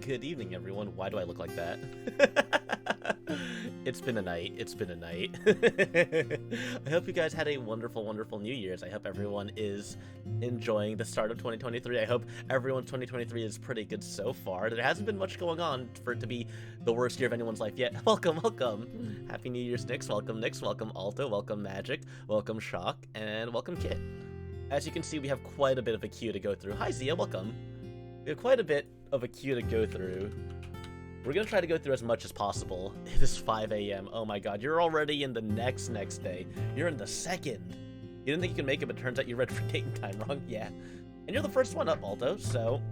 Good evening, everyone. Why do I look like that? It's been a night. It's been a night. I hope you guys had a wonderful, wonderful New Year's. I hope everyone is enjoying the start of 2023. I hope everyone's 2023 is pretty good so far. There hasn't been much going on for it to be the worst year of anyone's life yet. Welcome, welcome. Happy New Year's, Nyx. Welcome, Nyx. Welcome, Alto. Welcome, Magic. Welcome, Shock. And welcome, Kit. As you can see, we have quite a bit of a queue to go through. Hi, Zia. Welcome. We have quite a bit of a queue to go through. We're gonna try to go through as much as possible. It is 5 a.m. Oh my god, you're already in the next day. You're in the second. You didn't think you could make it, but turns out you read for date and time wrong. Yeah. And you're the first one up, Alto, so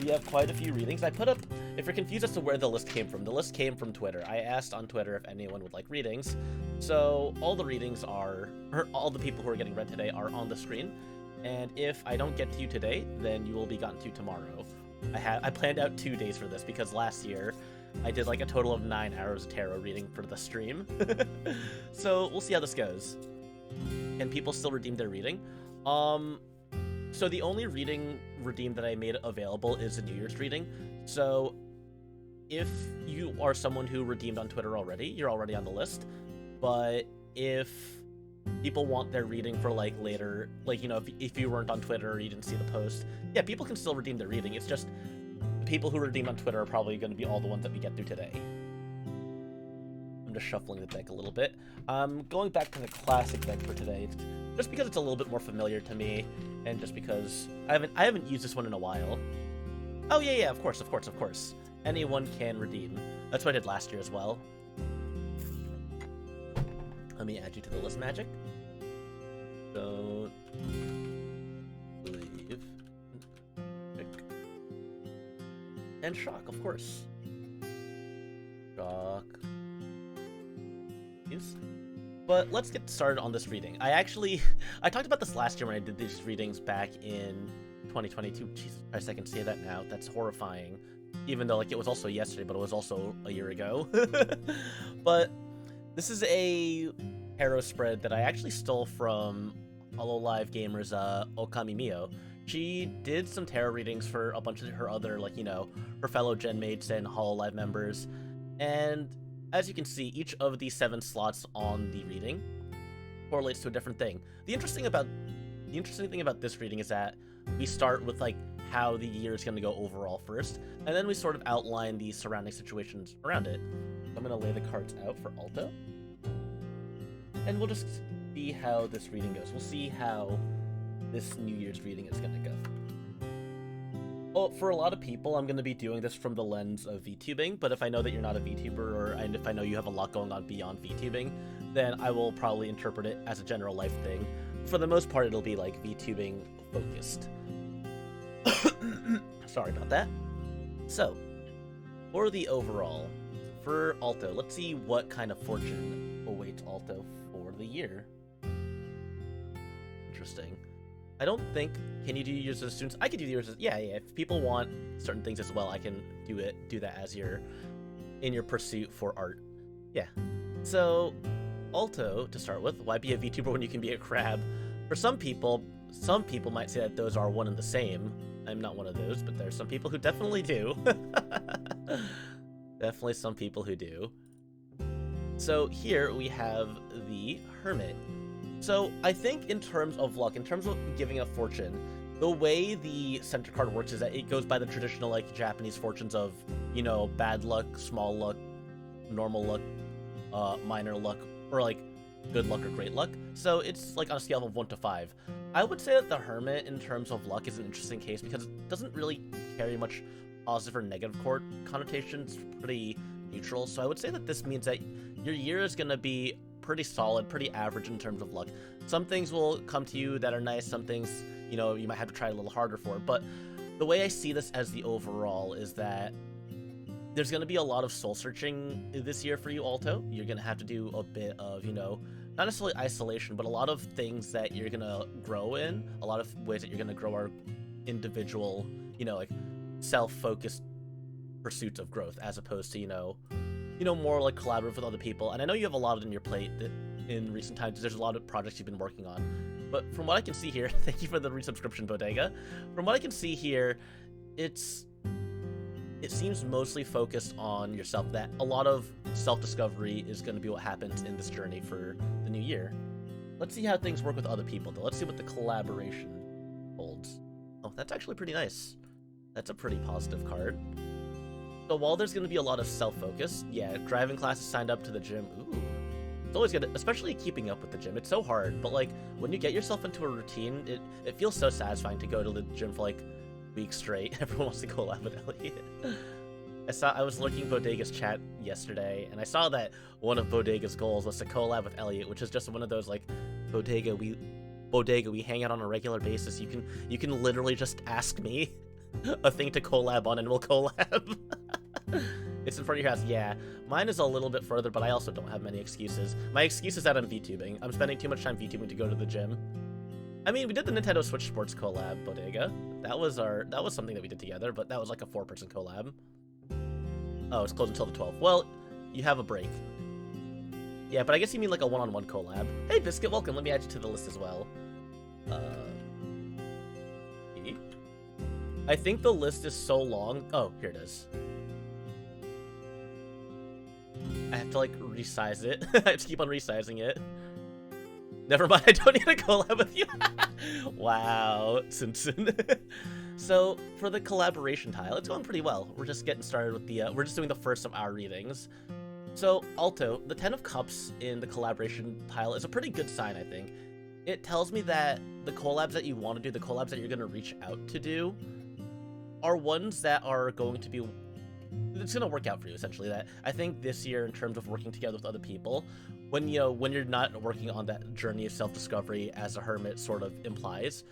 we have quite a few readings. I put up, if you're confused as to where the list came from, the list came from Twitter. I asked on Twitter if anyone would like readings. So all the readings are, or all the people who are getting read today are on the screen. And if I don't get to you today, then you will be gotten to tomorrow. I planned out 2 days for this because last year I did like a total of 9 hours of tarot reading for the stream. So we'll see how this goes. Can people still redeem their reading? So the only reading redeemed that I made available is a New Year's reading. So if you are someone who redeemed on Twitter already, you're already on the list. But if people want their reading for like later, like, you know, if you weren't on Twitter or you didn't see the post, yeah, people can still redeem their reading. It's just the people who redeem on Twitter are probably going to be all the ones that we get through today. I'm just shuffling the deck a little bit. Going back to the classic deck for today, just because it's a little bit more familiar to me, and just because I haven't used this one in a while. Oh yeah, of course. Anyone can redeem. That's what I did last year as well. Let me add you to the list, Magic. Don't leave. And Shock, of course. Shock. Yes. But let's get started on this reading. I talked about this last year when I did these readings back in 2022. Jesus Christ, I can say that now. That's horrifying. Even though, like, it was also yesterday, but it was also a year ago. But this is a tarot spread that I actually stole from Hololive Gamers' Okami Mio. She did some tarot readings for a bunch of her other, like, you know, her fellow Gen mates and Hololive members. And as you can see, each of the 7 slots on the reading correlates to a different thing. The interesting thing about this reading is that we start with, like, how the year is going to go overall first, and then we sort of outline the surrounding situations around it. I'm going to lay the cards out for Alto, and we'll just see how this reading goes. We'll see how this New Year's reading is going to go. Well, for a lot of people, I'm going to be doing this from the lens of VTubing, but if I know that you're not a VTuber, and if I know you have a lot going on beyond VTubing, then I will probably interpret it as a general life thing. For the most part, it'll be, like, VTubing focused. Sorry about that. So, for the overall, for Alto, let's see what kind of fortune awaits Alto for the year. Interesting. I don't think, can you do yours as students? I could do yours as, yeah, if people want certain things as well, I can do that as in your pursuit for art. Yeah. So, Alto, to start with, why be a VTuber when you can be a crab? For some people might say that those are one and the same. I'm not one of those, but there's some people who definitely do. Definitely some people who do. So here we have the Hermit. So I think in terms of luck, in terms of giving a fortune, the way the center card works is that it goes by the traditional, like, Japanese fortunes of, you know, bad luck, small luck, normal luck, minor luck, or, like, good luck or great luck. So it's, like, on a scale of 1 to 5. I would say that the Hermit, in terms of luck, is an interesting case because it doesn't really carry much positive or negative connotations. It's pretty neutral. So I would say that this means that your year is going to be pretty solid, pretty average in terms of luck. Some things will come to you that are nice. Some things, you know, you might have to try a little harder for. But the way I see this as the overall is that there's going to be a lot of soul searching this year for you, Alto. You're going to have to do a bit of, you know, not necessarily isolation, but a lot of things that you're going to grow in. A lot of ways that you're going to grow are individual, you know, like, self-focused pursuits of growth, as opposed to, you know, more like collaborative with other people. And I know you have a lot on your plate in recent times. There's a lot of projects you've been working on. But from what I can see here, thank you for the resubscription, Bodega. From what I can see here, it's it seems mostly focused on yourself, that a lot of self-discovery is going to be what happens in this journey for the new year. Let's see how things work with other people, though. Let's see what the collaboration holds. Oh, that's actually pretty nice. That's a pretty positive card. So while there's going to be a lot of self-focus, yeah, driving classes signed up to the gym. Ooh. It's always good, especially keeping up with the gym. It's so hard, but like when you get yourself into a routine, it feels so satisfying to go to the gym for like weeks straight. Everyone wants to collab with Elliot. I was lurking Bodega's chat yesterday, and I saw that one of Bodega's goals was to collab with Elliot, which is just one of those like, Bodega, we hang out on a regular basis. You can literally just ask me a thing to collab on, and we'll collab. It's in front of your house. Yeah, mine is a little bit further, but I also don't have many excuses. My excuse is that I'm VTubing. I'm spending too much time VTubing to go to the gym. I mean, we did the Nintendo Switch Sports collab, Bodega. That was something that we did together, but that was like a 4-person collab. Oh, it's closed until the 12th. Well, you have a break. Yeah, but I guess you mean like a one-on-one collab. Hey, Biscuit, welcome. Let me add you to the list as well. I think the list is so long. Oh, here it is. I have to like resize it. I have to keep on resizing it. Never mind, I don't need to collab with you. Wow, Simpson. So for the collaboration tile, it's going pretty well. We're just getting started with the, we're just doing the first of our readings. So Alto, the 10 of Cups in the collaboration tile is a pretty good sign, I think. It tells me that the collabs that you want to do, the collabs that you're going to reach out to do, are ones that are going to be, it's going to work out for you, essentially. That I think this year, in terms of working together with other people, when you're not working on that journey of self-discovery as a hermit sort of implies,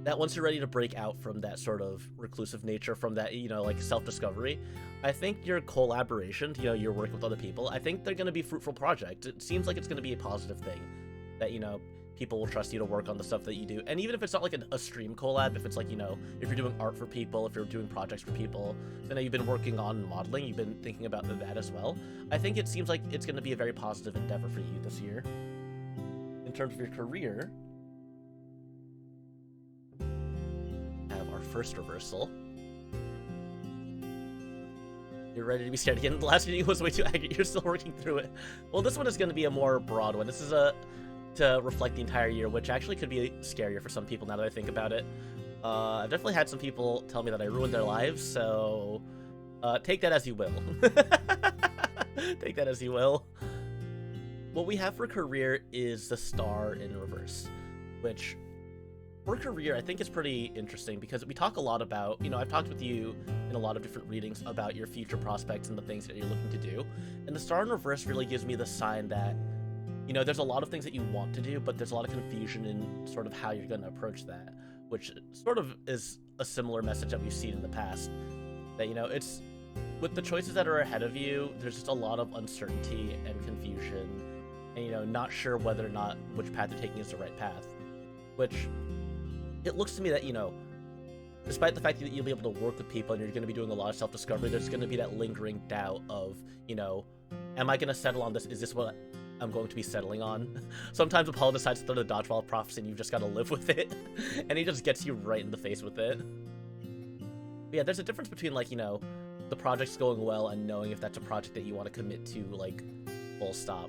that once you're ready to break out from that sort of reclusive nature, from that, like self-discovery, I think your collaboration, your work with other people, I think they're going to be fruitful projects. It seems like it's going to be a positive thing, that, people will trust you to work on the stuff that you do. And even if it's not like a stream collab, if it's like, if you're doing art for people, if you're doing projects for people, then you've been working on modeling, you've been thinking about that as well. I think it seems like it's going to be a very positive endeavor for you this year. In terms of your career, have our first reversal. You're ready to be scared again. The last reading was way too accurate. You're still working through it. Well, this one is going to be a more broad one. This is to reflect the entire year, which actually could be scarier for some people now that I think about it. I've definitely had some people tell me that I ruined their lives, so take that as you will. Take that as you will. What we have for career is the Star in reverse, which for career I think is pretty interesting because we talk a lot about, I've talked with you in a lot of different readings about your future prospects and the things that you're looking to do, and the Star in reverse really gives me the sign that there's a lot of things that you want to do, but there's a lot of confusion in sort of how you're going to approach that, which sort of is a similar message that we've seen in the past. That, it's with the choices that are ahead of you, there's just a lot of uncertainty and confusion, and, not sure whether or not which path you're taking is the right path. Which, it looks to me that, despite the fact that you'll be able to work with people and you're going to be doing a lot of self-discovery, there's going to be that lingering doubt of, am I going to settle on this? Is this what I'm going to be settling on? Sometimes Apollo decides to throw the dodgeball of prophecy and you've just got to live with it. And he just gets you right in the face with it. But yeah, there's a difference between, like, the project's going well and knowing if that's a project that you want to commit to, like, full stop.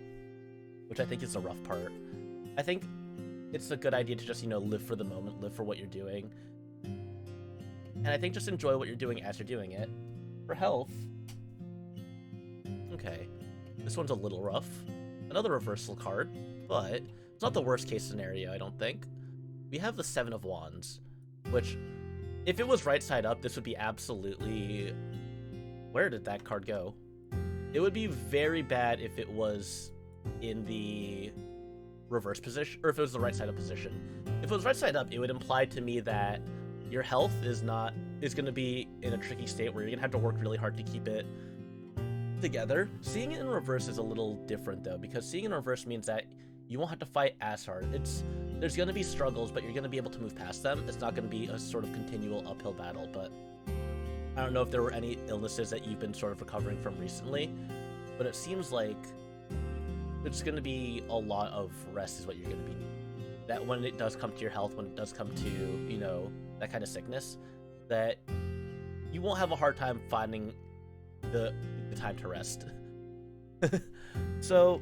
Which I think is the rough part. I think it's a good idea to just, live for the moment, live for what you're doing. And I think just enjoy what you're doing as you're doing it. For health, okay, this one's a little rough. Another reversal card, but it's not the worst case scenario, I don't think. We have the Seven of Wands, which, if it was right side up, this would be absolutely... Where did that card go? It would be very bad if it was in the reverse position, or if it was the right side up position. If it was right side up, it would imply to me that your health is going to be in a tricky state where you're going to have to work really hard to keep it together. Seeing it in reverse is a little different though, because seeing it in reverse means that you won't have to fight as hard. There's going to be struggles, but you're going to be able to move past them. It's not going to be a sort of continual uphill battle, but I don't know if there were any illnesses that you've been sort of recovering from recently, but it seems like it's going to be a lot of rest is what you're going to be needing. That when it does come to your health, when it does come to, that kind of sickness, that you won't have a hard time finding the time to rest. So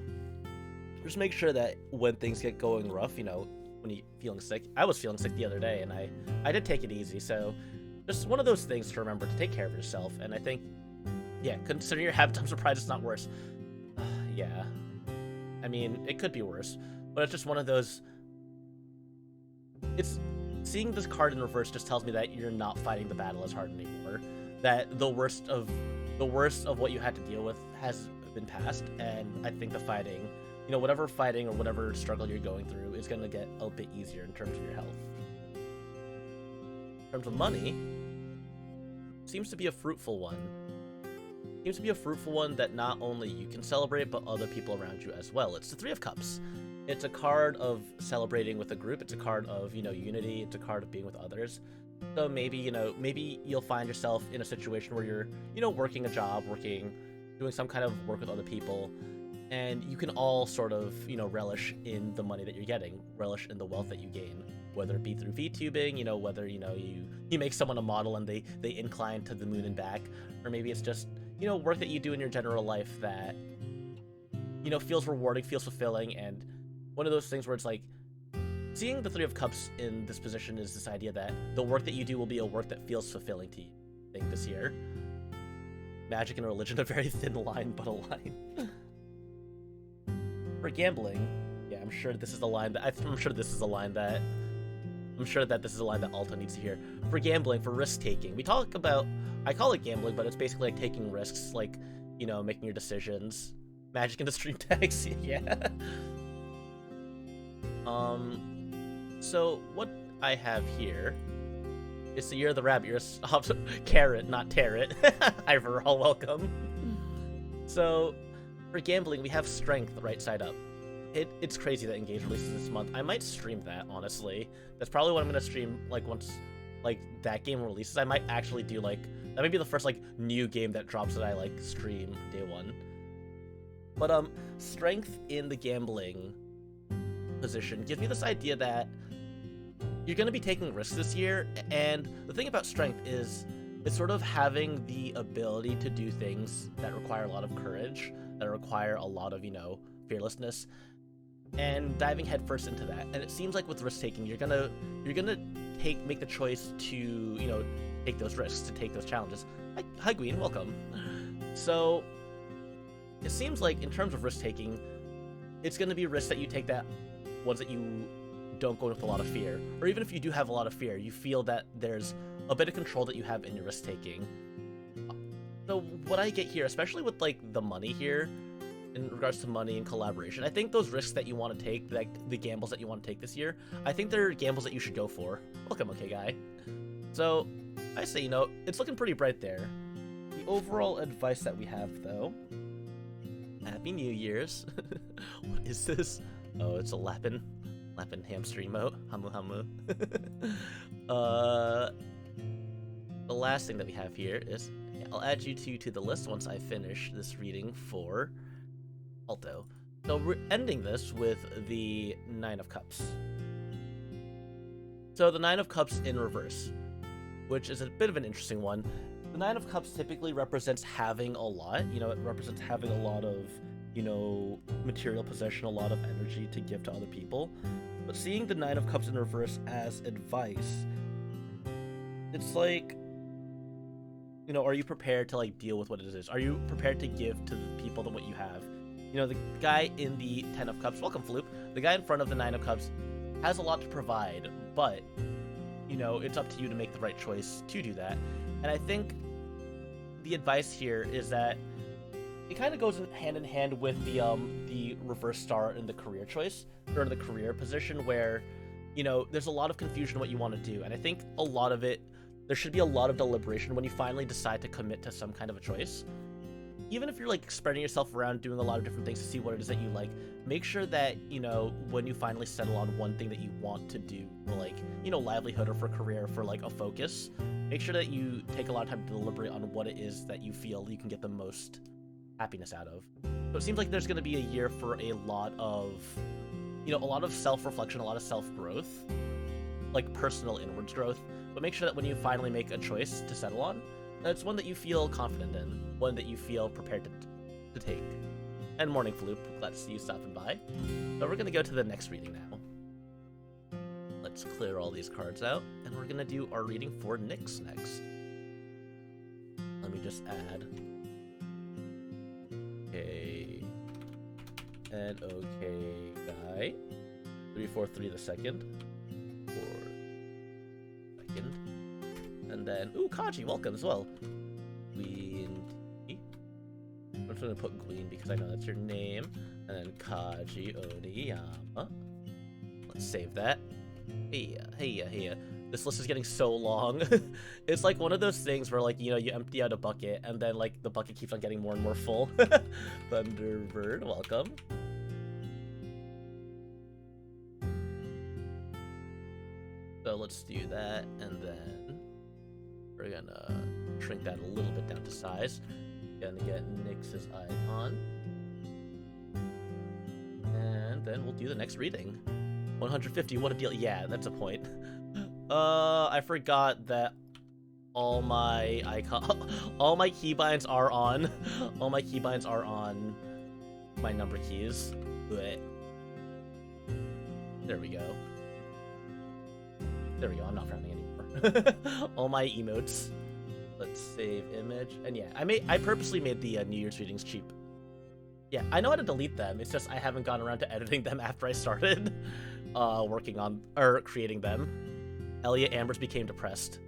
just make sure that when things get going rough, you know, when you're feeling sick. I was feeling sick the other day, and I did take it easy. So just one of those things to remember, to take care of yourself. And I think, yeah, considering your habits, I'm surprised it's not worse. Yeah, I mean, it could be worse, but it's just one of those. It's seeing this card in reverse just tells me that you're not fighting the battle as hard anymore. That the worst of what you had to deal with has been past, and I think the fighting, you know, whatever fighting or whatever struggle you're going through is going to get a bit easier in terms of your health. In terms of money, seems to be a fruitful one. Seems to be a fruitful one that not only you can celebrate, but other people around you as well. It's the Three of Cups. It's a card of celebrating with a group. It's a card of, you know, unity. It's a card of being with others. So maybe, you know, maybe you'll find yourself in a situation where you're, you know, working a job, doing some kind of work with other people, and you can all sort of, you know, relish in the money that you're getting, relish in the wealth that you gain, whether it be through VTubing, you know, whether, you know, you make someone a model and they incline to the moon and back, or maybe it's just, you know, work that you do in your general life that, you know, feels rewarding, feels fulfilling, and one of those things where it's like, seeing the Three of Cups in this position is this idea that the work that you do will be a work that feels fulfilling to you, I think, this year. Magic and religion, a very thin line, but a line. For gambling, yeah, I'm sure that this is a line that Alta needs to hear. For gambling, for risk-taking, I call it gambling, but it's basically like taking risks, like, you know, making your decisions. Magic into stream tags, yeah. So what I have here is the Year of the Rabbit. You're carrot, not tarot. Ivor, all welcome. So for gambling, we have strength right side up. It's crazy that Engage releases this month. I might stream that, honestly. That's probably what I'm gonna stream, like, once, like, that game releases. I might actually do, like, that may be the first, like, new game that drops that I, like, stream day one. But, strength in the gambling position gives me this idea that you're going to be taking risks this year, and the thing about strength is it's sort of having the ability to do things that require a lot of courage, that require a lot of, you know, fearlessness, and diving headfirst into that. And it seems like with risk taking, you're gonna make the choice to, you know, take those risks, to take those challenges. Hi Gween, welcome. So it seems like in terms of risk taking, it's going to be risks that you take, that ones that you don't go with a lot of fear, or even if you do have a lot of fear, you feel that there's a bit of control that you have in your risk taking. So what I get here, especially with, like, the money here, in regards to money and collaboration, I think those risks that you want to take, like the gambles that you want to take this year, I think they're gambles that you should go for. Welcome, okay guy. So I say, you know, it's looking pretty bright there. The overall advice that we have, though, Happy New Year's. What is this? Oh, it's a Lapin hamster emote. Hamu hamu. The last thing that we have here is, I'll add you to the list once I finish this reading for Alto. So we're ending this with the Nine of Cups. So the Nine of Cups in reverse, which is a bit of an interesting one. The Nine of Cups typically represents having a lot. You know, it represents having a lot of, you know, material possession, a lot of energy to give to other people. But seeing the Nine of Cups in reverse as advice, it's like, you know, are you prepared to, like, deal with what it is? Are you prepared to give to the people what you have? You know, the guy in the Ten of Cups, welcome Floop, the guy in front of the Nine of Cups has a lot to provide, but, you know, it's up to you to make the right choice to do that. And I think the advice here is that it kind of goes hand in hand with the reverse star in the career choice, or in the career position, where, you know, there's a lot of confusion in what you want to do. And I think a lot of it, there should be a lot of deliberation when you finally decide to commit to some kind of a choice. Even if you're, like, spreading yourself around doing a lot of different things to see what it is that you like, make sure that, you know, when you finally settle on one thing that you want to do for, like, you know, livelihood or for career, for, like, a focus, make sure that you take a lot of time to deliberate on what it is that you feel you can get the most happiness out of. So it seems like there's going to be a year for a lot of, you know, a lot of self-reflection, a lot of self-growth, like personal inwards growth, but make sure that when you finally make a choice to settle on, It's one that you feel confident in, one that you feel prepared to take. And Morning Floop, glad to see you stopping by. So we're gonna go to the next reading now. Let's clear all these cards out, and we're gonna do our reading for Nyx next. Let me just add okay and okay guy. 343 the second. 4 second. And then, ooh, Kaji, welcome as well. Queen T. I'm just gonna put Queen because I know that's your name. And then Kaji Oniyama. Let's save that. Hey. This list is getting so long. It's like one of those things where, like, you know, you empty out a bucket and then, like, the bucket keeps on getting more and more full. Thunderbird, welcome. So let's do that, and then we're gonna shrink that a little bit down to size. Gonna get Nyx's icon. And then we'll do the next reading. 150, what a deal. Yeah, that's a point. I forgot that all my keybinds are on. All my keybinds are on my number keys. Blech. There we go. There we go, I'm not frowning anymore. All my emotes. Let's save image. And yeah, I purposely made the New Year's readings cheap. Yeah, I know how to delete them. It's just I haven't gone around to editing them after I started working on or creating them. Elliot Ambers became depressed.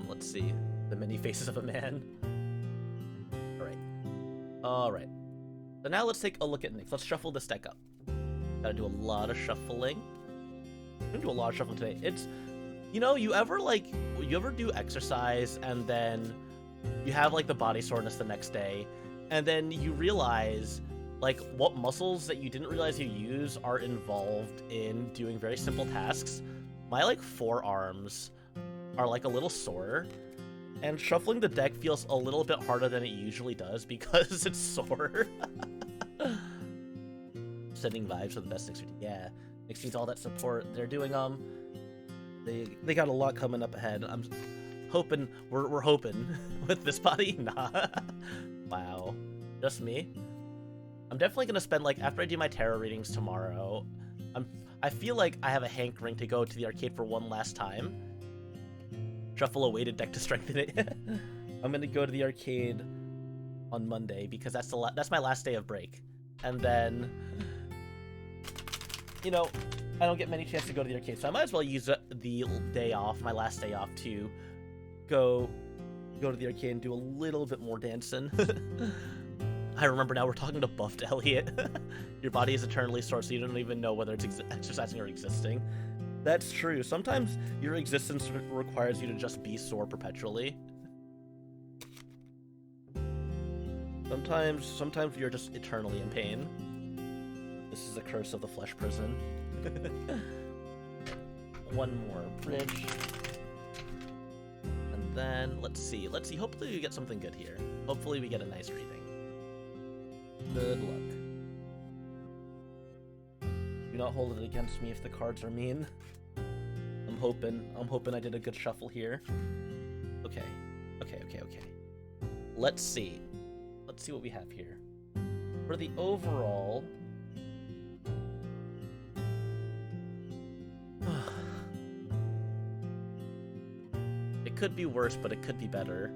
Let's see. The many faces of a man. Alright. So now let's take a look at Nyx. Let's shuffle this deck up. Gotta do a lot of shuffling. I'm gonna do a lot of shuffling today. It's, you know, you ever do exercise and then you have like the body soreness the next day, and then you realize like what muscles that you didn't realize you use are involved in doing very simple tasks. My like forearms are like a little sore, and shuffling the deck feels a little bit harder than it usually does because it's sore. Sending vibes for the best Nyx. Yeah, Nyx needs all that support. They're doing they got a lot coming up ahead. I'm hoping we're hoping with this body. Nah. Wow, just me. I'm definitely gonna spend, like, after I do my tarot readings tomorrow, I feel like I have a hankering to go to the arcade for one last time. Shuffle a weighted deck to strengthen it. I'm gonna go to the arcade on Monday because that's my last day of break, and then, you know, I don't get many chances to go to the arcade, so I might as well use the day off, my last day off, to go to the arcade and do a little bit more dancing. I remember now we're talking to buffed Elliot. Your body is eternally sore, so you don't even know whether it's exercising or existing. That's true. Sometimes your existence requires you to just be sore perpetually. Sometimes you're just eternally in pain. This is the curse of the flesh prison. One more bridge. And then, let's see. Hopefully we get something good here. Hopefully we get a nice reading. Good luck. Do not hold it against me if the cards are mean. I'm hoping I did a good shuffle here. Okay. Let's see what we have here. For the overall, it could be worse, but it could be better.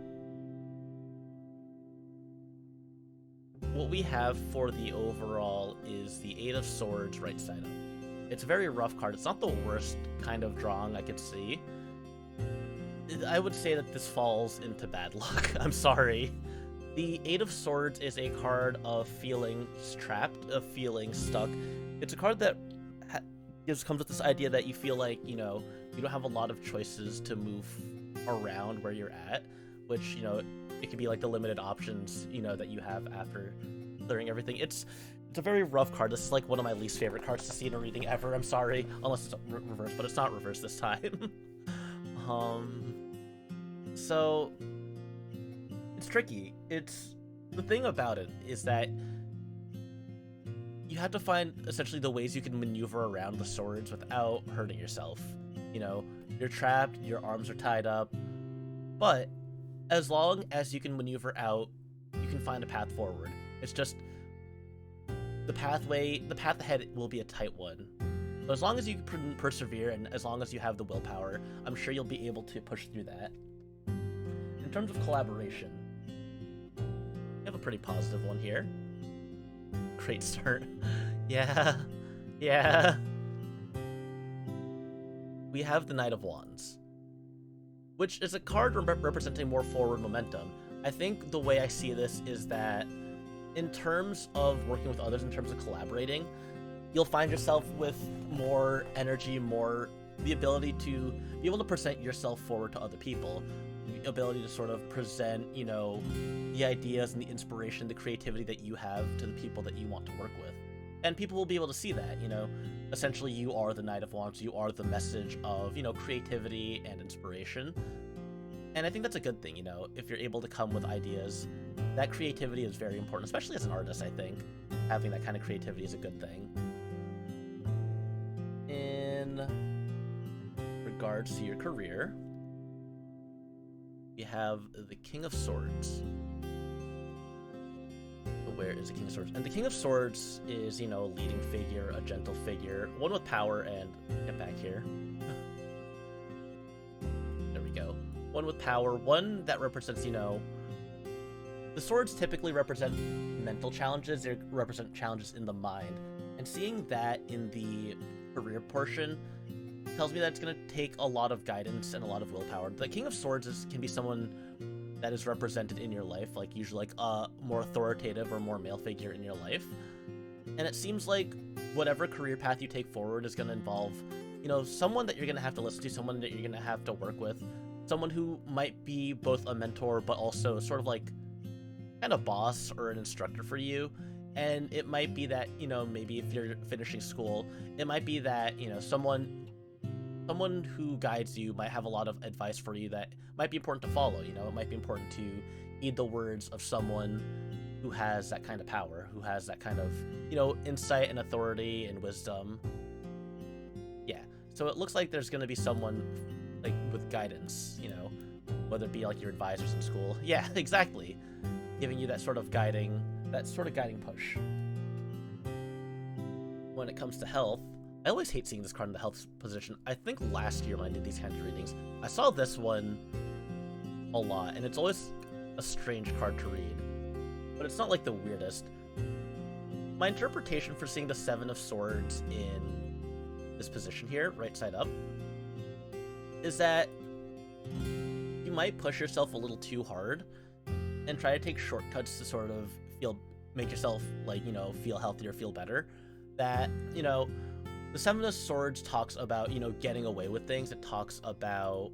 What we have for the overall is the Eight of Swords right side up. It's a very rough card. It's not the worst kind of drawing I could see. I would say that this falls into bad luck. I'm sorry. The Eight of Swords is a card of feeling trapped, of feeling stuck. It's a card that comes with this idea that you feel like, you know, you don't have a lot of choices to move around where you're at, which, you know, it could be like the limited options, you know, that you have after clearing everything. It's a very rough card. This is like one of my least favorite cards to see in a reading ever. I'm sorry, unless it's reverse, but it's not reverse this time. So it's tricky. The thing about it is that you have to find essentially the ways you can maneuver around the swords without hurting yourself. You know, you're trapped, your arms are tied up, but as long as you can maneuver out, you can find a path forward. It's just the path ahead will be a tight one. So as long as you persevere and as long as you have the willpower, I'm sure you'll be able to push through that. In terms of collaboration, we have a pretty positive one here. Great start. Yeah. We have the Knight of Wands, which is a card representing more forward momentum. I think the way I see this is that in terms of working with others, in terms of collaborating, you'll find yourself with more energy, more the ability to be able to present yourself forward to other people, the ability to sort of present, you know, the ideas and the inspiration, the creativity that you have to the people that you want to work with. And people will be able to see that, you know, essentially you are the Knight of Wands, you are the message of, you know, creativity and inspiration. And I think that's a good thing, you know, if you're able to come with ideas. That creativity is very important, especially as an artist, I think. Having that kind of creativity is a good thing. In regards to your career, we have the King of Swords. Where is the King of Swords? And the King of Swords is, you know, a leading figure, a gentle figure, one with power, and get back here. There we go. One with power, one that represents, you know, the swords typically represent mental challenges, they represent challenges in the mind. And seeing that in the career portion tells me that it's going to take a lot of guidance and a lot of willpower. The King of Swords can be someone that is represented in your life, like usually like a more authoritative or more male figure in your life. And it seems like whatever career path you take forward is going to involve, you know, someone that you're going to have to listen to, someone that you're going to have to work with, someone who might be both a mentor but also sort of like kind of boss or an instructor for you. And it might be that, you know, maybe if you're finishing school, it might be that, you know, someone who guides you might have a lot of advice for you that might be important to follow. You know, it might be important to heed the words of someone who has that kind of power, who has that kind of, you know, insight and authority and wisdom. Yeah, so it looks like there's going to be someone like with guidance, you know, whether it be like your advisors in school. Yeah, exactly. Giving you that sort of guiding push. When it comes to health, I always hate seeing this card in the health position. I think last year when I did these kinds of readings, I saw this one a lot, and it's always a strange card to read. But it's not like the weirdest. My interpretation for seeing the Seven of Swords in this position here, right side up, is that you might push yourself a little too hard and try to take shortcuts to sort of make yourself, like, you know, feel healthier, feel better. That, you know, the Seven of Swords talks about, you know, getting away with things. It talks about,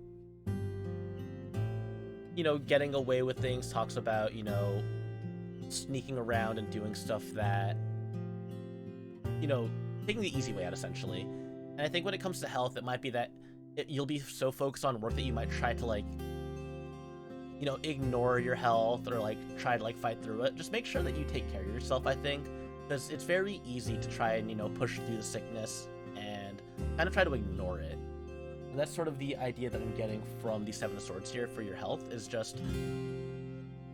you know, getting away with things, talks about, you know, sneaking around and doing stuff that, you know, taking the easy way out, essentially. And I think when it comes to health, it might be that you'll be so focused on work that you might try to, like, you know, ignore your health or, like, try to, like, fight through it. Just make sure that you take care of yourself, I think, because it's very easy to try and, you know, push through the sickness and kind of try to ignore it. And that's sort of the idea that I'm getting from the Seven of Swords here for your health, is just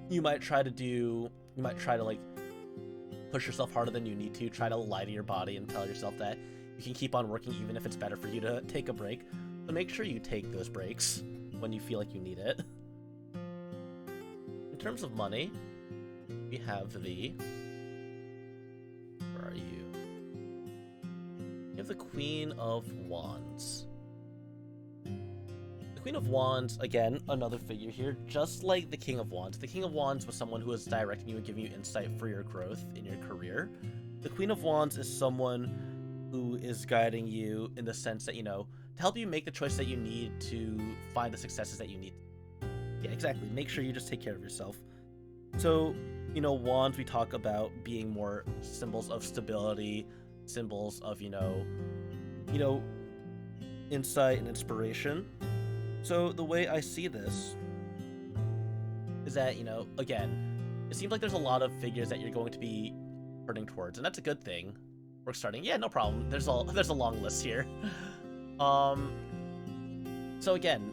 you might try to like push yourself harder than you need to, try to lie to your body and tell yourself that you can keep on working even if it's better for you to take a break. So make sure you take those breaks when you feel like you need it. In terms of money, we have the... Where are you? We have the Queen of Wands. The Queen of Wands, again, another figure here, just like the King of Wands. The King of Wands was someone who was directing you and giving you insight for your growth in your career. The Queen of Wands is someone who is guiding you in the sense that, you know, to help you make the choice that you need to find the successes that you need. Yeah, exactly. Make sure you just take care of yourself. So, you know, wands, we talk about being more symbols of stability, symbols of, you know, insight and inspiration. So the way I see this is that, you know, again, it seems like there's a lot of figures that you're going to be turning towards, and that's a good thing. Work starting. Yeah, no problem. There's a long list here. So again,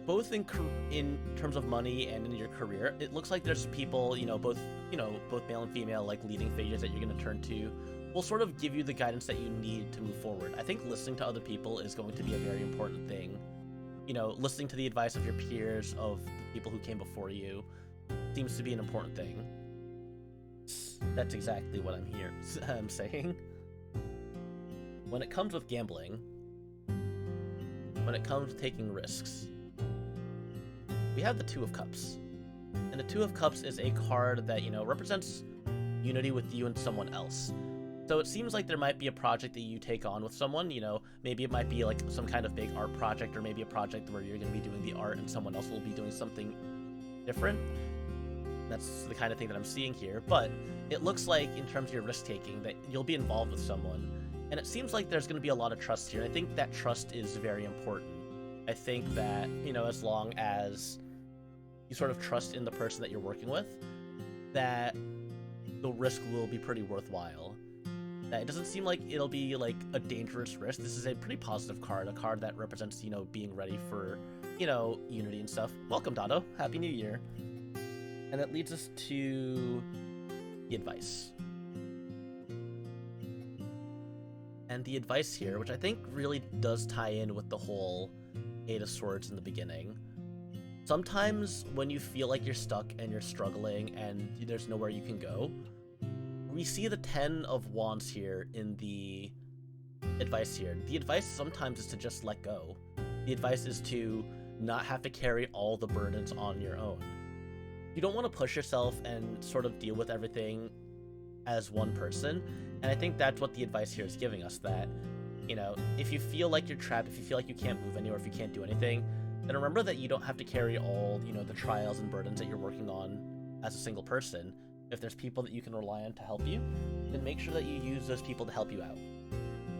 both in terms of money and in your career, it looks like there's people, both male and female, like leading figures that you're going to turn to, will sort of give you the guidance that you need to move forward. I think listening to other people is going to be a very important thing. Listening to the advice of your peers, of the people who came before you, seems to be an important thing. That's exactly what I'm saying. When it comes with gambling, when it comes to taking risks, we have the Two of Cups. And the Two of Cups is a card that, represents unity with you and someone else. So it seems like there might be a project that you take on with someone, maybe it might be like some kind of big art project, or maybe a project where you're going to be doing the art and someone else will be doing something different. That's the kind of thing that I'm seeing here, but it looks like in terms of your risk-taking that you'll be involved with someone, and it seems like there's going to be a lot of trust here. I think that trust is very important. I think that, as long as you sort of trust in the person that you're working with, that the risk will be pretty worthwhile. That it doesn't seem like it'll be like a dangerous risk. This is a pretty positive card, a card that represents, being ready for, unity and stuff. Welcome, Dado. Happy New Year. And that leads us to the advice. And the advice here, which I think really does tie in with the whole Eight of Swords in the beginning. Sometimes when you feel like you're stuck and you're struggling and there's nowhere you can go, we see the Ten of Wands here in the advice here. The advice sometimes is to just let go. The advice is to not have to carry all the burdens on your own. You don't want to push yourself and sort of deal with everything as one person, and I think that's what the advice here is giving us, that, if you feel like you're trapped, if you feel like you can't move anywhere, if you can't do anything, then remember that you don't have to carry all, the trials and burdens that you're working on as a single person. If there's people that you can rely on to help you, then make sure that you use those people to help you out.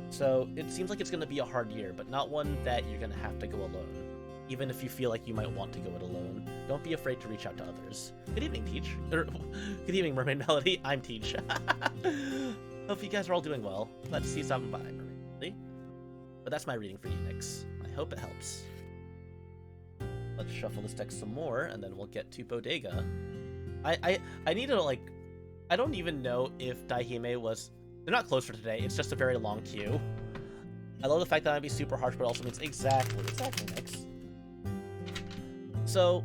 So it seems like it's going to be a hard year, but not one that you're going to have to go alone. Even if you feel like you might want to go it alone, don't be afraid to reach out to others. Good evening, Teach. Good evening, Mermaid Melody. I'm Teach. Hope you guys are all doing well. Glad to see you stopping by, Mermaid Melody. But that's my reading for you, Nyx. I hope it helps. Let's shuffle this deck some more, and then we'll get to Bodega. I need to, I don't even know if Daihime was... They're not closed for today. It's just a very long queue. I love the fact that it might be super harsh, but it also means exactly, Nyx. So,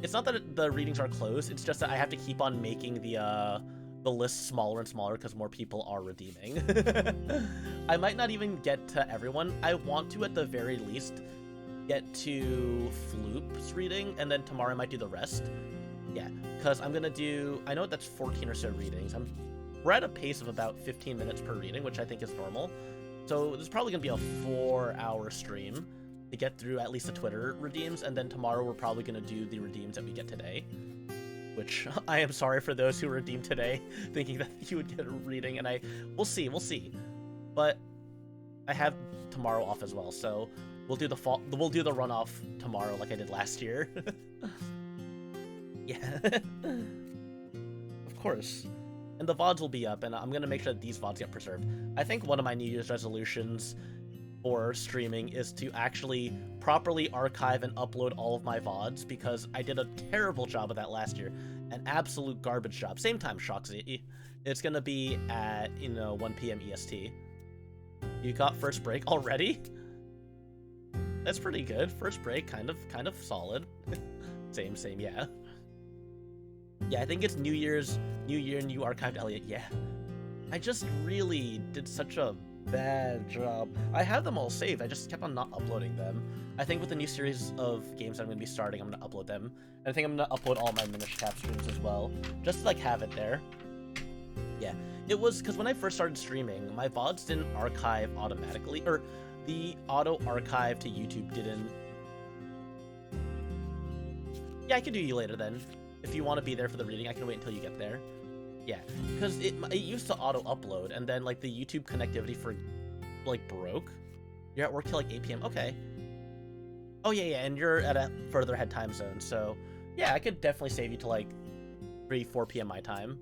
it's not that the readings are closed, it's just that I have to keep on making the list smaller and smaller because more people are redeeming. I might not even get to everyone. I want to, at the very least, get to Floop's reading, and then tomorrow I might do the rest. Yeah, because I'm gonna do... I know that's 14 or so readings. We're at a pace of about 15 minutes per reading, which I think is normal. So, this is probably gonna be a 4-hour stream to get through at least the Twitter redeems, and then tomorrow we're probably going to do the redeems that we get today. Which, I am sorry for those who redeemed today, thinking that you would get a reading, and we'll see. But I have tomorrow off as well, so we'll do the runoff tomorrow like I did last year. Yeah. Of course. And the VODs will be up, and I'm going to make sure that these VODs get preserved. I think one of my New Year's resolutions for streaming is to actually properly archive and upload all of my VODs, because I did a terrible job of that last year. An absolute garbage job. Same time, Shoxy. It's gonna be at, 1 p.m. EST. You got first break already? That's pretty good. First break, kind of solid. Same, yeah. Yeah, I think it's New Year, new archived Elliot. Yeah. I just really did such a bad job. I have them all saved, I just kept on not uploading them. I think with the new series of games I'm going to be starting, I'm going to upload them. And I think I'm going to upload all my Minish Cap streams as well, just to have it there. Yeah, it was because when I first started streaming, my VODs didn't archive automatically, or the auto archive to YouTube didn't. Yeah, I can do you later then. If you want to be there for the reading, I can wait until you get there. Yeah, because it used to auto-upload, and then, the YouTube connectivity broke. You're at work till, 8 p.m. Okay. Oh, yeah, and you're at a further ahead time zone, so, yeah, I could definitely save you to, 3, 4 p.m. my time.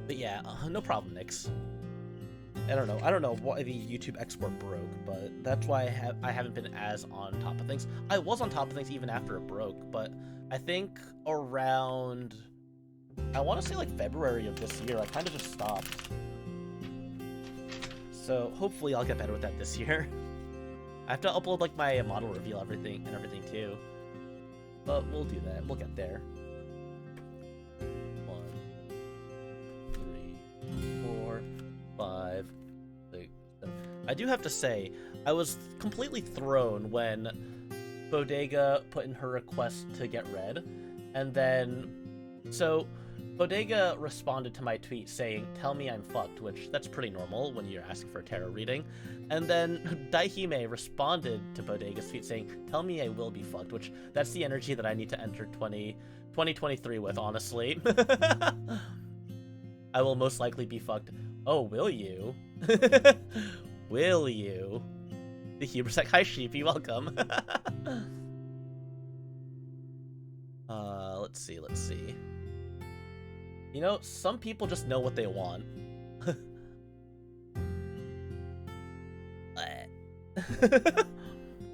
But, yeah, no problem, Nyx. I don't know why the YouTube export broke, but that's why I haven't been as on top of things. I was on top of things even after it broke, but I think around, I want to say like February of this year, I kind of just stopped. So hopefully I'll get better with that this year. I have to upload like my model reveal everything too, but we'll do that. We'll get there. 1, 3, 4, 5, 6, 7. I do have to say, I was completely thrown when Bodega put in her request to get read, and then so Bodega responded to my tweet saying, "Tell me I'm fucked," which that's pretty normal when you're asking for a tarot reading. And then Daihime responded to Bodega's tweet saying, "Tell me I will be fucked," which that's the energy that I need to enter 2023 with, honestly. I will most likely be fucked. Oh, will you? Will you? The Hubersec. Hi, Sheepy. Welcome. Let's see. You know, some people just know what they want.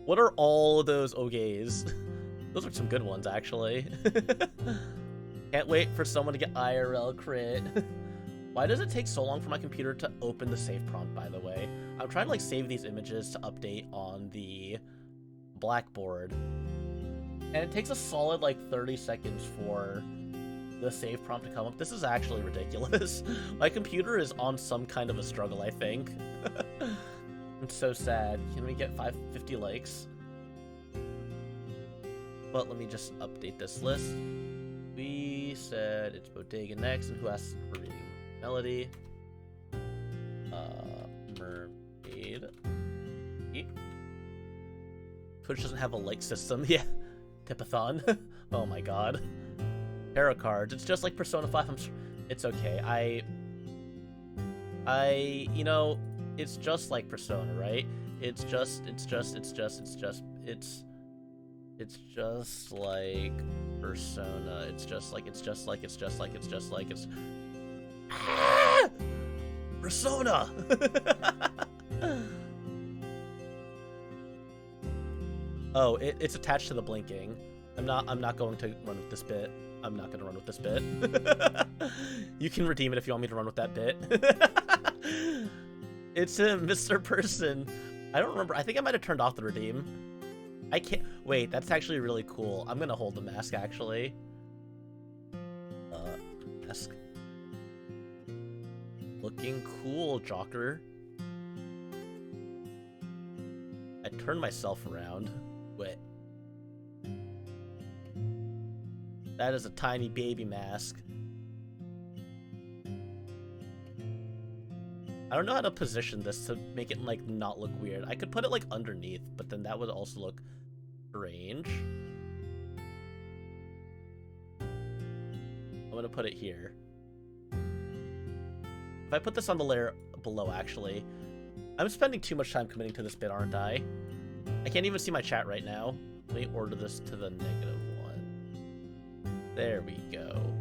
What are all those ogays? Those are some good ones, actually. Can't wait for someone to get IRL crit. Why does it take so long for my computer to open the save prompt, by the way? I'm trying to like save these images to update on the Blackboard, and it takes a solid like 30 seconds for the save prompt to come up. This is actually ridiculous. My computer is on some kind of a struggle, I think. It's so sad. Can we get 550 likes? But let me just update this list. We said it's Bodega next, and who asked for reading Melody? Mermaid. Twitch doesn't have a like system. Yeah. Tipathon. Oh my god. Tarot cards. It's just like Persona 5. It's okay. You know, it's just like Persona, right? It's just like Persona. It's Persona. Oh, it's attached to the blinking. I'm not going to run with this bit. I'm not gonna run with this bit. You can redeem it if you want me to run with that bit. It's a Mr. Person. I don't remember. I think I might have turned off the redeem. I can't. Wait, that's actually really cool. I'm gonna hold the mask, actually. Mask. Looking cool, Jocker. I turned myself around. Wait. That is a tiny baby mask. I don't know how to position this to make it like not look weird. I could put it like underneath, but then that would also look strange. I'm gonna put it here. If I put this on the layer below, actually, I'm spending too much time committing to this bit, aren't I? I can't even see my chat right now. Let me order this to the -1. There we go.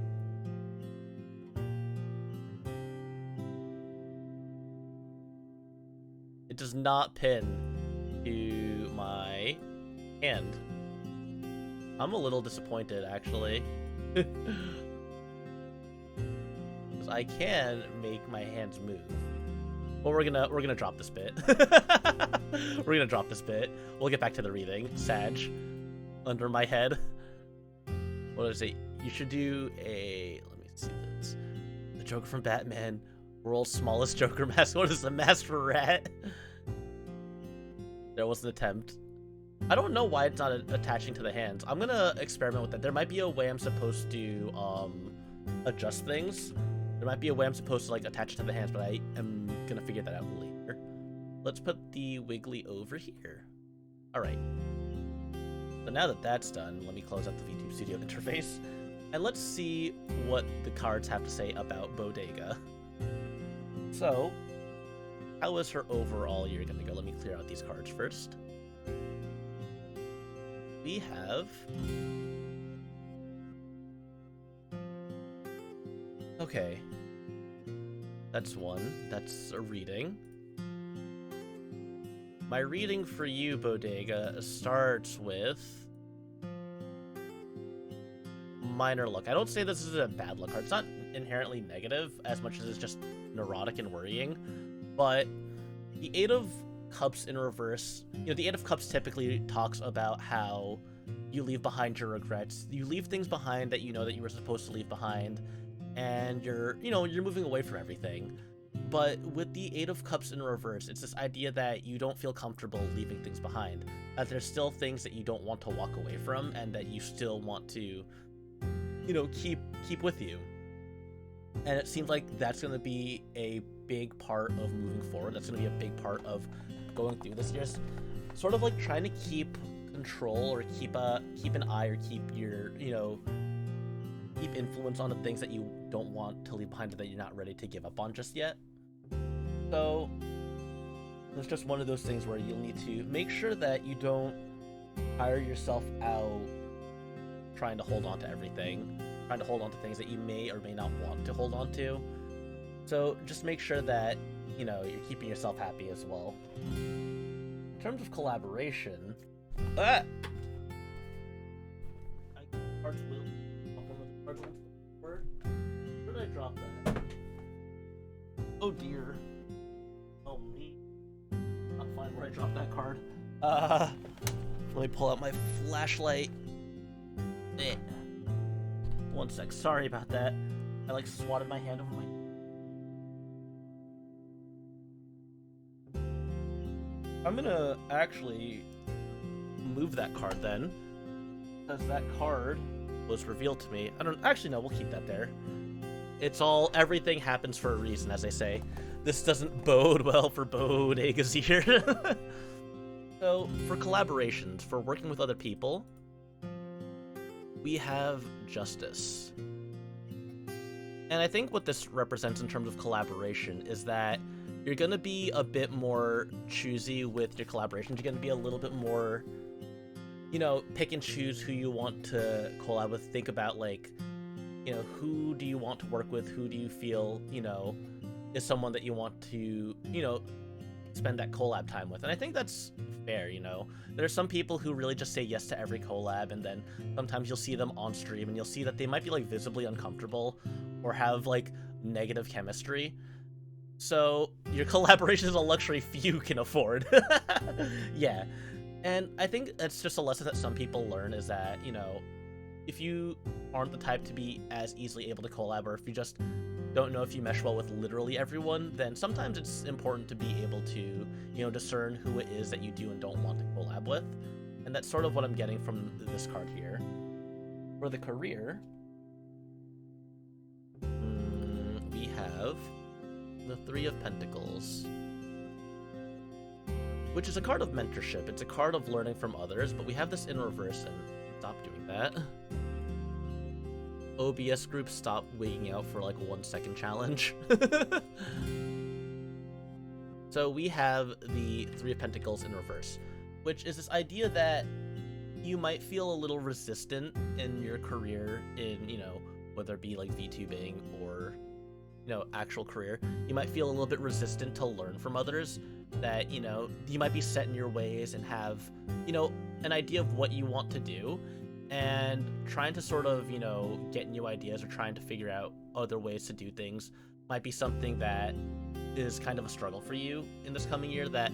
It does not pin to my hand. I'm a little disappointed, actually. Because I can make my hands move. Well, we're gonna drop this bit. We're gonna drop this bit. We'll get back to the reading. Sag. Under my head. What is it? You should do a... Let me see this. The Joker from Batman. World's smallest Joker mask. What is the mask for rat? There was an attempt. I don't know why it's not attaching to the hands. I'm gonna experiment with that. There might be a way I'm supposed to adjust things. There might be a way I'm supposed to like attach it to the hands, but I am gonna figure that out later. Let's put the Wiggly over here. All right. So now that that's done, let me close out the VTube Studio interface, and let's see what the cards have to say about Bodega. So, how is her overall year gonna go? Let me clear out these cards first. We have... Okay. That's one. That's a reading. My reading for you, Bodega, starts with minor luck. I don't say this is a bad luck card. It's not inherently negative as much as it's just neurotic and worrying. But the Eight of Cups in reverse, the Eight of Cups typically talks about how you leave behind your regrets. You leave things behind that you know that you were supposed to leave behind, and you're moving away from everything. But with the Eight of Cups in reverse, it's this idea that you don't feel comfortable leaving things behind. That there's still things that you don't want to walk away from, and that you still want to, keep with you. And it seems like that's going to be a big part of moving forward. That's going to be a big part of going through this year. Sort of like trying to keep control, or keep an eye, or keep your, keep influence on the things that you don't want to leave behind, or that you're not ready to give up on just yet. So it's just one of those things where you'll need to make sure that you don't tire yourself out trying to hold on to everything, trying to hold on to things that you may or may not want to hold on to. So just make sure that, you're keeping yourself happy as well. In terms of collaboration, where did I drop that? Oh dear. Oh me. I'll find where I dropped that card. Let me pull out my flashlight. One sec. Sorry about that. I swatted my hand over my. I'm gonna actually move that card then, because that card was revealed to me. We'll keep that there. Everything happens for a reason, as they say. This doesn't bode well for Bodega's here. So, for collaborations, for working with other people, we have Justice. And I think what this represents in terms of collaboration is that you're going to be a bit more choosy with your collaborations. You're going to be a little bit more, pick and choose who you want to collab with. Think about, who do you want to work with? Who do you feel, is someone that you want to, spend that collab time with? And I think that's fair, There are some people who really just say yes to every collab, and then sometimes you'll see them on stream, and you'll see that they might be, visibly uncomfortable or have, negative chemistry. So your collaboration is a luxury few can afford. Yeah. And I think that's just a lesson that some people learn, is that, if you aren't the type to be as easily able to collab, or if you just don't know if you mesh well with literally everyone, then sometimes it's important to be able to, discern who it is that you do and don't want to collab with. And that's sort of what I'm getting from this card here. For the career, we have the Three of Pentacles, which is a card of mentorship. It's a card of learning from others, but we have this in reverse, and stop doing that. OBS group, stop waiting out for 1 second challenge. So we have the Three of Pentacles in reverse, which is this idea that you might feel a little resistant in your career in, whether it be VTubing or, actual career. You might feel a little bit resistant to learn from others, that, you might be set in your ways and have, an idea of what you want to do, and trying to sort of, get new ideas or trying to figure out other ways to do things might be something that is kind of a struggle for you in this coming year. That,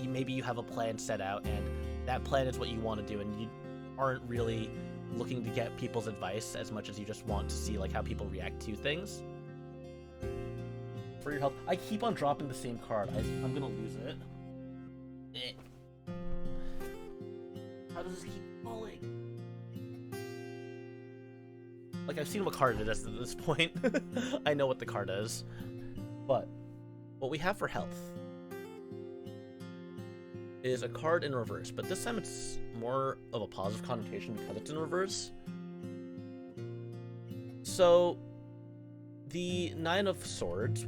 maybe you have a plan set out, and that plan is what you want to do, and you aren't really looking to get people's advice as much as you just want to see how people react to things. For your health, I keep on dropping the same card. I'm gonna lose it. How does this keep falling? I've seen what card it is at this point. I know what the card is. But what we have for health is a card in reverse, but this time it's more of a positive connotation because it's in reverse. So the Nine of Swords,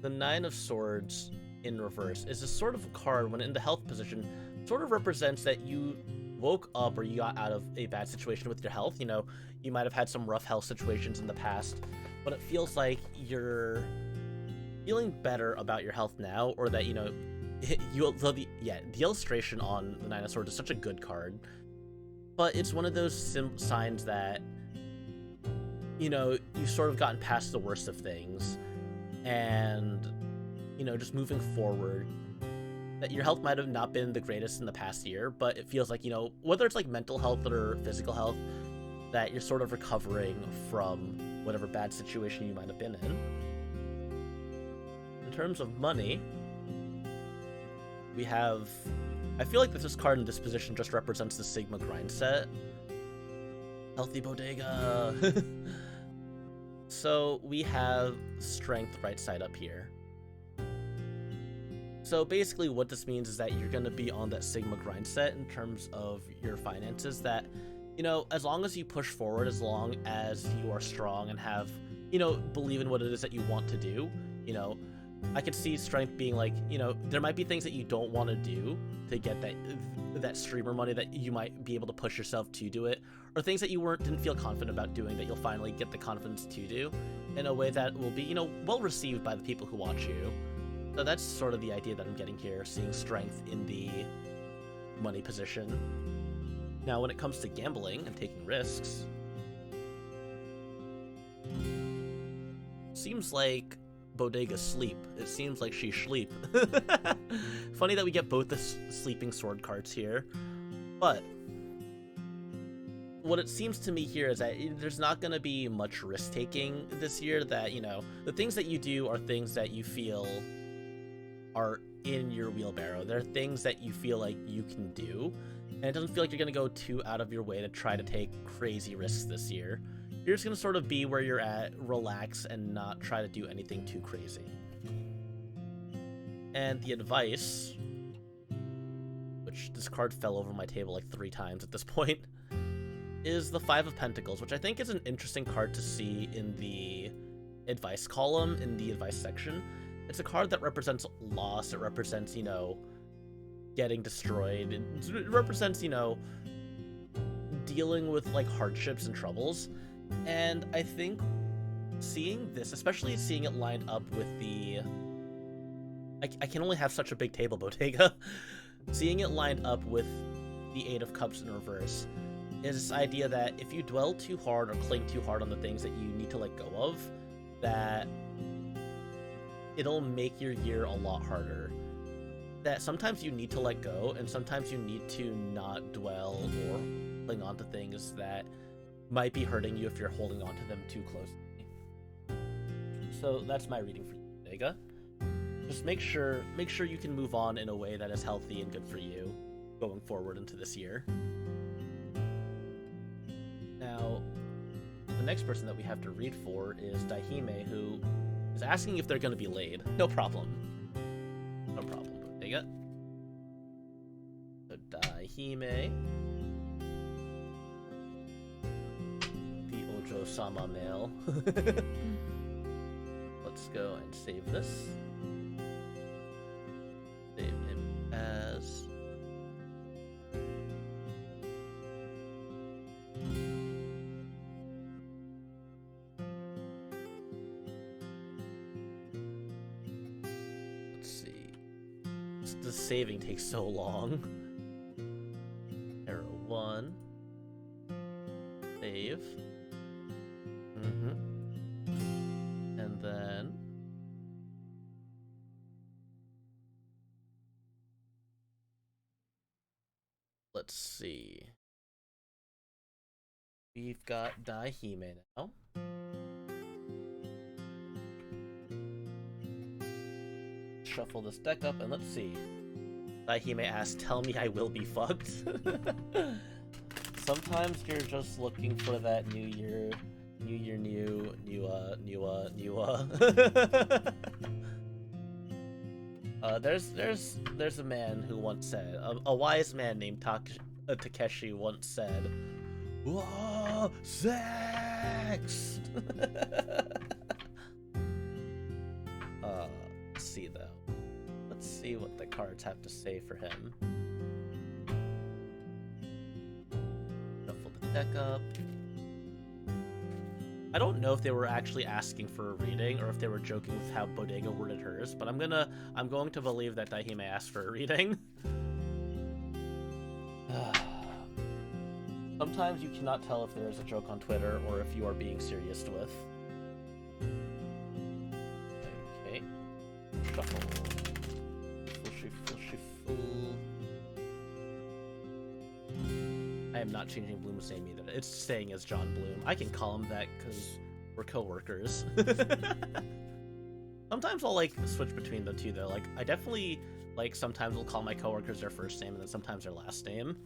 the Nine of Swords in reverse is a sort of a card when in the health position, sort of represents that you woke up or you got out of a bad situation with your health. You might have had some rough health situations in the past, but it feels like you're feeling better about your health now, or that, you know, the illustration on the Nine of Swords is such a good card, but it's one of those signs that, you know, you've sort of gotten past the worst of things, and, you know, just moving forward, that your health might have not been the greatest in the past year, but it feels like, you know, whether it's like mental health or physical health, that you're sort of recovering from whatever bad situation you might have been in. In terms of money, we have, I feel like this card in this position just represents the Sigma grind set. Healthy Bodega. So we have strength right side up here. So basically what this means is that you're going to be on that Sigma grind set in terms of your finances, that, you know, as long as you push forward, as long as you are strong and have, you know, believe in what it is that you want to do, you know, I could see strength being like, you know, there might be things that you don't want to do to get that streamer money that you might be able to push yourself to do it, or things that you didn't feel confident about doing that you'll finally get the confidence to do in a way that will be, you know, well received by the people who watch you. So that's sort of the idea that I'm getting here, seeing strength in the money position. Now, when it comes to gambling and taking risks, seems like Bodega sleep. It seems like she sleep. Funny that we get both the sleeping sword cards here, but what it seems to me here is that there's not going to be much risk taking this year, that, you know, the things that you do are things that you feel are in your wheelbarrow. They're things that you feel like you can do, and it doesn't feel like you're going to go too out of your way to try to take crazy risks this year. You're just going to sort of be where you're at, relax, and not try to do anything too crazy. And the advice, which this card fell over my table like 3 times at this point, is the Five of Pentacles, which I think is an interesting card to see in the advice column, in the advice section. It's a card that represents loss. It represents, you know, getting destroyed. It represents, you know, dealing with like hardships and troubles. And I think seeing this, especially seeing it lined up with the, I can only have such a big table, Bodega. Seeing it lined up with the Eight of Cups in reverse is this idea that if you dwell too hard or cling too hard on the things that you need to let go of, that it'll make your year a lot harder. That sometimes you need to let go, and sometimes you need to not dwell or cling on to things that might be hurting you if you're holding on to them too closely. So that's my reading for you, Bodega. Just make sure you can move on in a way that is healthy and good for you going forward into this year. Now, the next person that we have to read for is Daihime, who is asking if they're going to be laid. No problem. No problem, Bodega. So Daihime, the Ojo-sama male. Let's go and save this. Save him as... The saving takes so long. Arrow 1. Save. And then... let's see. We've got Daihime now. Shuffle this deck up, and let's see. Daihime asks, tell me I will be fucked. Sometimes you're just looking for that new year, new. There's a man who once said, a wise man named Takeshi once said, "Whoa, sex!" Let's see though. Let's see what the cards have to say for him. Shuffle the deck up. I don't know if they were actually asking for a reading or if they were joking with how Bodega worded hers, but I'm going to believe that Daihime asked for a reading. Sometimes you cannot tell if there is a joke on Twitter or if you are being serious with. Okay. Shuffle. Shuffle. I am not changing Bloom's name either. It's staying as John Bloom. I can call him that because we're co-workers. Sometimes I'll like switch between the two though. Like I definitely like sometimes will call my coworkers their first name and then sometimes their last name.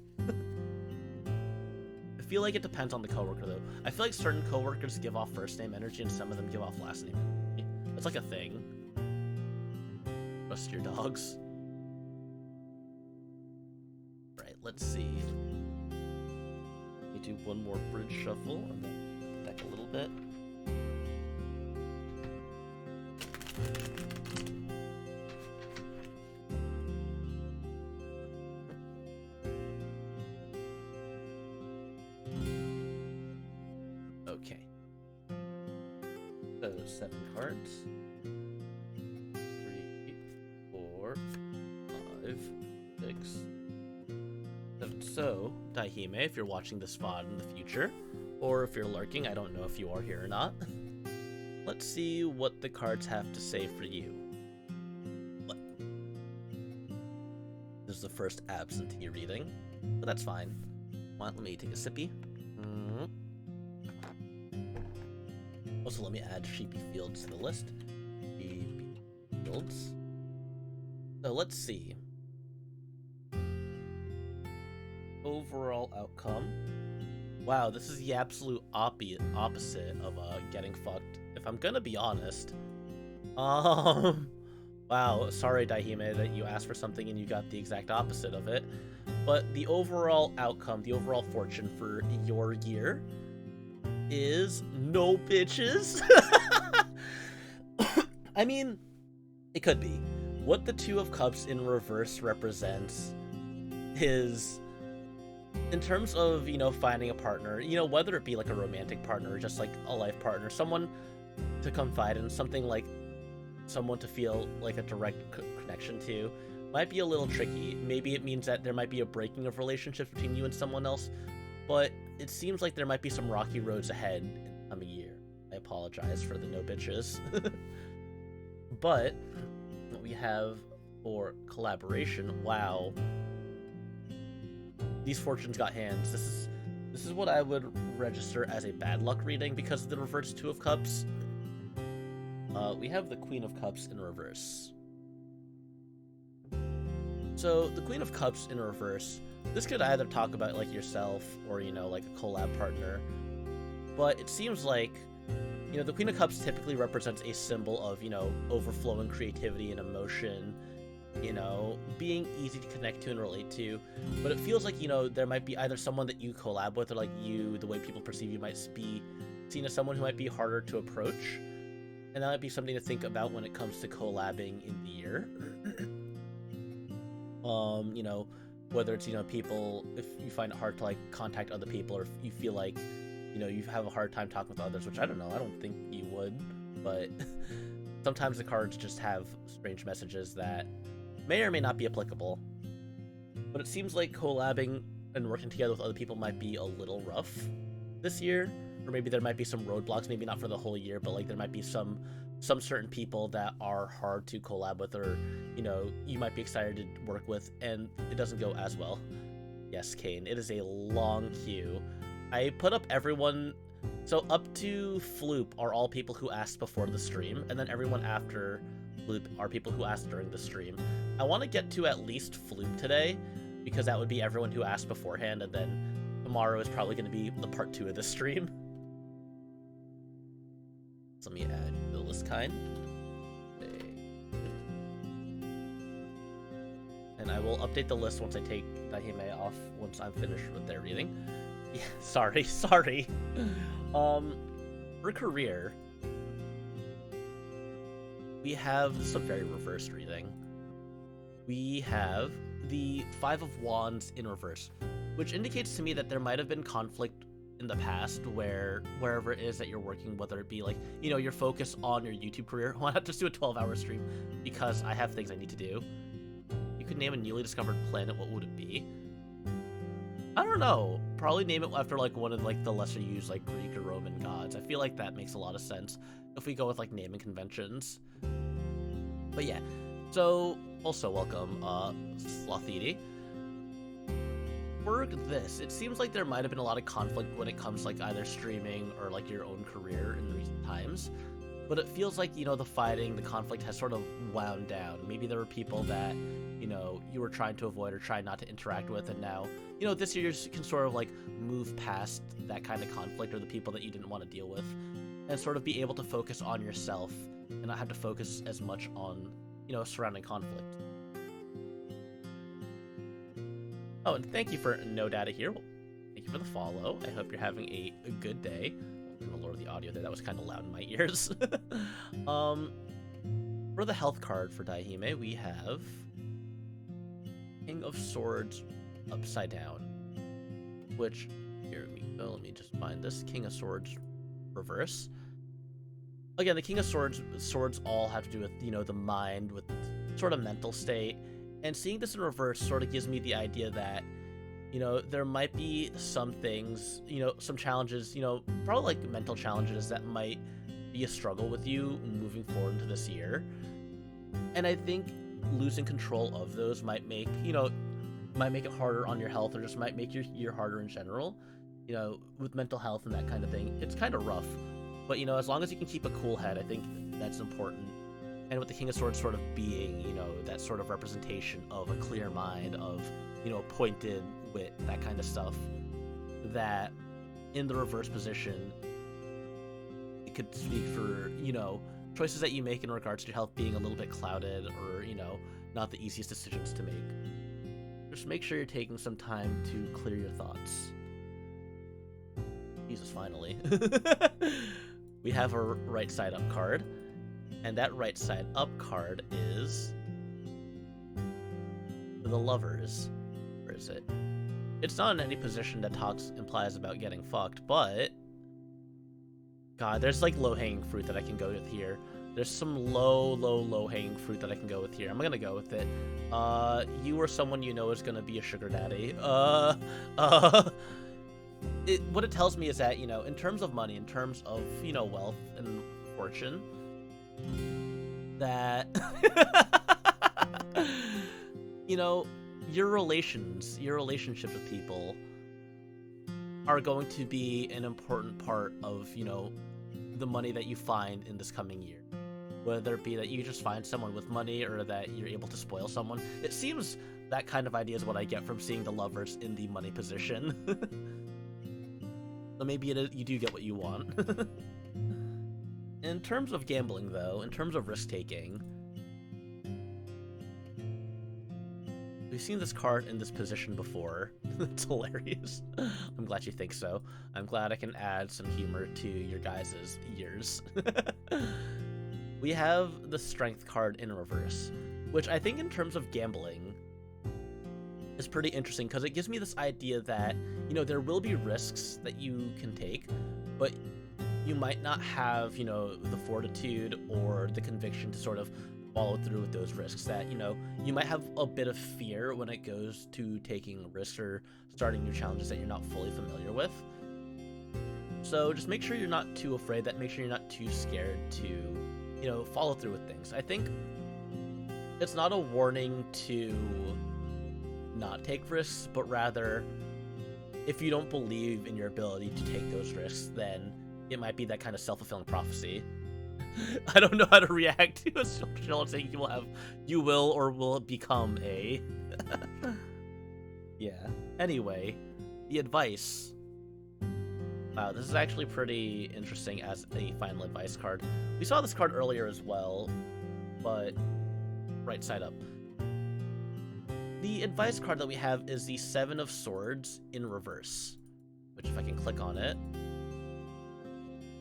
I feel like it depends on the coworker though. I feel like certain coworkers give off first name energy and some of them give off last name energy. It's like a thing. Trust your dogs. Right, let's see. Let me do one more bridge shuffle and then deck a little bit. Okay. So 7 cards. 3, 4, 5, 6, 7. So, Daihime, if you're watching this VOD in the future, or if you're lurking, I don't know if you are here or not. Let's see what the cards have to say for you. This is the first absentee reading, but that's fine. Let me take a sippy. Also, let me add Sheepy Fields to the list. Sheepy Fields. So let's see. Overall outcome. Wow, this is the absolute opposite of getting fucked. If I'm gonna be honest. Wow, sorry Daihime that you asked for something and you got the exact opposite of it. But the overall outcome, the overall fortune for your year is no bitches. I mean, it could be. What the Two of Cups in reverse represents is, in terms of, you know, finding a partner, you know, whether it be like a romantic partner or just like a life partner, someone to confide in, something like someone to feel like a direct connection to, might be a little tricky. Maybe it means that there might be a breaking of relationships between you and someone else, but it seems like there might be some rocky roads ahead in the coming year. I apologize for the no bitches. But what we have for collaboration, wow. These fortunes got hands. This is what I would register as a bad luck reading because of the reverse Two of Cups. We have the Queen of Cups in reverse. So the Queen of Cups in reverse, this could either talk about like yourself or, you know, like a collab partner, but it seems like, you know, the Queen of Cups typically represents a symbol of, you know, overflowing creativity and emotion, you know, being easy to connect to and relate to, but it feels like, you know, there might be either someone that you collab with or like you, the way people perceive you might be seen as someone who might be harder to approach, and that might be something to think about when it comes to collabing in the year. You know, whether it's, you know, people, if you find it hard to like contact other people, or if you feel like, you know, you have a hard time talking with others, which I don't know, I don't think you would, but sometimes the cards just have strange messages that may or may not be applicable. But it seems like collabing and working together with other people might be a little rough this year, or maybe there might be some roadblocks, maybe not for the whole year, but like there might be some certain people that are hard to collab with, or, you know, you might be excited to work with and it doesn't go as well. Yes, Kane, it is a long queue. I put up everyone, so up to Floop are all people who asked before the stream, and then everyone after Floop are people who asked during the stream. I want to get to at least Floop today, because that would be everyone who asked beforehand, and then tomorrow is probably going to be the part 2 of the stream. So let me add the list kind. And I will update the list once I take Daihime off, once I'm finished with their reading. Yeah, sorry. For career, we have, this is a very reversed reading. We have the 5 of Wands in reverse, which indicates to me that there might have been conflict in the past where wherever it is that you're working, whether it be like, your focus on your YouTube career, why not just do a 12-hour stream because I have things I need to do? You could name a newly discovered planet, what would it be? I don't know. Probably name it after like one of like the lesser used like Greek or Roman gods. I feel like that makes a lot of sense if we go with like naming conventions. But yeah, so also welcome Slothidi. For this, it seems like there might have been a lot of conflict when it comes to like either streaming or like your own career in recent times. But it feels like, the fighting, the conflict has sort of wound down. Maybe there were people that, you were trying to avoid or try not to interact with, and now, this year you can sort of like move past that kind of conflict or the people that you didn't want to deal with and sort of be able to focus on yourself and not have to focus as much on, surrounding conflict. Oh, and thank you for No Data here. Thank you for the follow. I hope you're having a good day. I'm gonna lower the audio there. That was kind of loud in my ears. For the health card for Daihime, we have King of Swords upside down. Which, here we go. Let me just find this. King of Swords reverse. Again, the King of Swords all have to do with, the mind, with sort of mental state. And seeing this in reverse sort of gives me the idea that, there might be some things, some challenges, probably like mental challenges that might be a struggle with you moving forward into this year. And I think losing control of those might make, might make it harder on your health, or just might make your year harder in general, with mental health and that kind of thing. It's kind of rough, but, as long as you can keep a cool head, I think that's important. And with the King of Swords sort of being, that sort of representation of a clear mind, of, pointed wit, that kind of stuff, that in the reverse position, it could speak for, choices that you make in regards to your health being a little bit clouded or, not the easiest decisions to make. Just make sure you're taking some time to clear your thoughts. Jesus, finally. We have a right side up card. And that right side up card is the Lovers. Where is it? It's not in any position that implies about getting fucked, but God, there's like low-hanging fruit that I can go with here. There's some low-hanging fruit that I can go with here. I'm gonna go with it. You or someone you know is gonna be a sugar daddy. What it tells me is that, in terms of money, in terms of, wealth and fortune, that your relationships with people are going to be an important part of the money that you find in this coming year, whether it be that you just find someone with money or that you're able to spoil someone. It seems that kind of idea is what I get from seeing the Lovers in the money position. So maybe you do get what you want. In terms of gambling, though, in terms of risk-taking, we've seen this card in this position before. It's hilarious. I'm glad you think so. I'm glad I can add some humor to your guys' ears. We have the Strength card in reverse, which I think in terms of gambling is pretty interesting because it gives me this idea that, there will be risks that you can take, but you might not have, the fortitude or the conviction to sort of follow through with those risks. That, you might have a bit of fear when it goes to taking risks or starting new challenges that you're not fully familiar with. So just make sure you're not too afraid, make sure you're not too scared to, follow through with things. I think it's not a warning to not take risks, but rather, if you don't believe in your ability to take those risks, then it might be that kind of self-fulfilling prophecy. I don't know how to react to a social saying you will or will become a. Yeah. Anyway, the advice. Wow, this is actually pretty interesting as a final advice card. We saw this card earlier as well, but right side up. The advice card that we have is the Seven of Swords in reverse, which if I can click on it,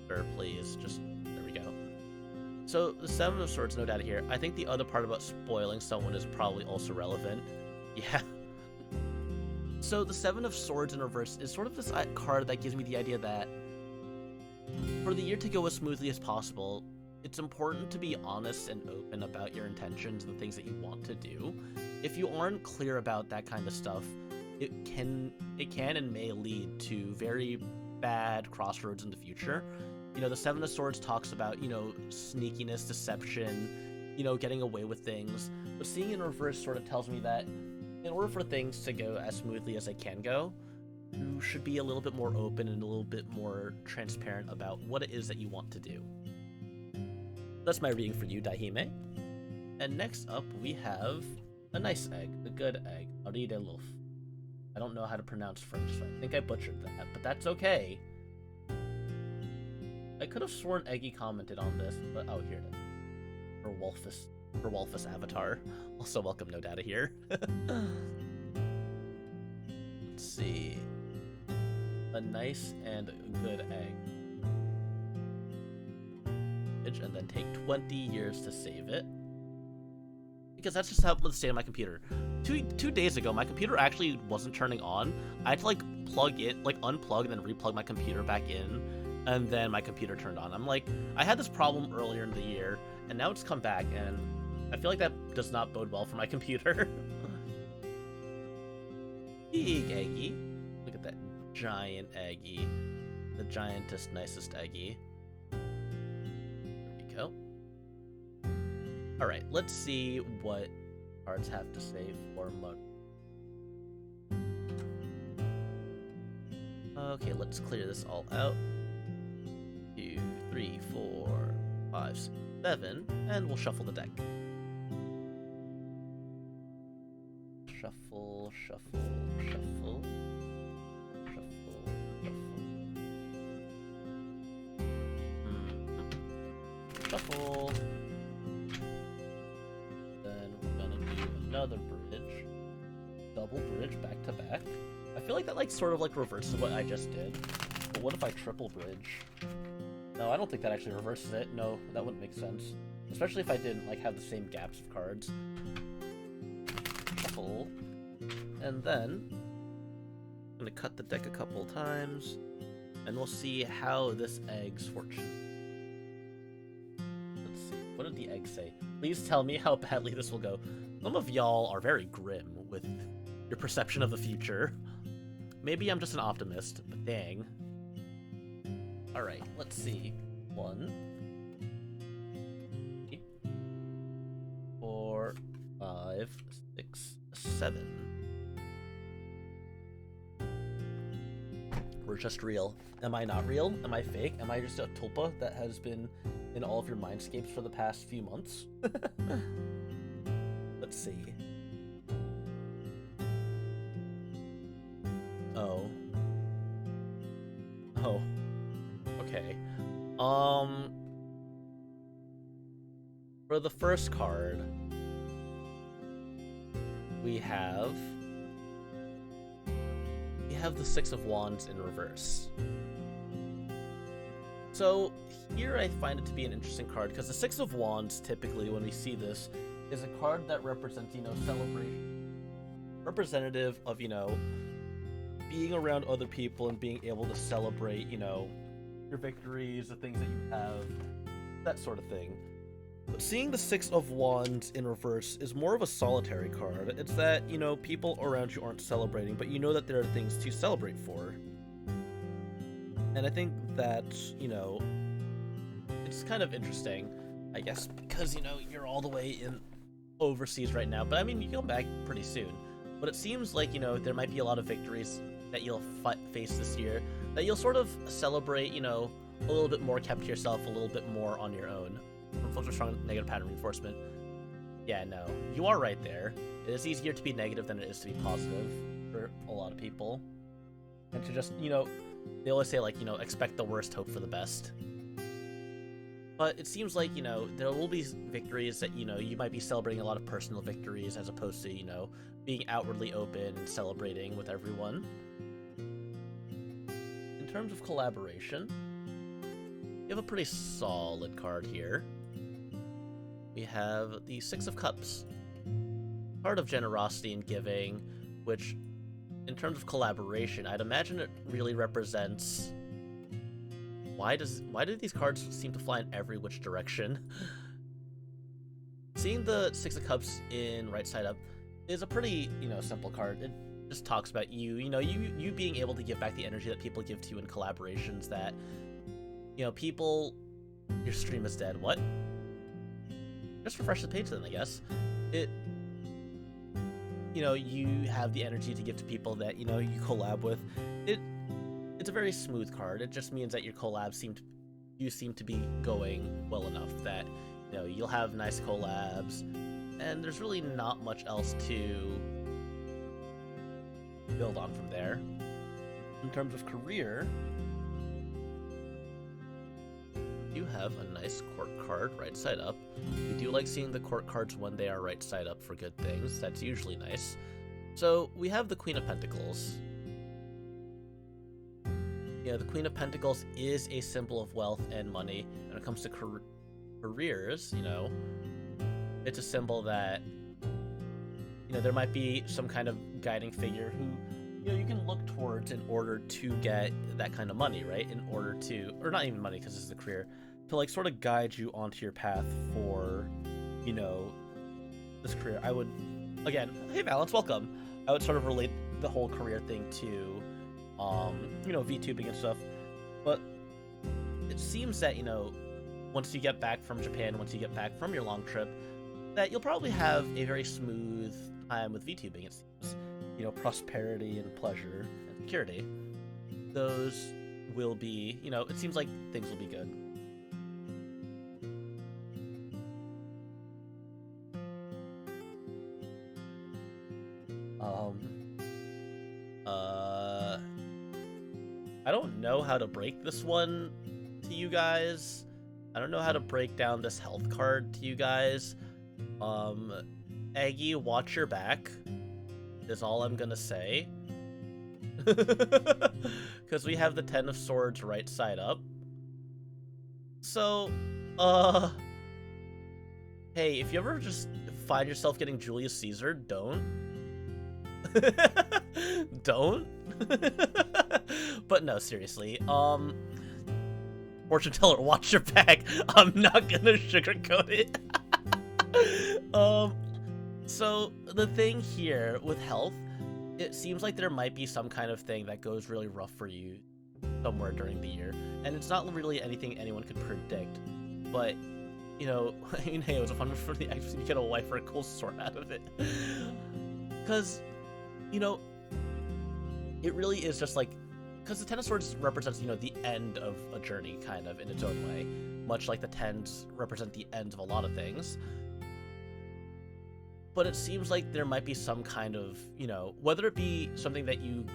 sure, please, just, there we go. So the Seven of Swords, no doubt here. I think the other part about spoiling someone is probably also relevant. Yeah. So the Seven of Swords in reverse is sort of this card that gives me the idea that for the year to go as smoothly as possible, it's important to be honest and open about your intentions and the things that you want to do. If you aren't clear about that kind of stuff, it can and may lead to very bad crossroads in the future. You know, the Seven of Swords talks about, you know, sneakiness, deception, you know, getting away with things. But seeing in reverse sort of tells me that in order for things to go as smoothly as they can go, you should be a little bit more open and a little bit more transparent about what it is that you want to do. That's my reading for you, Daihime. And next up, we have a nice egg, a good egg, Ari de Luf. I don't know how to pronounce French, so I think I butchered that, but that's okay. I could have sworn Eggy commented on this, but oh, here it is. Her Wolfus avatar. Also, welcome No Data here. Let's see. A nice and good egg. And then take 20 years to save it. Because that's just how the state of my computer. Two days ago, my computer actually wasn't turning on. I had to like plug it, like unplug and then replug my computer back in, and then my computer turned on. I'm like, I had this problem earlier in the year, and now it's come back, and I feel like that does not bode well for my computer. Big Eggy. Look at that giant Eggy. The giantest, nicest Eggy. There we go. Alright, let's see what cards have to say for Mug. Okay, let's clear this all out. 2, 3, 4, 5, 6, 7, and we'll shuffle the deck. Shuffle, shuffle, shuffle. Shuffle, shuffle. Shuffle. Then we're gonna do another bridge. Double bridge back to back. I feel like that like sort of like reverses what I just did. But what if I triple bridge? No, I don't think that actually reverses it. No, that wouldn't make sense. Especially if I didn't like have the same gaps of cards. Shuffle. And then I'm gonna cut the deck a couple times, and we'll see how this egg's fortune. Let's see. What did the egg say? Please tell me how badly this will go. Some of y'all are very grim with your perception of the future. Maybe I'm just an optimist, but dang. Alright, let's see. 1, 3, 4, 5, 6, 7. We're just real. Am I not real? Am I fake? Am I just a tulpa that has been in all of your mindscapes for the past few months? Let's see. Oh. Oh. Okay. For the first card, we have the Six of Wands in reverse. So here I find it to be an interesting card because the Six of Wands, typically when we see this, is a card that represents, you know, celebration, representative of, you know, being around other people and being able to celebrate, you know, your victories, the things that you have, that sort of thing. But seeing the Six of Wands in reverse is more of a solitary card. It's that, you know, people around you aren't celebrating, but you know that there are things to celebrate for. And I think that, you know, it's kind of interesting, I guess, because, you know, you're all the way in overseas right now. But I mean, you come back pretty soon. But it seems like, you know, there might be a lot of victories that you'll face this year that you'll sort of celebrate, you know, a little bit more kept to yourself, a little bit more on your own. From folks with strong negative pattern reinforcement. Yeah, no, you are right there. It is easier to be negative than it is to be positive for a lot of people. And to just, you know, they always say, like, you know, expect the worst, hope for the best. But it seems like, you know, there will be victories that, you know, you might be celebrating a lot of personal victories as opposed to, you know, being outwardly open and celebrating with everyone. In terms of collaboration, you have a pretty solid card here. We have the Six of Cups, card of generosity and giving, which in terms of collaboration, I'd imagine it really represents... Why do these cards seem to fly in every which direction? Seeing the Six of Cups in right side up is a pretty, simple card. It just talks about you being able to give back the energy that people give to you in collaborations that, people... Your stream is dead. What? Just refresh the page then, I guess. You have the energy to give to people that, you collab with. It's a very smooth card. It just means that your collabs seem to be going well enough that, you'll have nice collabs, and there's really not much else to build on from there. In terms of career, you have a nice court card right side up. We do like seeing the court cards when they are right side up for good things. That's usually nice. So we have the Queen of Pentacles. The Queen of Pentacles is a symbol of wealth and money. When it comes to careers, it's a symbol that, there might be some kind of guiding figure who, you can look towards in order to get that kind of money, right? In order to, or not even money because this is a career, to like sort of guide you onto your path for, this career. I would, again, hey Valence, welcome. I would sort of relate the whole career thing to, VTubing and stuff. But it seems that, once you get back from Japan, once you get back from your long trip, that you'll probably have a very smooth time with VTubing, it seems. Prosperity and pleasure and security. Those will be, it seems like things will be good. I don't know how to break this one to you guys. I don't know how to break down this health card to you guys. Eggy, watch your back is all I'm gonna say. Because we have the Ten of Swords right side up. So, hey, if you ever just find yourself getting Julius Caesar, don't. Don't. But no, seriously. Fortune teller, watch your back. I'm not gonna sugarcoat it. So the thing here with health, it seems like there might be some kind of thing that goes really rough for you somewhere during the year, and it's not really anything anyone could predict. But hey, it was a fun for the actually get a wife or a cool sword out of it, because it really is just like, because the Ten of Swords represents the end of a journey kind of in its own way, much like the Tens represent the ends of a lot of things. But it seems like there might be some kind of, whether it be something that you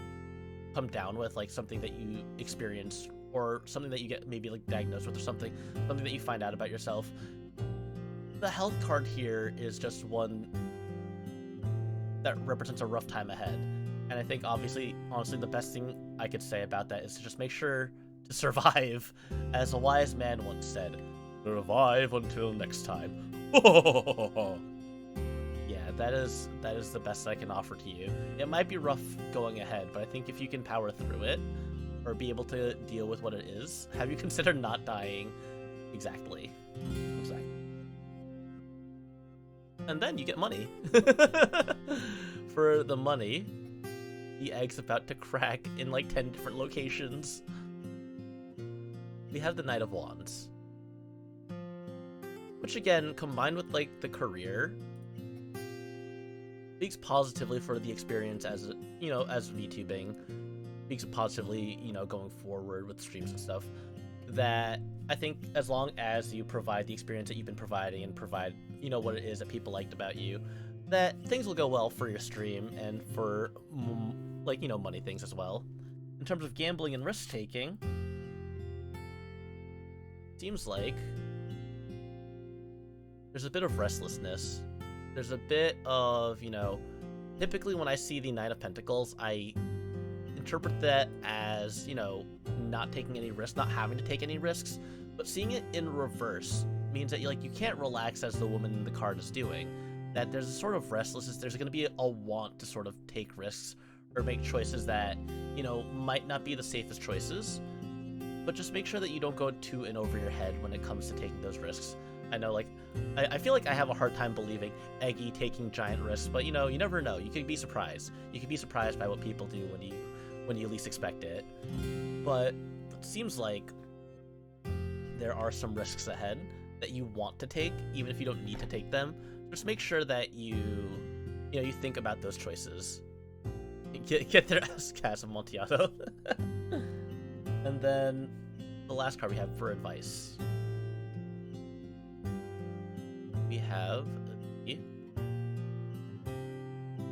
come down with, like something that you experience, or something that you get maybe like diagnosed with, or something that you find out about yourself. The health card here is just one that represents a rough time ahead. And I think honestly, the best thing I could say about that is to just make sure to survive. As a wise man once said, survive until next time. Yeah, that is the best I can offer to you. It might be rough going ahead, but I think if you can power through it, or be able to deal with what it is, have you considered not dying? Exactly. And then you get money. For the money, the egg's about to crack in like 10 different locations. We have the Knight of Wands, which again, combined with like the career, speaks positively for the experience as as VTubing, speaks positively, going forward with streams and stuff. That I think as long as you provide the experience that you've been providing and provide, what it is that people liked about you, that things will go well for your stream and for money things as well. In terms of gambling and risk taking, seems like there's a bit of restlessness. There's a bit of, typically when I see the Knight of Pentacles, I interpret that as, not taking any risks, not having to take any risks, but seeing it in reverse means that you can't relax as the woman in the card is doing. That there's a sort of restlessness, there's going to be a want to sort of take risks or make choices that, you know, might not be the safest choices, but just make sure that you don't go too in over your head when it comes to taking those risks. I know, like, I feel like I have a hard time believing Eggy taking giant risks, but, you know, you never know. You could be surprised. You could be surprised by what people do when you least expect it. But it seems like there are some risks ahead that you want to take, even if you don't need to take them. Just make sure that you think about those choices. Get their ass, Cas Amontillado. And then the last card we have for advice. We have...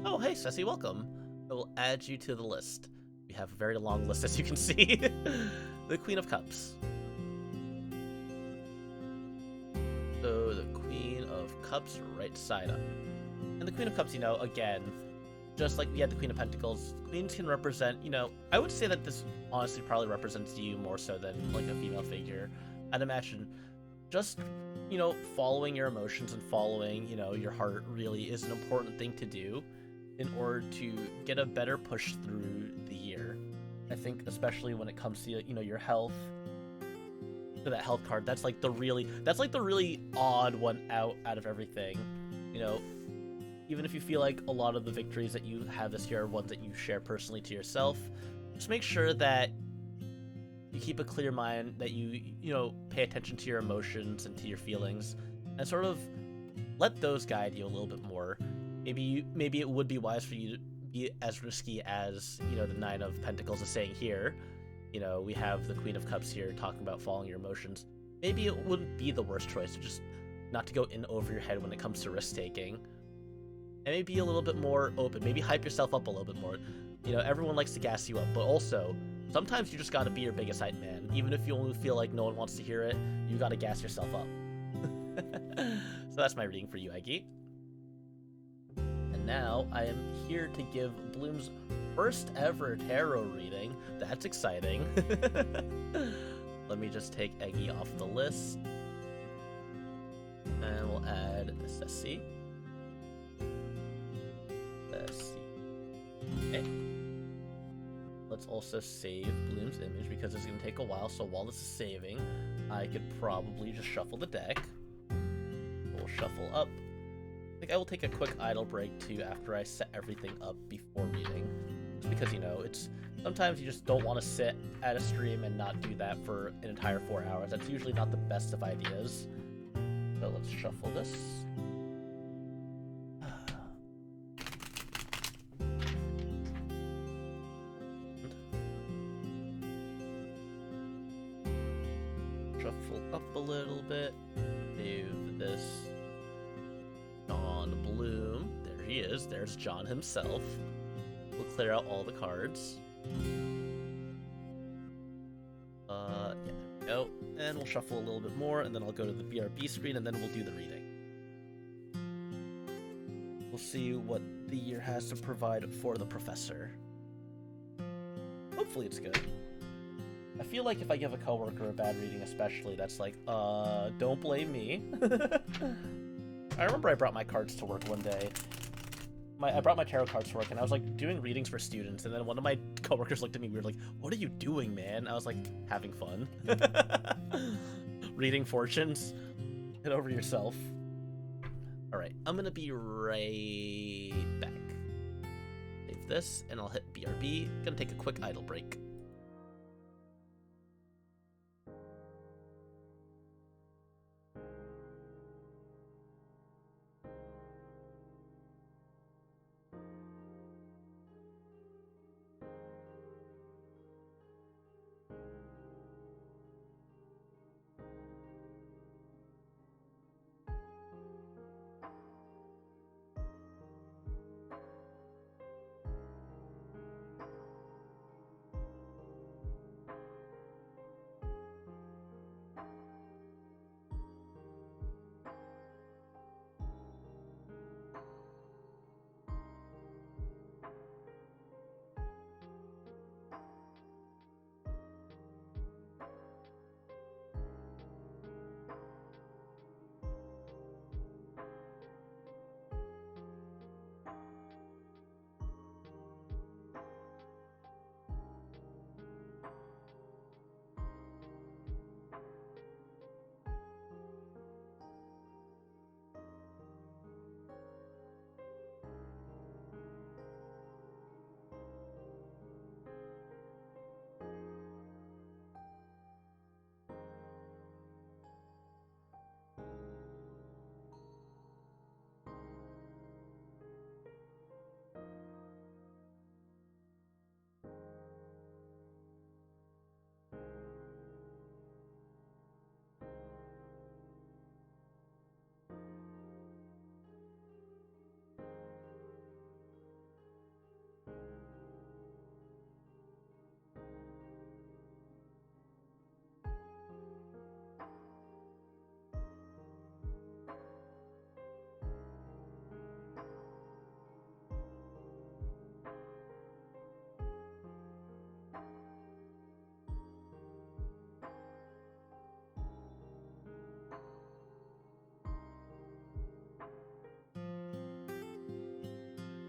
Oh, hey, Ceci, welcome. I will add you to the list. We have a very long list, as you can see. The Queen of Cups. So the Queen of Cups right side up. And the Queen of Cups, you know, again, just like we had the Queen of Pentacles, queens can represent, you know, I would say that this honestly probably represents you more so than like a female figure. I'd imagine just, you know, following your emotions and following, you know, your heart really is an important thing to do in order to get a better push through the year. I think especially when it comes to, you know, your health. So that health card, that's like the really odd one out of everything. You know, even if you feel like a lot of the victories that you have this year are ones that you share personally to yourself, just make sure that you keep a clear mind, that you know, pay attention to your emotions and to your feelings, and sort of let those guide you a little bit more. Maybe it would be wise for you to be as risky as, you know, the Nine of Pentacles is saying here. You know, we have the Queen of Cups here talking about following your emotions. Maybe it wouldn't be the worst choice to just not to go in over your head when it comes to risk-taking. And maybe be a little bit more open. Maybe hype yourself up a little bit more. You know, everyone likes to gas you up, but also, sometimes you just gotta be your biggest hype man. Even if you only feel like no one wants to hear it, you gotta gas yourself up. So that's my reading for you, Eggy. And now, I am here to give Bloom's first ever tarot reading. That's exciting. Let me just take Eggy off the list. And we'll add Ceci. Okay. Let's also save Bloom's image because it's going to take a while, so while this is saving, I could probably just shuffle the deck. We'll shuffle up. I think I will take a quick idle break too after I set everything up before reading. Just because, you know, it's sometimes you just don't want to sit at a stream and not do that for an entire 4 hours. That's usually not the best of ideas. So let's shuffle this. Shuffle up a little bit. Save this. John Bloom. There he is. There's John himself. We'll clear out all the cards. Yeah, there we go. And we'll shuffle a little bit more, and then I'll go to the BRB screen, and then we'll do the reading. We'll see what the year has to provide for the professor. Hopefully it's good. I feel like if I give a coworker a bad reading especially, that's like, don't blame me. I remember I brought my cards to work one day. I brought my tarot cards to work, and I was like doing readings for students, and then one of my coworkers looked at me weird, like, "What are you doing, man?" I was like, having fun. Reading fortunes. Get over yourself. Alright, I'm gonna be right back. Save this, and I'll hit BRB. Gonna take a quick idle break.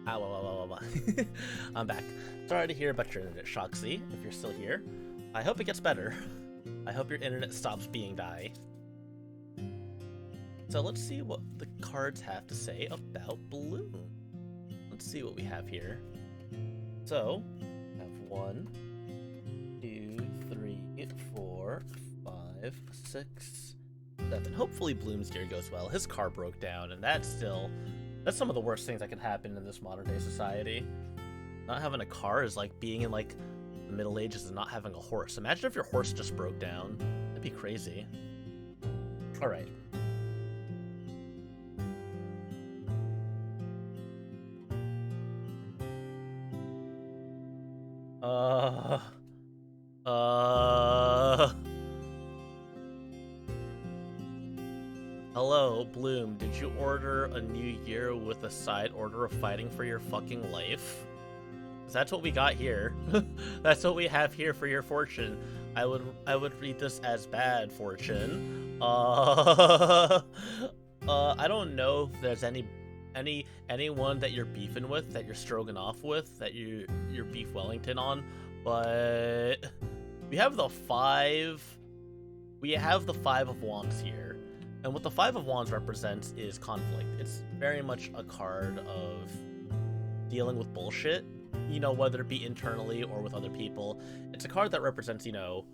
Ah, I'm back. Sorry to hear about your internet, Shoxy, if you're still here. I hope it gets better. I hope your internet stops being die. So let's see what the cards have to say about Bloom. Let's see what we have here. So, I have 1, 2, 3, 4, 5, 6, 7. Hopefully Bloom's year goes well. His car broke down, and that's some of the worst things that can happen in this modern day society. Not having a car is like being in like the Middle Ages and not having a horse. Imagine if your horse just broke down. That'd be crazy. All right. Hello, Bloom, did you order a new year with a side order of fighting for your fucking life? 'Cause that's what we got here. That's what we have here for your fortune. I would read this as bad fortune. I don't know if there's anyone that you're beefing with, that you're stroganoff with, that you're beef Wellington on, but we have the 5 of Wands here. And what the 5 of Wands represents is conflict. It's very much a card of dealing with bullshit, you know, whether it be internally or with other people. It's a card that represents, you know,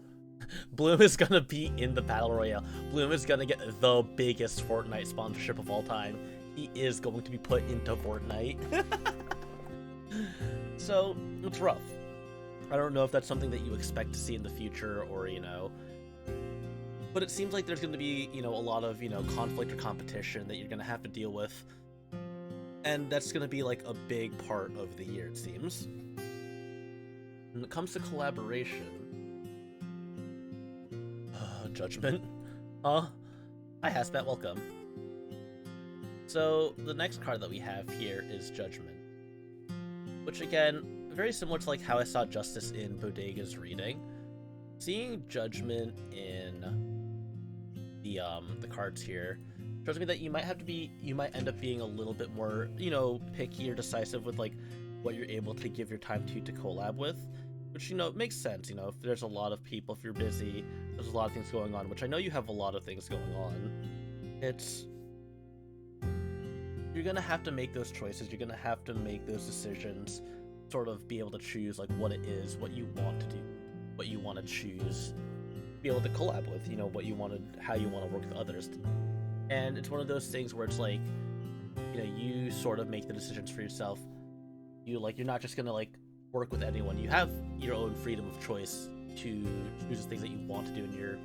Bloom is gonna be in the Battle Royale. Bloom is gonna get the biggest Fortnite sponsorship of all time. He is going to be put into Fortnite. So, it's rough. I don't know if that's something that you expect to see in the future or, you know, but it seems like there's going to be, you know, a lot of, you know, conflict or competition that you're going to have to deal with. And that's going to be, like, a big part of the year, it seems. When it comes to collaboration... Judgment? Hi, Hasbat, welcome. So, the next card that we have here is Judgment. Which, again, very similar to, like, how I saw Justice in Bodega's reading. Seeing Judgment in the cards here shows me that you might end up being a little bit more, you know, picky or decisive with like what you're able to give your time to collab with, which, you know, makes sense. You know, if there's a lot of people, if you're busy, there's a lot of things going on, which I know you have a lot of things going on. You're gonna have to make those choices. You're gonna have to make those decisions, sort of be able to choose like what it is, what you want to do, what you want to choose, be able to collab with, you know, what you want to, how you want to work with others. And it's one of those things where it's like, you know, you sort of make the decisions for yourself. You're not just gonna like work with anyone. You have your own freedom of choice to choose the things that you want to do, and you're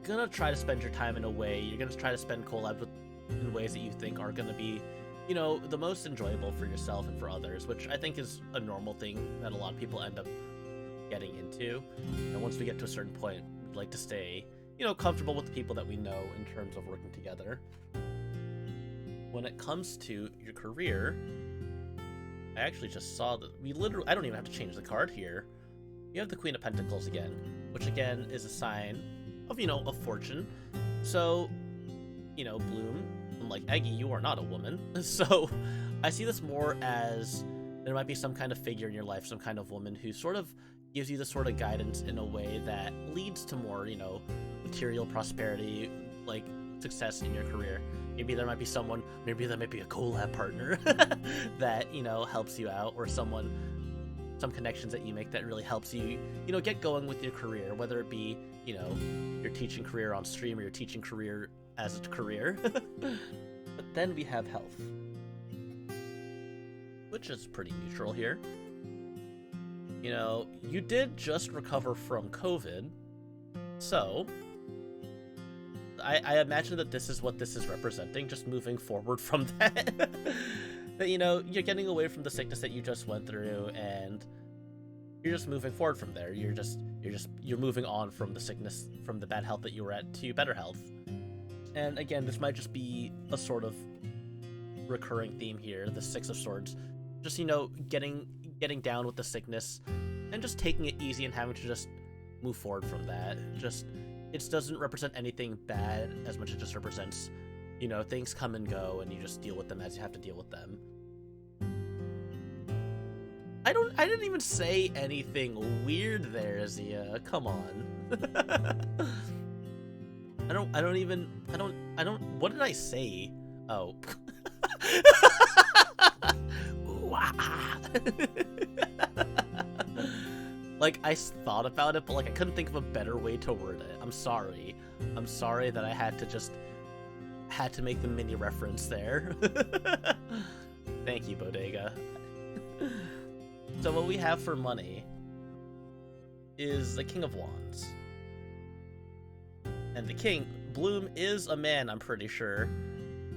gonna try to spend your time in a way, you're gonna try to spend collabs in ways that you think are gonna be, you know, the most enjoyable for yourself and for others, which I think is a normal thing that a lot of people end up getting into. And once we get to a certain point, we'd like to stay, you know, comfortable with the people that we know in terms of working together. When it comes to your career, I actually just saw that I don't even have to change the card here. You have the Queen of Pentacles again, which again is a sign of, you know, of fortune. So, you know, Bloom, unlike Eggy, you are not a woman. So I see this more as there might be some kind of figure in your life, some kind of woman who sort of gives you this sort of guidance in a way that leads to more, you know, material prosperity, like success in your career. Maybe there might be someone, maybe there might be a collab partner that, you know, helps you out, or some connections that you make that really helps you, you know, get going with your career, whether it be, you know, your teaching career on stream or your teaching career as a career. But then we have health, which is pretty neutral here. You know, you did just recover from COVID, so I imagine that this is what this is representing, just moving forward from that. That, you know, you're getting away from the sickness that you just went through, and you're just moving forward from there. You're moving on from the sickness, from the bad health that you were at, to better health. And again, this might just be a sort of recurring theme here, the Six of Swords. Just, you know, getting down with the sickness and just taking it easy and having to just move forward from that. It doesn't represent anything bad as much as it just represents, you know, things come and go and you just deal with them as you have to deal with them. I didn't even say anything weird there, Zia. Come on. I don't, what did I say? Oh. Ooh, ah. Like, I thought about it, but like I couldn't think of a better way to word it. I'm sorry. I'm sorry that I had to make the mini reference there. Thank you, Bodega. So what we have for money is the King of Wands. And the king, Bloom, is a man, I'm pretty sure.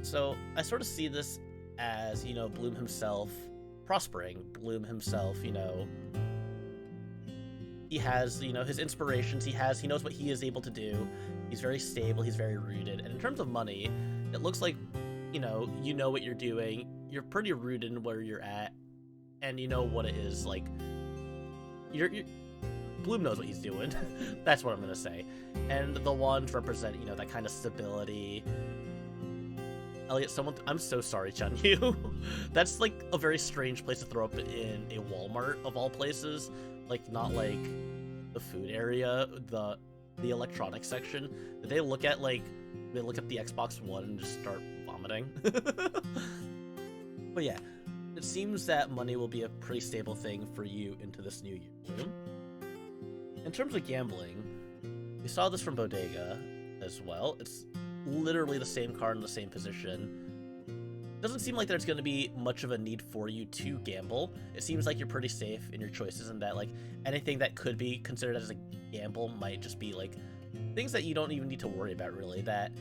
So I sort of see this as, you know, Bloom himself prospering. Bloom himself, you know, he has, you know, his inspirations, he knows what he is able to do. He's very stable, he's very rooted. And in terms of money, it looks like, you know what you're doing. You're pretty rooted in where you're at, and you know what it is. Like, you're Bloom knows what he's doing. That's what I'm gonna say. And the wands represent, you know, that kind of stability. Elliot, I'm so sorry, Chunyu. That's like a very strange place to throw up in a Walmart of all places. Like, not like the food area, the electronics section. They look at the Xbox One and just start vomiting. But yeah, it seems that money will be a pretty stable thing for you into this new year. In terms of gambling, we saw this from Bodega as well. It's literally the same card in the same position. Doesn't seem like there's going to be much of a need for you to gamble. It seems like you're pretty safe in your choices, and that like anything that could be considered as a gamble might just be like things that you don't even need to worry about, really. That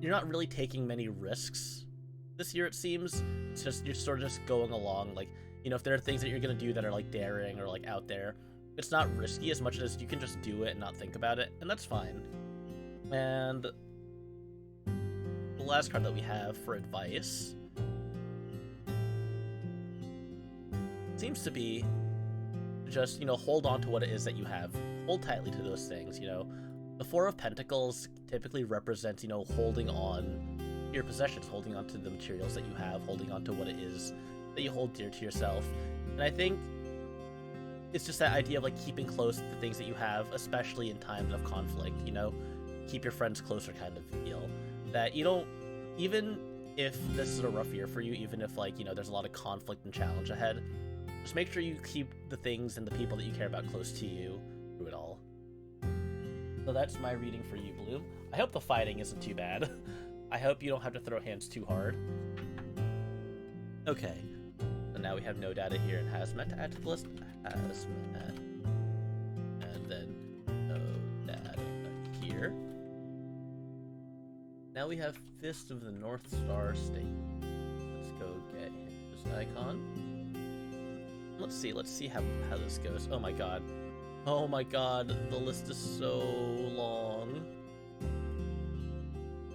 you're not really taking many risks this year, it seems. It's just, you're sort of just going along. Like, you know, if there are things that you're going to do that are like daring or like out there, it's not risky as much as you can just do it and not think about it, and that's fine. And the last card that we have for advice seems to be just, you know, hold on to what it is that you have. Hold tightly to those things, you know. The Four of Pentacles typically represents, you know, holding on to your possessions, holding on to the materials that you have, holding on to what it is that you hold dear to yourself. And I think it's just that idea of like keeping close to the things that you have, especially in times of conflict, you know. Keep your friends closer kind of feel. That you don't, even if this is a rough year for you, even if like, you know, there's a lot of conflict and challenge ahead, just make sure you keep the things and the people that you care about close to you through it all. So that's my reading for you, Bloom. I hope the fighting isn't too bad. I hope you don't have to throw hands too hard. Okay, so now we have no data here and Hazmat to add to the list. Hazmat. And then no data here. Now we have Fist of the North Star State. Let's go get his icon. Let's see how this goes. Oh my god. Oh my god, the list is so long.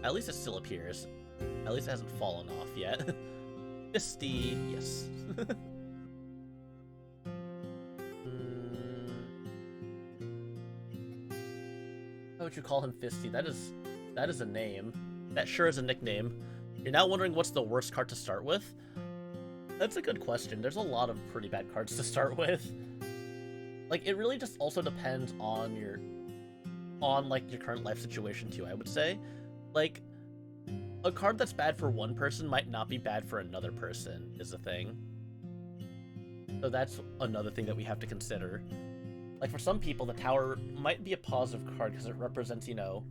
At least it still appears. At least it hasn't fallen off yet. Fisty, yes. How would you call him Fisty? That is a name. That sure is a nickname. You're now wondering what's the worst card to start with? That's a good question. There's a lot of pretty bad cards to start with. Like, it really just also depends on your current life situation too, I would say. Like, a card that's bad for one person might not be bad for another person, is a thing. So that's another thing that we have to consider. Like, for some people, the Tower might be a positive card because it represents, you know,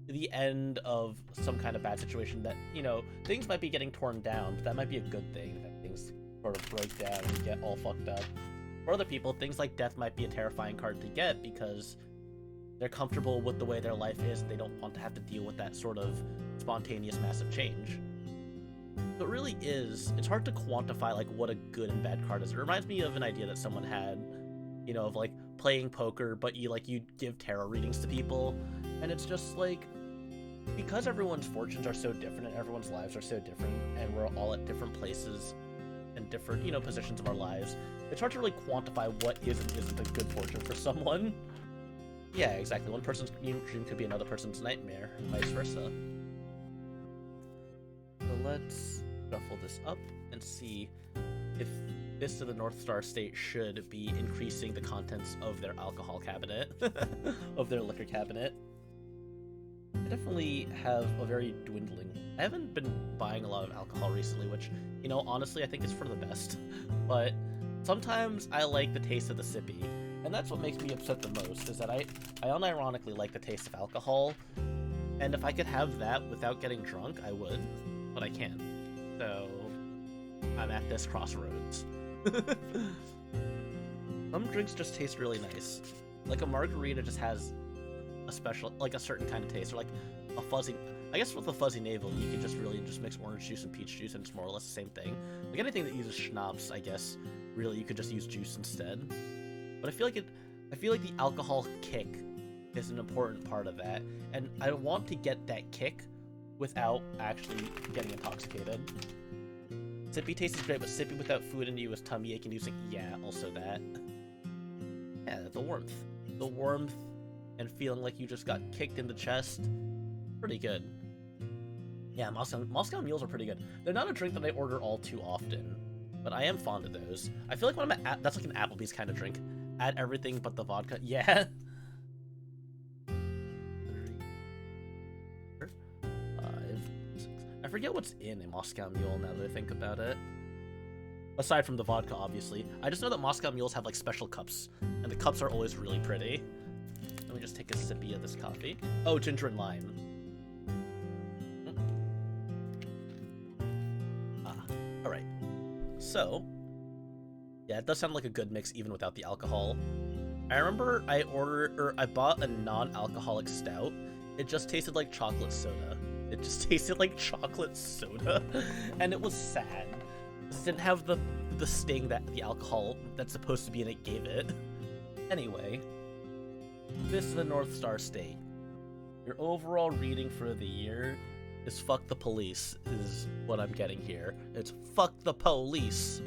the end of some kind of bad situation that, you know, things might be getting torn down, but that might be a good thing, that things sort of break down and get all fucked up. For other people, things like death might be a terrifying card to get because they're comfortable with the way their life is, and they don't want to have to deal with that sort of spontaneous massive change. So it really is, it's hard to quantify like what a good and bad card is. It reminds me of an idea that someone had, you know, of like playing poker, but you give tarot readings to people, and it's just like, because everyone's fortunes are so different and everyone's lives are so different, and we're all at different places and different, you know, positions of our lives, it's hard to really quantify what is and isn't a good fortune for someone. Yeah, exactly. One person's dream could be another person's nightmare, and vice versa. So let's shuffle this up and see if this to the North Star State should be increasing the contents of their alcohol cabinet, of their liquor cabinet. I definitely have a very dwindling. I haven't been buying a lot of alcohol recently, which, you know, honestly, I think is for the best. But sometimes I like the taste of the sippy, and that's what makes me upset the most, is that I unironically like the taste of alcohol, and if I could have that without getting drunk, I would, but I can't. So I'm at this crossroads. Some drinks just taste really nice. Like a margarita just has a special, like a certain kind of taste, or like a fuzzy. I guess with a fuzzy navel, you can just really just mix orange juice and peach juice, and it's more or less the same thing. Like anything that uses schnapps, I guess, really you could just use juice instead. But I feel like the alcohol kick is an important part of that, and I want to get that kick without actually getting intoxicated. Sippy tastes great, but sippy without food in you is tummy ache inducing. Yeah, also that. Yeah, the warmth. The warmth and feeling like you just got kicked in the chest. Pretty good. Yeah, Moscow Mules are pretty good. They're not a drink that I order all too often, but I am fond of those. I feel like when I'm at, that's like an Applebee's kind of drink. Add everything but the vodka. Yeah. 3, 4, 5, 6. I forget what's in a Moscow Mule now that I think about it. Aside from the vodka, obviously. I just know that Moscow Mules have like special cups, and the cups are always really pretty. Let me just take a sippy of this coffee. Oh, ginger and lime. Alright. So, yeah, it does sound like a good mix even without the alcohol. I remember I bought a non-alcoholic stout. It just tasted like chocolate soda. It just tasted like chocolate soda. And it was sad. It didn't have the sting that the alcohol that's supposed to be in it gave it. Anyway, this is the North Star State. Your overall reading for the year is fuck the police, is what I'm getting here. It's fuck the police.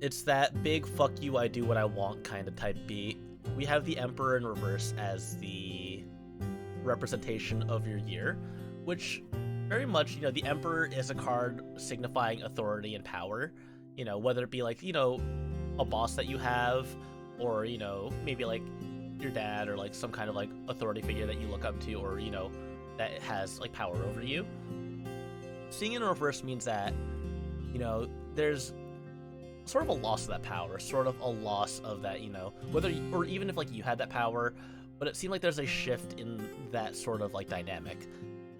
It's that big fuck you, I do what I want kind of type beat. We have the Emperor in reverse as the representation of your year, which very much, you know, the Emperor is a card signifying authority and power, you know, whether it be like, you know, a boss that you have, or, you know, maybe like your dad, or like some kind of like authority figure that you look up to, or, you know, that has like power over you. Seeing in reverse means that, you know, there's sort of a loss of that power, sort of a loss of that, you know, whether, or even if like you had that power, but it seemed like there's a shift in that sort of like dynamic,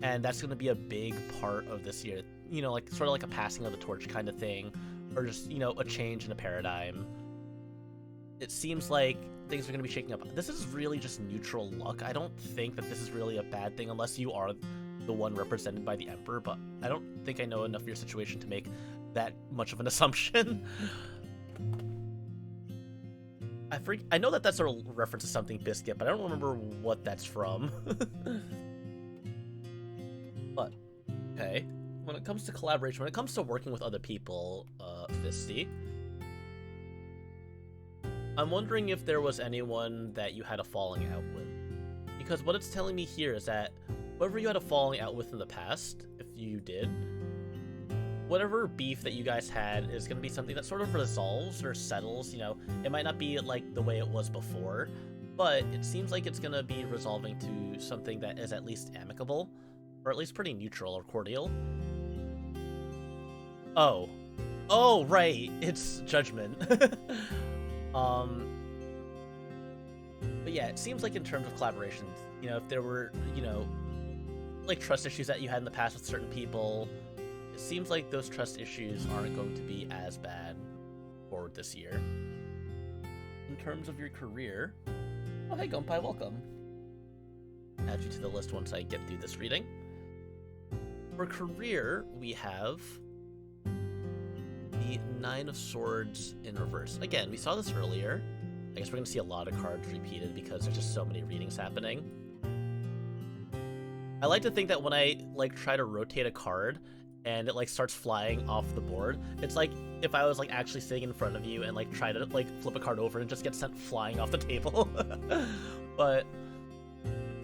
and that's going to be a big part of this year, you know, like sort of like a passing of the torch kind of thing, or just, you know, a change in a paradigm. It seems like things are going to be shaking up. This is really just neutral luck. I don't think that this is really a bad thing unless you are the one represented by the Emperor, but I don't think I know enough of your situation to make that much of an assumption. I know that that's a reference to something Biscuit, but I don't remember what that's from. But, okay. When it comes to collaboration, when it comes to working with other people, Fisty, I'm wondering if there was anyone that you had a falling out with. Because what it's telling me here is that whoever you had a falling out with in the past, if you did, whatever beef that you guys had is going to be something that sort of resolves or settles, you know. It might not be like the way it was before, but it seems like it's going to be resolving to something that is at least amicable, or at least pretty neutral or cordial. Oh, right, it's Judgment. But yeah, it seems like in terms of collaboration, you know, if there were, you know, like trust issues that you had in the past with certain people, it seems like those trust issues aren't going to be as bad forward this year. In terms of your career, oh hey Gunpei, welcome. Add you to the list once I get through this reading. For career, we have the Nine of Swords in reverse. Again, we saw this earlier. I guess we're going to see a lot of cards repeated because there's just so many readings happening. I like to think that when I like try to rotate a card and it like starts flying off the board, it's like if I was like actually sitting in front of you and like try to like flip a card over and just get sent flying off the table. But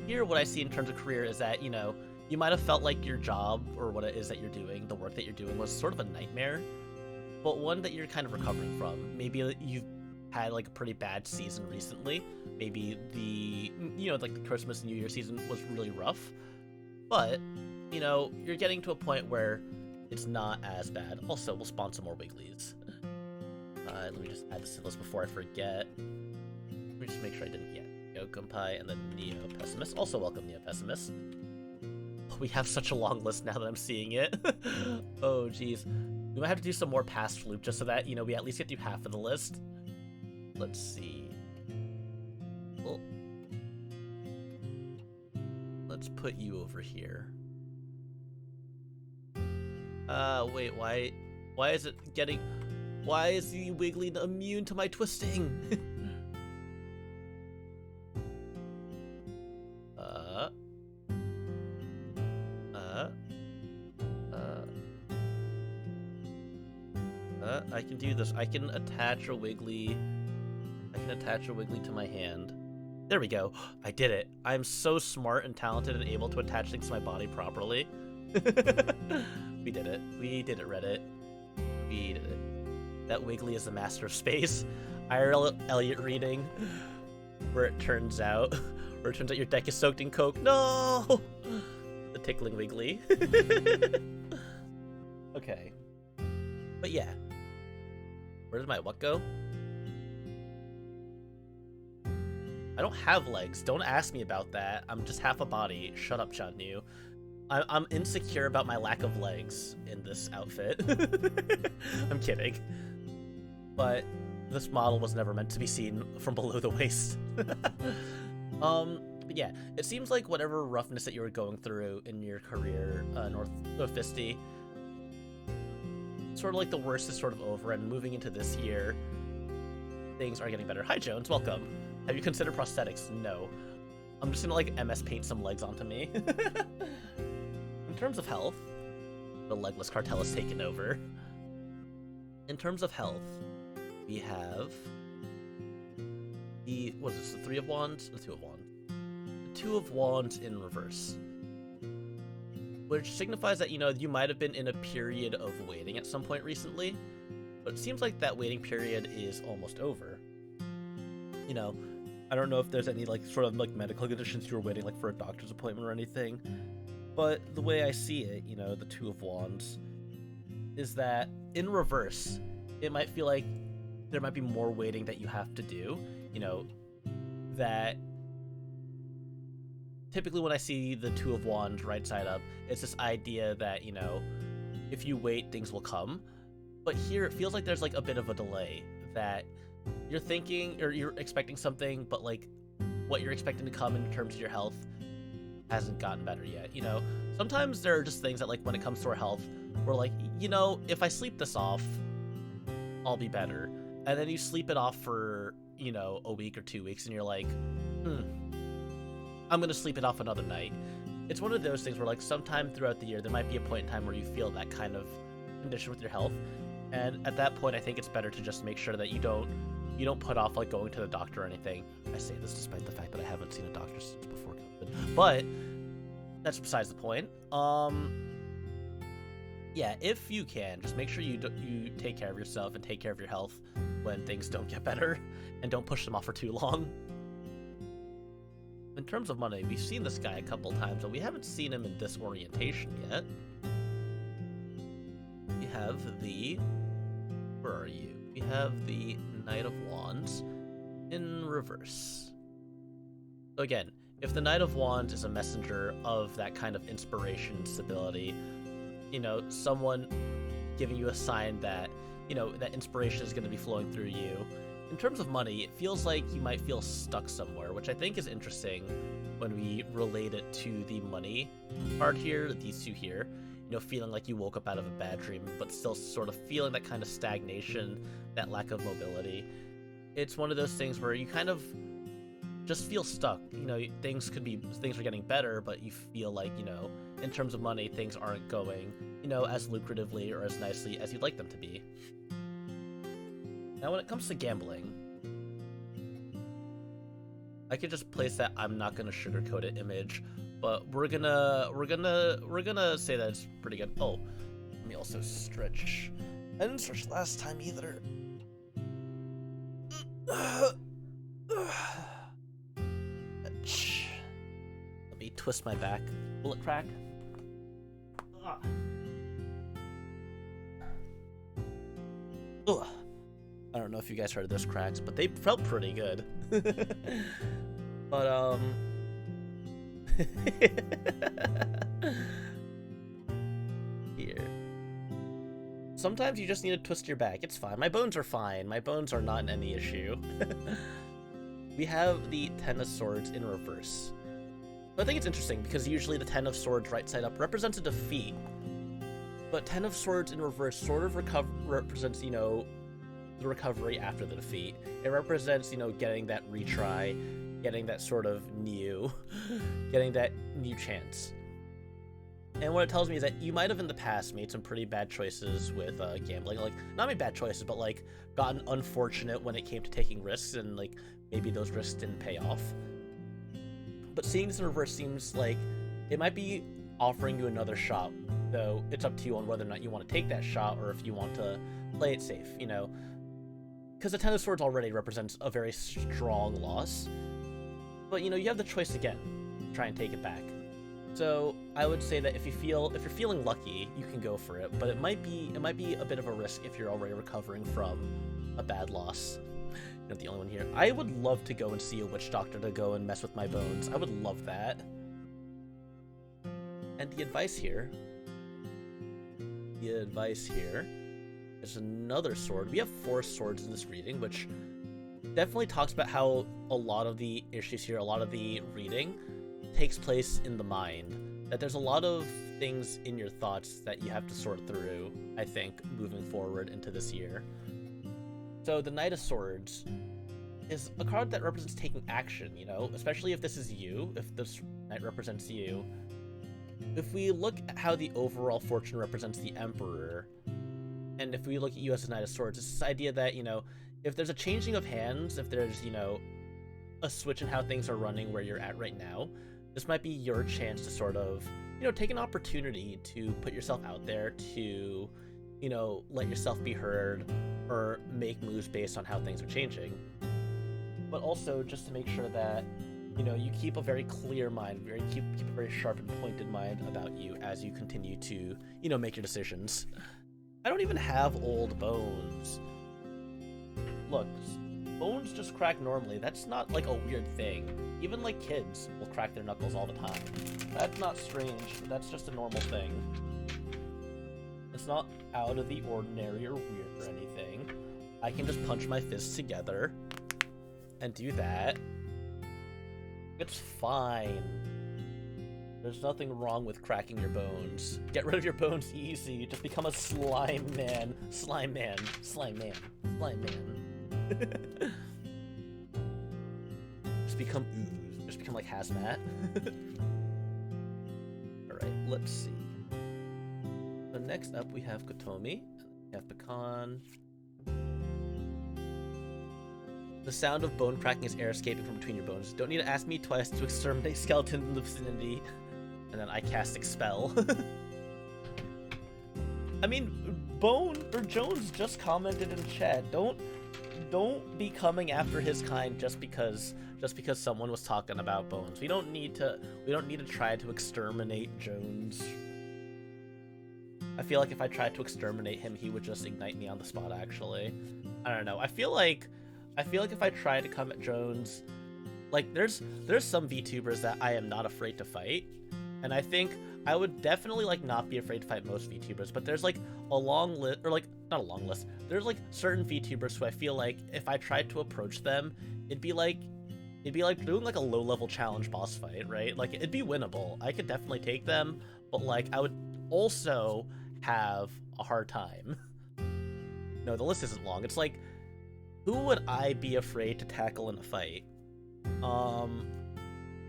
here what I see in terms of career is that, you know, you might have felt like your job or what it is that you're doing, the work that you're doing, was sort of a nightmare, but one that you're kind of recovering from. Maybe you've had like a pretty bad season recently. Maybe like the Christmas and New Year season was really rough, but you're getting to a point where it's not as bad. Also, we'll spawn some more Wigglies. Let me just add this to the list before I forget. Let me just make sure I didn't yet. Go Gunpai and then Neo Pessimist. Also welcome Neo Pessimist. We have such a long list now that I'm seeing it. Oh geez. We might have to do some more past loop just so that, we at least get through half of the list. Let's see. Well, let's put you over here. Wait, why is it getting... Why is the Wiggly immune to my twisting? I can do this. I can attach a Wiggly. I can attach a Wiggly to my hand. There we go. I did it. I'm so smart and talented and able to attach things to my body properly. We did it. We did it, Reddit. We did it. That Wiggly is the master of space. IRL Elliot reading, where it turns out your deck is soaked in coke. No! The tickling Wiggly. Okay. But yeah. Where did my what go? I don't have legs. Don't ask me about that. I'm just half a body. Shut up, Chanyu. I'm insecure about my lack of legs in this outfit. I'm kidding. But this model was never meant to be seen from below the waist. But yeah, it seems like whatever roughness that you were going through in your career, North Fisty, sort of like the worst is sort of over, and moving into this year, things are getting better. Hi, Jones. Welcome. Have you considered prosthetics? No. I'm just gonna like MS paint some legs onto me. In terms of health, the Legless Cartel has taken over. In terms of health, we have the, what is this, the Three of Wands? The Two of Wands. The Two of Wands in reverse. Which signifies that, you might have been in a period of waiting at some point recently, but it seems like that waiting period is almost over. I don't know if there's any sort of medical conditions you were waiting for a doctor's appointment or anything, but the way I see it, the Two of Wands, is that in reverse, it might feel like there might be more waiting that you have to do, that typically when I see the Two of Wands right side up, it's this idea that, if you wait, things will come. But here it feels like there's a bit of a delay, that you're thinking or you're expecting something, but what you're expecting to come in terms of your health hasn't gotten better yet. Sometimes there are just things that when it comes to our health, we're if I sleep this off, I'll be better. And then you sleep it off for, a week or 2 weeks, and you're like, I'm gonna sleep it off another night. It's one of those things where sometime throughout the year, there might be a point in time where you feel that kind of condition with your health. And at that point, I think it's better to just make sure that you don't put off going to the doctor or anything. I say this despite the fact that I haven't seen a doctor since before COVID, but that's besides the point. Yeah, if you can, just make sure you take care of yourself and take care of your health when things don't get better, and don't push them off for too long. In terms of money, we've seen this guy a couple times, but we haven't seen him in this orientation yet. We have the... Where are you? We have the Knight of Wands in reverse. So again, if the Knight of Wands is a messenger of that kind of inspiration, stability, someone giving you a sign that, that inspiration is going to be flowing through you. In terms of money, it feels like you might feel stuck somewhere, which I think is interesting when we relate it to the money part here, these two here. Feeling like you woke up out of a bad dream, but still sort of feeling that kind of stagnation, that lack of mobility. It's one of those things where you kind of just feel stuck. Things are getting better, but you feel like, in terms of money, things aren't going, as lucratively or as nicely as you'd like them to be. Now, when it comes to gambling, I could just place that I'm not going to sugarcoat it image but we're gonna say that it's pretty good. Oh, let me also stretch. I didn't stretch last time either. Let me twist my back. Will it crack? Ugh. I don't know if you guys heard those cracks, but they felt pretty good. But here. Sometimes you just need to twist your back. It's fine. My bones are fine. My bones are not any issue. We have the Ten of Swords in reverse. I think it's interesting because usually the Ten of Swords right side up represents a defeat. But Ten of Swords in reverse sort of represents, you know, the recovery after the defeat. It represents, you know, getting that retry, getting that sort of getting that new chance. And what it tells me is that you might have in the past made some pretty bad choices with gambling. Like, not made bad choices, but like gotten unfortunate when it came to taking risks, and like maybe those risks didn't pay off. But seeing this in reverse seems like it might be offering you another shot, though it's up to you on whether or not you want to take that shot or if you want to play it safe, you know? Because the Ten of Swords already represents a very strong loss. But, you know, you have the choice again. Try and take it back. So I would say that if you're feeling lucky, you can go for it. But it might be a bit of a risk if you're already recovering from a bad loss. You're not the only one here. I would love to go and see a witch doctor to go and mess with my bones. I would love that. And the advice here is another sword. We have 4 swords in this reading, which definitely talks about how a lot of the issues here, a lot of the reading, takes place in the mind. That there's a lot of things in your thoughts that you have to sort through, I think, moving forward into this year. So the Knight of Swords is a card that represents taking action, you know, especially if this is you, if this knight represents you. If we look at how the overall fortune represents the Emperor, and if we look at you as a Knight of Swords, it's this idea that, you know, if there's a changing of hands, if there's, you know, a switch in how things are running where you're at right now, this might be your chance to sort of, you know, take an opportunity to put yourself out there, to, you know, let yourself be heard, or make moves based on how things are changing. But also just to make sure that, you know, you keep a very clear mind, keep a very sharp and pointed mind about you as you continue to, you know, make your decisions. I don't even have old bones. Look, bones just crack normally. That's not like a weird thing. Even like kids will crack their knuckles all the time. That's not strange. That's just a normal thing. It's not out of the ordinary or weird or anything. I can just punch my fists together and do that. It's fine. There's nothing wrong with cracking your bones. Get rid of your bones easy. Just become a slime man. Slime man. Slime man. Slime man. Just become ooze. Just become like hazmat. Alright, let's see. So next up we have Kotomi. We have Pecan. The sound of bone cracking is air escaping from between your bones. Don't need to ask me twice to exterminate skeleton in the vicinity. And then I cast Expel. I mean, Bone or Jones just commented in chat. Don't be coming after his kind just because someone was talking about Bones. We don't need to try to exterminate Jones. I feel like if I tried to exterminate him, he would just ignite me on the spot, actually. I don't know. I feel like if I try to come at Jones, like there's some VTubers that I am not afraid to fight, and I think I would definitely like not be afraid to fight most VTubers, but there's like a long list, or like not a long list. There's like certain VTubers who I feel like if I tried to approach them, it'd be like doing like a low-level challenge boss fight, right? Like it'd be winnable. I could definitely take them, but like I would also have a hard time. No, the list isn't long. It's like, who would I be afraid to tackle in a fight?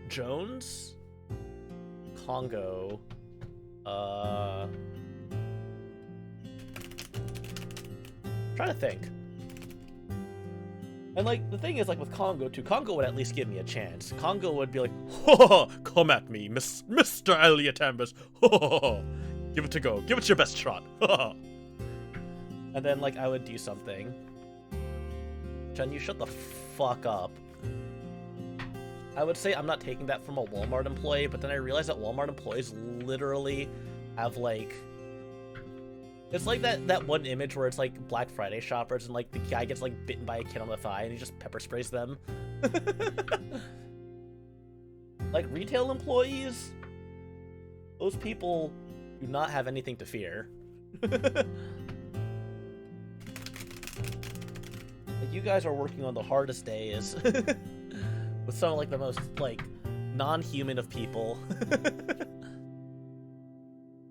Jones? Congo? Trying to think. And, like, the thing is, like, with Congo, too, Congo would at least give me a chance. Congo would be like, "Ho, come at me, Mr. Elliot Ambers. Ho, give it a go. Give it your best shot." And then, like, I would do something. Jen, you shut the fuck up. I would say I'm not taking that from a Walmart employee, but then I realized that Walmart employees literally have, like... It's like that one image where it's, like, Black Friday shoppers, and, like, the guy gets, like, bitten by a kid on the thigh, and he just pepper sprays them. Like, retail employees? Those people do not have anything to fear. Like, you guys are working on the hardest days. With some of, like, the most, like, non-human of people.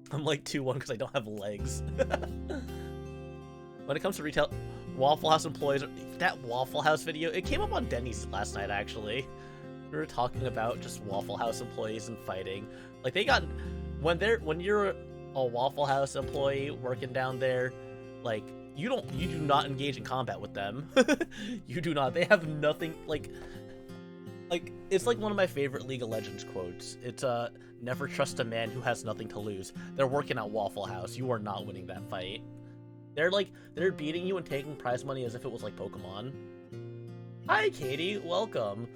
I'm like 2'1" because I don't have legs. When it comes to retail, Waffle House employees, that Waffle House video, it came up on Denny's last night, actually. We were talking about just Waffle House employees and fighting. Like, they got, when you're a Waffle House employee working down there, like, you do not engage in combat with them. You do not. They have nothing, like, it's like one of my favorite League of Legends quotes. It's, never trust a man who has nothing to lose. They're working at Waffle House. You are not winning that fight. They're beating you and taking prize money as if it was like Pokemon. Hi, Katie. Welcome.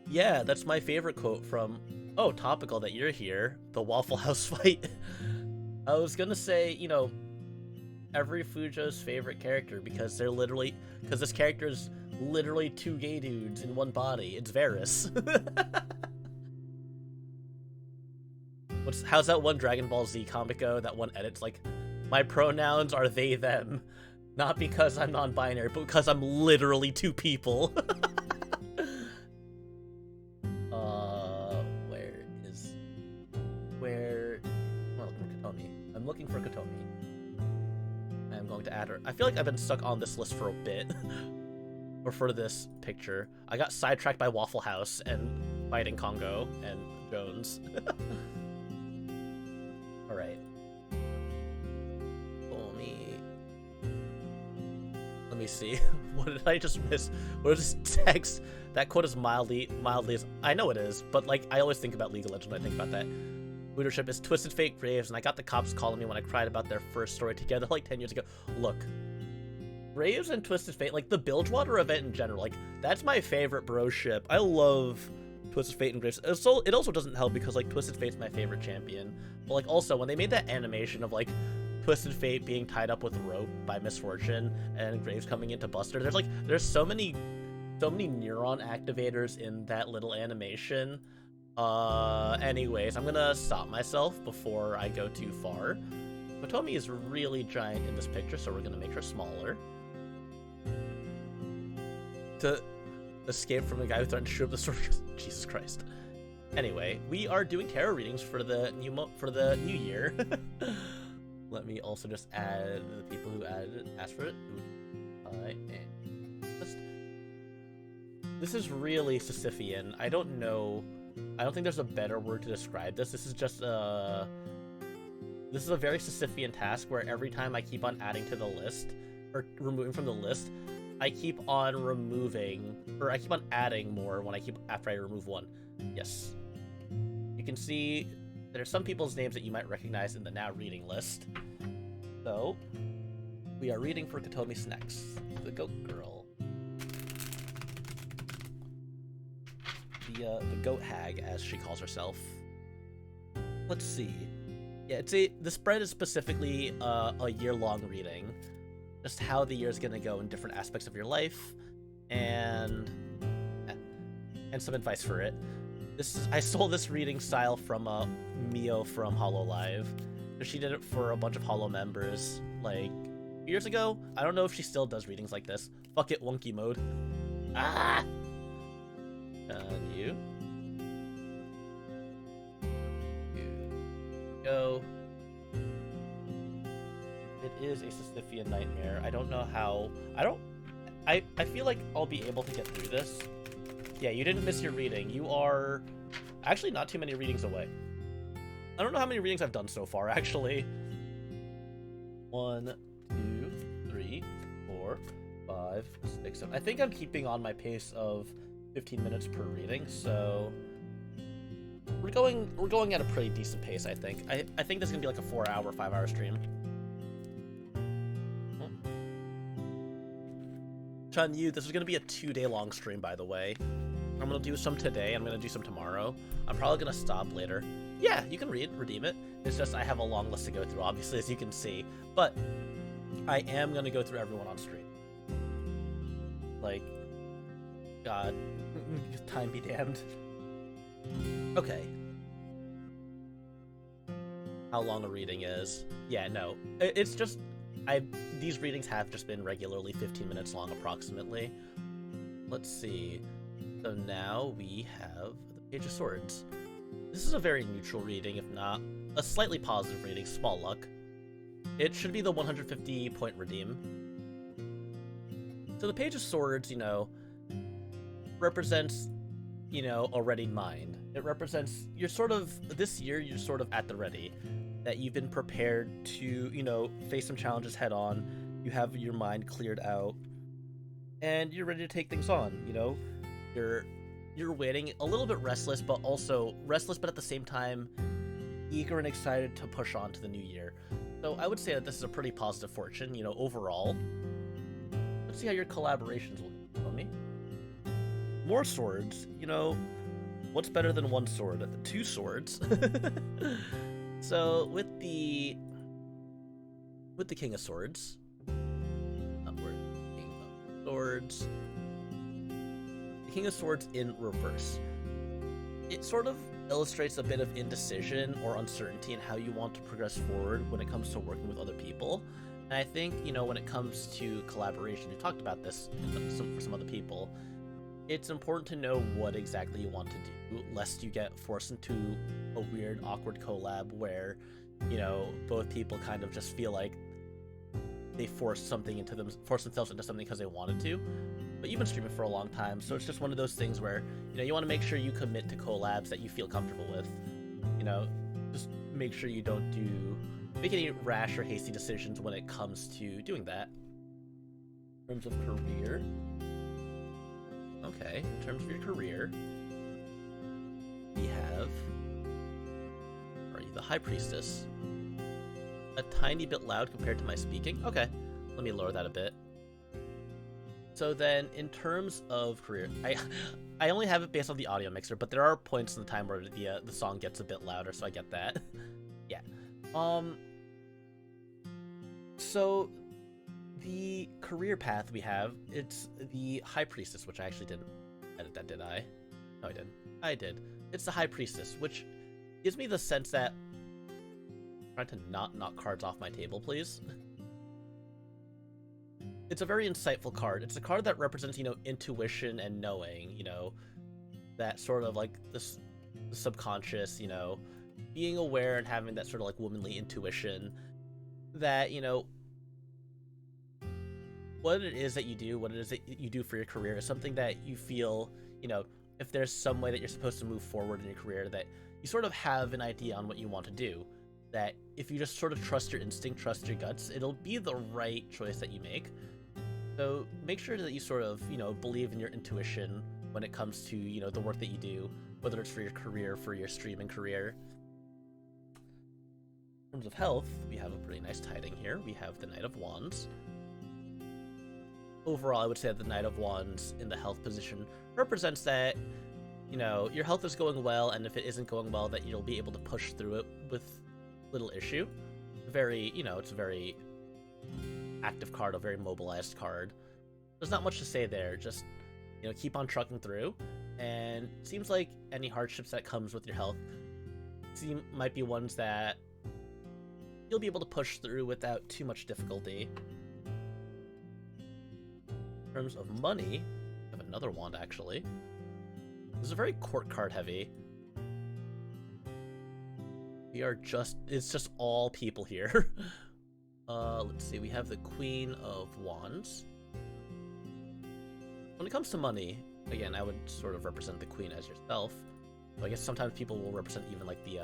Yeah, that's my favorite quote from, oh, topical that you're here, the Waffle House fight. I was gonna say, you know, every Fujo's favorite character because this character is literally two gay dudes in one body. It's Varus. How's that one Dragon Ball Z comic go? That one edit's like, my pronouns are they, them. Not because I'm non-binary, but because I'm literally two people. I'm looking for Kotomi. I'm going to add her. I feel like I've been stuck on this list for a bit. Or for this picture. I got sidetracked by Waffle House and fighting Congo and Jones. Alright. Let me see. What did I just miss? What is this text? That quote is mildly I know it is, but like I always think about League of Legends when I think about that. Leadership is Twisted Fate Graves, and I got the cops calling me when I cried about their first story together like 10 years ago. Look, Graves and Twisted Fate, like the Bilgewater event in general, like that's my favorite bro ship. I love Twisted Fate and Graves. So it also doesn't help because like Twisted Fate's my favorite champion. But like also when they made that animation of like Twisted Fate being tied up with rope by Misfortune and Graves coming into Buster, there's so many neuron activators in that little animation. Anyways, I'm gonna stop myself before I go too far. Kotomi is really giant in this picture, so we're gonna make her smaller. To escape from the guy who threatened to shoot up the store. Jesus Christ. Anyway, we are doing tarot readings for the new year. Let me also just add the people who asked for it. This is really Sisyphean. I don't think there's a better word to describe this. This is a very Sisyphean task where every time I keep on adding to the list, or removing from the list, I keep on adding more after I remove one. Yes. You can see there's some people's names that you might recognize in the now reading list. So, we are reading for Kotomi next. The Goat Girl. The Goat Hag, as she calls herself. Let's see. Yeah, the spread is specifically a year-long reading. Just how the year's gonna go in different aspects of your life, and some advice for it. I stole this reading style from Mio from Hololive. She did it for a bunch of Holo members, like, years ago. I don't know if she still does readings like this. Fuck it, Wonky mode. Ah! And you. Go. It is a Sisyphean nightmare. I don't know how... I feel like I'll be able to get through this. Yeah, you didn't miss your reading. You are actually not too many readings away. I don't know how many readings I've done so far, actually. 1, 2, 3, 4, 5, 6, 7. I think I'm keeping on my pace of 15 minutes per reading, so we're going at a pretty decent pace, I think. I think this is gonna be like a 4-hour, 5-hour stream. Chun Yu, this is gonna be a 2-day long stream, by the way. I'm gonna do some today, I'm gonna do some tomorrow. I'm probably gonna stop later. Yeah, you can redeem it. It's just I have a long list to go through, obviously, as you can see. But I am gonna go through everyone on stream. Like, God, time be damned. Okay. How long a reading is? Yeah, no. It's just, these readings have just been regularly 15 minutes long, approximately. Let's see. So now we have the Page of Swords. This is a very neutral reading, if not a slightly positive reading, small luck. It should be the 150-point redeem. So the Page of Swords, you know, represents, you know, a ready mind. It represents, you're sort of, this year, you're sort of at the ready. That you've been prepared to, you know, face some challenges head on. You have your mind cleared out. And you're ready to take things on, you know? You're waiting, a little bit restless, but also restless, but at the same time, eager and excited to push on to the new year. So I would say that this is a pretty positive fortune, you know, overall. Let's see how your collaborations will tell me. More swords, you know, what's better than one sword? 2 swords. So with the King of Swords, the King of Swords in reverse. It sort of illustrates a bit of indecision or uncertainty in how you want to progress forward when it comes to working with other people. And I think, you know, when it comes to collaboration, we talked about this for some other people, it's important to know what exactly you want to do, lest you get forced into a weird, awkward collab where, you know, both people kind of just feel like they force themselves into something because they wanted to. But you've been streaming for a long time, so it's just one of those things where, you know, you want to make sure you commit to collabs that you feel comfortable with. You know, just make sure you don't make any rash or hasty decisions when it comes to doing that. In terms of career. Okay, in terms of your career, we have, are you the High Priestess? A tiny bit loud compared to my speaking? Okay, let me lower that a bit. So then, in terms of career, I only have it based on the audio mixer, but there are points in the time where the song gets a bit louder, so I get that. Yeah. So the career path we have, it's the High Priestess, which I actually didn't edit that, did I? No, I didn't. I did. It's the High Priestess, which gives me the sense that... I'm trying to not knock cards off my table, please. It's a very insightful card. It's a card that represents, you know, intuition and knowing, you know, that sort of like the subconscious, you know, being aware and having that sort of like womanly intuition that, you know, what it is that you do, what it is that you do for your career is something that you feel, you know, if there's some way that you're supposed to move forward in your career, that you sort of have an idea on what you want to do. That if you just sort of trust your instinct, trust your guts, it'll be the right choice that you make. So make sure that you sort of, you know, believe in your intuition when it comes to, you know, the work that you do, whether it's for your career, for your streaming career. In terms of health, we have a pretty nice tiding here. We have the Knight of Wands. Overall, I would say that the Knight of Wands in the health position represents that, you know, your health is going well, and if it isn't going well, that you'll be able to push through it with little issue. Very, you know, it's a very active card, a very mobilized card. There's not much to say there, just, you know, keep on trucking through, and it seems like any hardships that comes with your health might be ones that you'll be able to push through without too much difficulty. In terms of money, I have another wand actually. This is a very court card heavy. It's just all people here. Let's see, we have the Queen of Wands. When it comes to money, again, I would sort of represent the Queen as yourself. So I guess sometimes people will represent even like the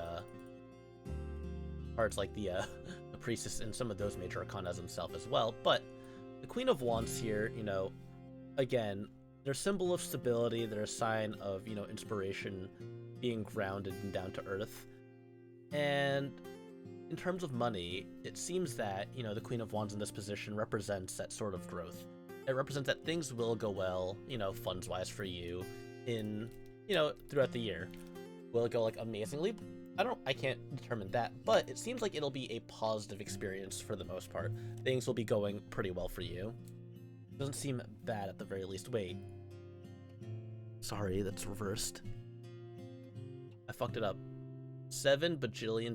cards like the Priestess and some of those major arcana as themselves as well. But The Queen of Wands here, you know, again, they're a symbol of stability. They're a sign of, you know, inspiration, being grounded and down to earth. And in terms of money, it seems that, you know, the Queen of Wands in this position represents that sort of growth. It represents that things will go well, you know, funds-wise for you in, you know, throughout the year. Will it go, like, amazingly? I can't determine that, but it seems like it'll be a positive experience for the most part. Things will be going pretty well for you. Doesn't seem bad at the very least. Wait. Sorry, that's reversed. I fucked it up. $7 bajillion.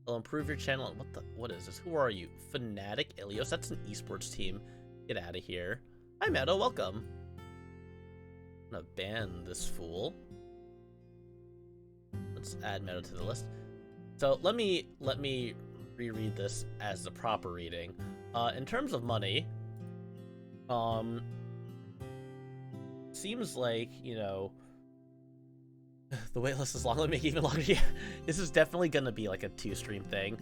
They'll improve your channel. What is this? Who are you? Fnatic Ilios? That's an esports team. Get out of here. Hi, Meadow. Welcome. I'm gonna ban this fool. Let's add Meadow to the list. So let me reread this as the proper reading. In terms of money, seems like, you know, the waitlist is long. Let me make it even longer. Yeah, this is definitely gonna be like a 2-stream thing.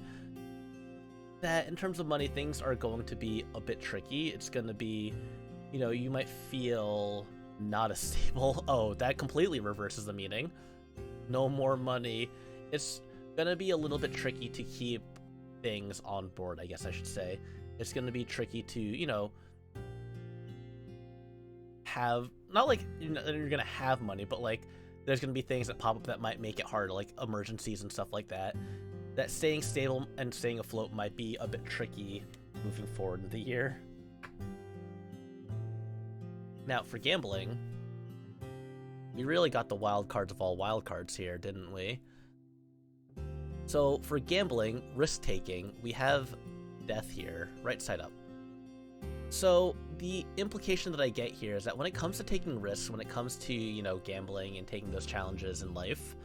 That in terms of money, things are going to be a bit tricky. It's gonna be, you know, you might feel not as stable. Oh, that completely reverses the meaning. No more money. It's gonna be a little bit tricky to keep things on board, I guess I should say. It's gonna be tricky to, you know, have, not like you're gonna have money, but like there's gonna be things that pop up that might make it harder, like emergencies and stuff like that. That staying stable and staying afloat might be a bit tricky moving forward in the year. Now, for gambling, we really got the wild cards of all wild cards here, didn't we? So, for gambling, risk-taking, we have death here, right side up. So, the implication that I get here is that when it comes to taking risks, when it comes to, you know, gambling and taking those challenges in life,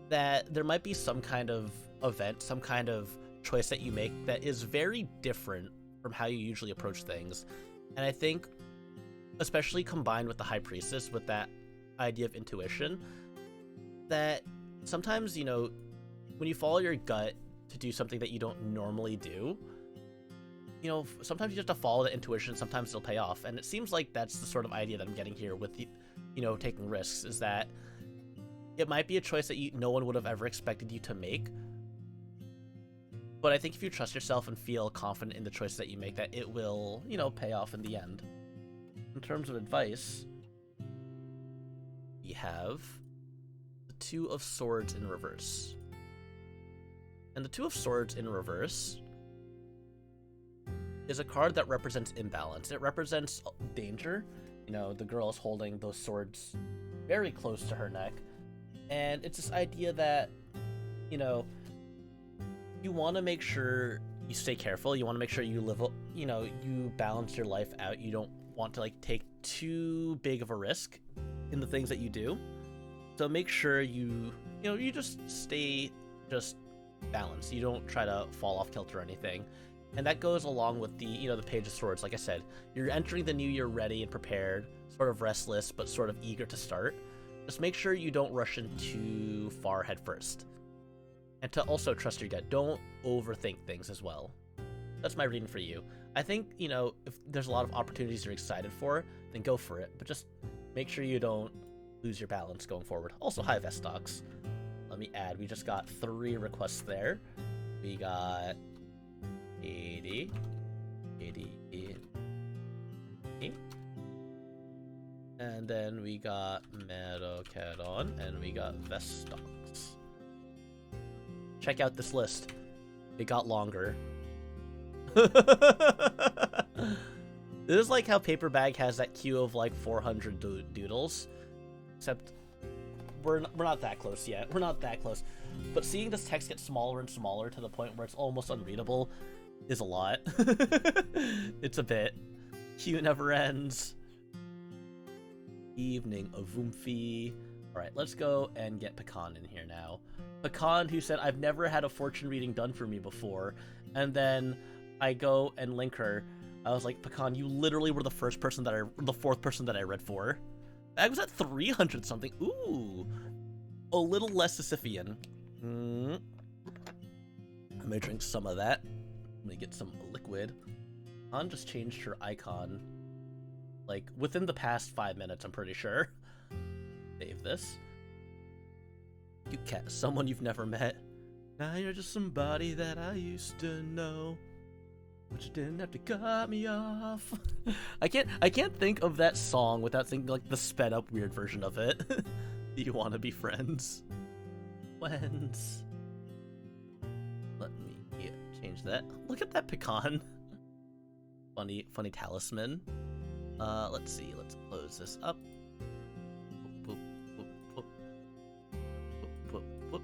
that there might be some kind of event, some kind of choice that you make that is very different from how you usually approach things. And I think, especially combined with the High Priestess, with that idea of intuition, that sometimes, you know, when you follow your gut to do something that you don't normally do, you know, sometimes you just have to follow the intuition, sometimes it'll pay off. And it seems like that's the sort of idea that I'm getting here with the, you know, taking risks, is that it might be a choice that no one would have ever expected you to make. But I think if you trust yourself and feel confident in the choice that you make, that it will, you know, pay off in the end. In terms of advice, we have the Two of Swords in reverse. And the Two of Swords in reverse is a card that represents imbalance. It represents danger. You know, the girl is holding those swords very close to her neck. And it's this idea that, you know, you want to make sure you stay careful. You want to make sure you live, you know, you balance your life out. You don't want to, like, take too big of a risk in the things that you do. So make sure you know, you just stay just balanced. You don't try to fall off kilter or anything. And that goes along with the, you know, the Page of Swords. Like I said, you're entering the new year ready and prepared, sort of restless, but sort of eager to start. Just make sure you don't rush in too far head first. And to also trust your gut. Don't overthink things as well. That's my reading for you. I think, you know, if there's a lot of opportunities you're excited for, then go for it. But just make sure you don't lose your balance going forward. Also, hi, Vestox. Let me add, we just got 3 requests there. We got 80, and then we got Medocadon, and we got Vestox. Check out this list. It got longer. This is like how Paper Bag has that queue of like 400 doodles, except we're not that close yet. We're not that close. But seeing this text get smaller and smaller to the point where it's almost unreadable is a lot. It's a bit. Queue never ends. Evening of Voomfy. Alright, let's go and get Pecan in here now. Pecan, who said, I've never had a fortune reading done for me before. And then I go and link her. I was like, Pecan, you literally were the fourth person that I read for. I was at 300 something. Ooh. A little less Sisyphean. I'm gonna drink some of that. I'm gonna get some liquid. Han just changed her icon, like, within the past 5 minutes, I'm pretty sure. Save this. You cat, someone you've never met. Now you're just somebody that I used to know. But you didn't have to cut me off. I can't think of that song without thinking like the sped up weird version of it. Do you want to be friends? When's? Let me change that. Look at that pecan. Funny talisman. Let's see. Let's close this up. Boop, boop, boop, boop, boop, boop.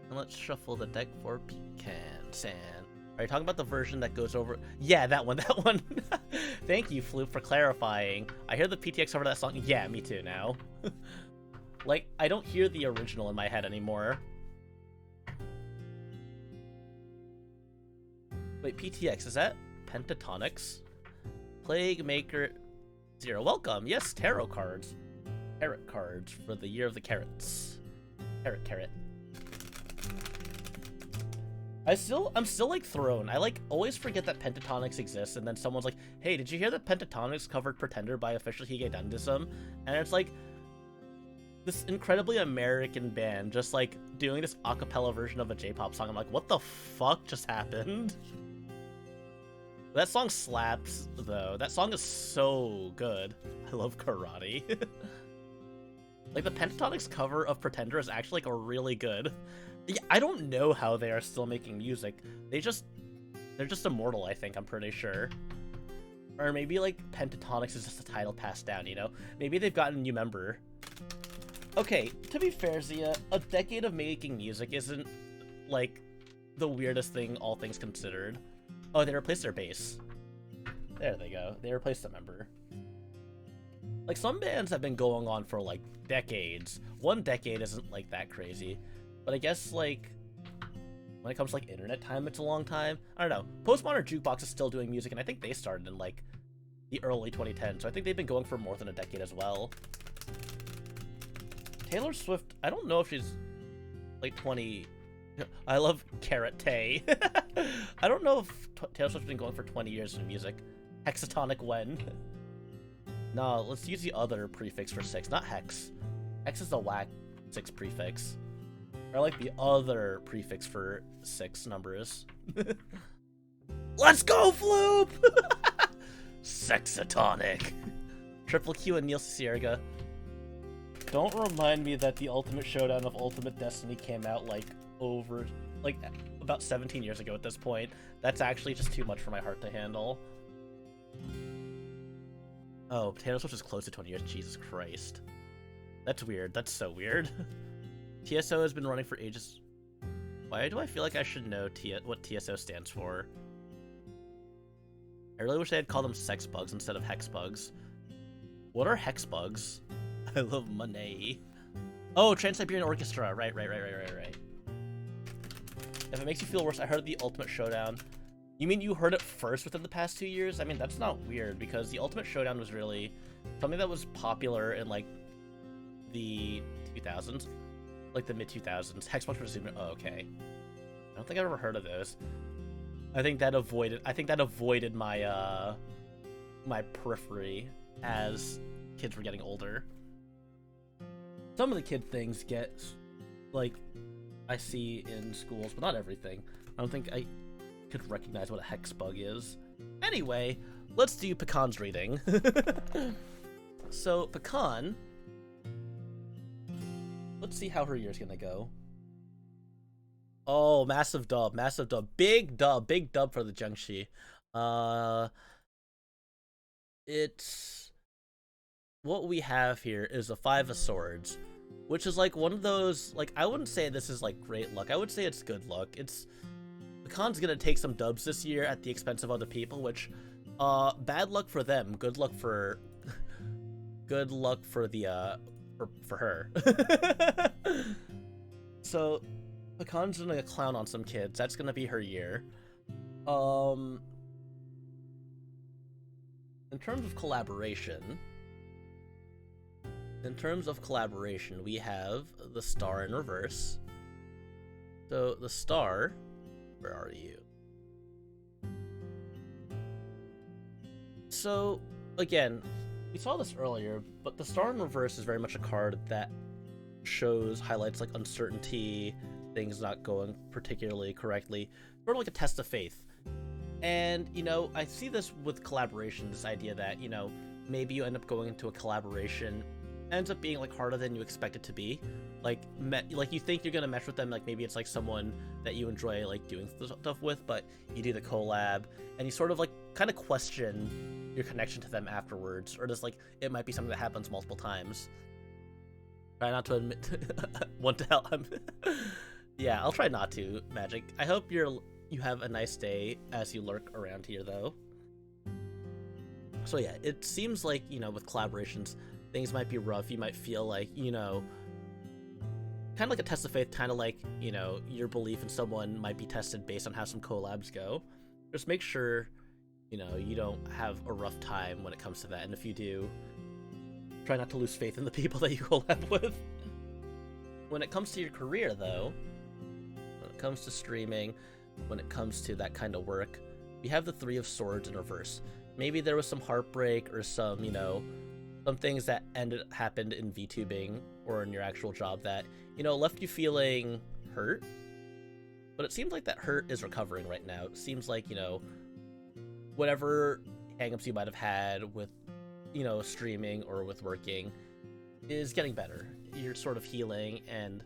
And let's shuffle the deck for Pecan Sand. Are you talking about the version that goes over? Yeah, that one, that one. Thank you, Floop, for clarifying. I hear the PTX cover that song. Yeah, me too now. Like, I don't hear the original in my head anymore. Wait, PTX, is that Pentatonics? Plague Maker 0. Welcome. Yes, tarot cards. Carrot cards for the year of the carrots. Carrot. I'm still like thrown. I like always forget that Pentatonics exists, and then someone's like, "Hey, did you hear that Pentatonics covered Pretender by Official Hige Dandism?" And it's like this incredibly American band just like doing this a cappella version of a J-pop song. I'm like, what the fuck just happened? That song slaps though. That song is so good. I love Karate. Like the Pentatonics cover of Pretender is actually like a really good. Yeah, I don't know how they are still making music. They're just immortal, I think, I'm pretty sure. Or maybe, like, Pentatonics is just a title passed down, you know? Maybe they've gotten a new member. Okay, to be fair, Zia, a decade of making music isn't, like, the weirdest thing, all things considered. Oh, they replaced their bass. There they go. They replaced a member. Like, some bands have been going on for, like, decades. 1 decade isn't, like, that crazy. But I guess, like, when it comes to, like, internet time, it's a long time. I don't know. Postmodern Jukebox is still doing music, and I think they started in, like, the early 2010s, so I think they've been going for more than a decade as well. Taylor Swift, I don't know if she's, like, 20... I love Carrot Tay. I don't know if Taylor Swift's been going for 20 years in music. Hexatonic when? No, let's use the other prefix for 6, not hex. Hex is a whack 6 prefix. Or like the other prefix for 6 numbers. Let's go, Floop! Sexatonic. Triple Q and Neil Cierga. Don't remind me that the Ultimate Showdown of Ultimate Destiny came out like about 17 years ago at this point. That's actually just too much for my heart to handle. Oh, Taylor Swift is close to 20 years. Jesus Christ. That's weird. That's so weird. TSO has been running for ages. Why do I feel like I should know what TSO stands for? I really wish they had called them sex bugs instead of hex bugs. What are hex bugs? I love money. Oh, Trans-Siberian Orchestra. Right. If it makes you feel worse, I heard the Ultimate Showdown. You mean you heard it first within the past 2 years? I mean, that's not weird, because the Ultimate Showdown was really something that was popular in, like, the 2000s. Like, the mid-2000s. Hexbox Resume. Oh, okay. I don't think I've ever heard of those. I think that avoided my, my periphery as kids were getting older. Some of the kid things get, like, I see in schools, but not everything. I don't think I could recognize what a hex bug is. Anyway, let's do Pecan's reading. So, Pecan, let's see how her year's gonna go. Oh, massive dub. Big dub for the Jiangxi. It's... What we have here is a 5 of Swords, which is like one of those, like, I wouldn't say this is like great luck. I would say it's good luck. Pecan's gonna take some dubs this year at the expense of other people, which, bad luck for them. Good luck for, good luck for the, for her. So, Pecan's gonna clown on some kids. That's gonna be her year. In terms of collaboration, we have the Star in reverse. So the Star, where are you? So, again, we saw this earlier, but the Star in Reverse is very much a card that highlights like uncertainty, things not going particularly correctly, sort of like a test of faith. And, I see this with collaboration, this idea that, maybe you end up going into a collaboration, ends up being like harder than you expect it to be. Like you think you're gonna mesh with them, like maybe it's like someone that you enjoy like doing stuff with, but you do the collab and you sort of like kind of question your connection to them afterwards, or just like it might be something that happens multiple times. Try not to admit want to help. Yeah, I'll try not to, Magic. I hope you have a nice day as you lurk around here, though. So yeah, it seems like, with collaborations, things might be rough. You might feel like, kind of like a test of faith, kind of like, your belief in someone might be tested based on how some collabs go. Just make sure, you don't have a rough time when it comes to that. And if you do, try not to lose faith in the people that you collab with. When it comes to your career, though, when it comes to streaming, when it comes to that kind of work, we have the Three of Swords in reverse. Maybe there was some heartbreak or some, some things that happened in VTubing or in your actual job that, left you feeling hurt. But it seems like that hurt is recovering right now. It seems like, whatever hangups you might have had with, streaming or with working is getting better. You're sort of healing and,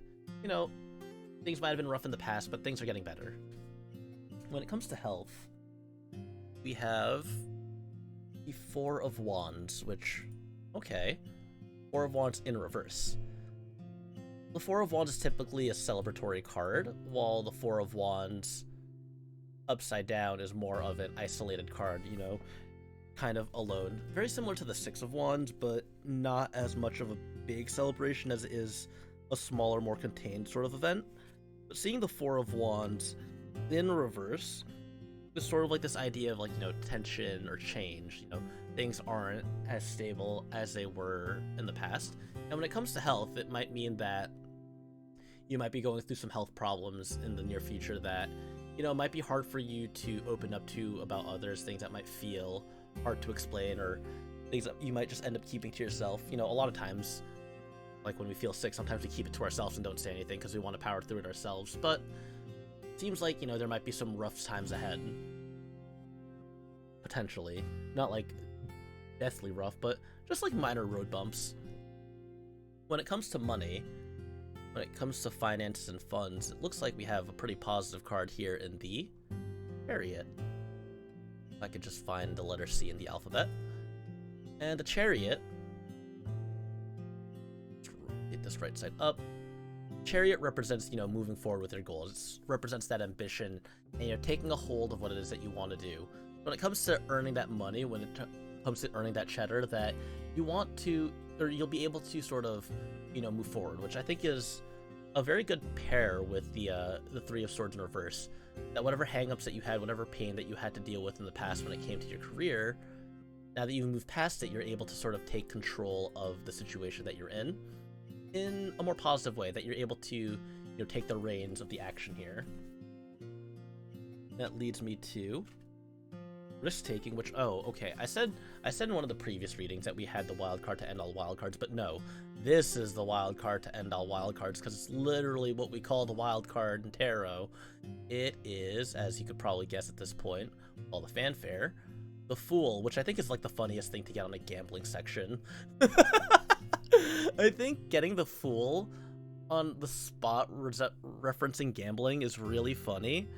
things might have been rough in the past, but things are getting better. When it comes to health, we have the Four of Wands, which, okay, Four of Wands in reverse. The Four of Wands is typically a celebratory card, while the Four of Wands upside down is more of an isolated card, kind of alone. Very similar to the Six of Wands, but not as much of a big celebration as it is a smaller, more contained sort of event. But seeing the Four of Wands in reverse is sort of like this idea of like, tension or change. Things aren't as stable as they were in the past. And when it comes to health, it might mean that you might be going through some health problems in the near future that, might be hard for you to open up to about others, things that might feel hard to explain, or things that you might just end up keeping to yourself. A lot of times, like when we feel sick, sometimes we keep it to ourselves and don't say anything because we want to power through it ourselves. But it seems like, there might be some rough times ahead. Potentially. Not like deathly rough, but just like minor road bumps. When it comes to money, when it comes to finances and funds, it looks like we have a pretty positive card here in the Chariot. If I could just find the letter C in the alphabet. And the Chariot, let's get this right side up. Chariot represents, moving forward with your goals. It represents that ambition, and you're taking a hold of what it is that you want to do. When it comes to earning that money, when it comes to earning that cheddar, that you want to, or you'll be able to sort of, move forward, which I think is a very good pair with the Three of Swords in reverse. That whatever hangups that you had, whatever pain that you had to deal with in the past when it came to your career, now that you've moved past it, you're able to sort of take control of the situation that you're in a more positive way, that you're able to, take the reins of the action here. That leads me to risk-taking, which, okay, I said in one of the previous readings that we had the wild card to end all wild cards, but no, this is the wild card to end all wild cards, because it's literally what we call the wild card in tarot. It is, as you could probably guess at this point, all the fanfare, the Fool, which I think is like the funniest thing to get on a gambling section. I think getting the Fool on the spot referencing gambling is really funny,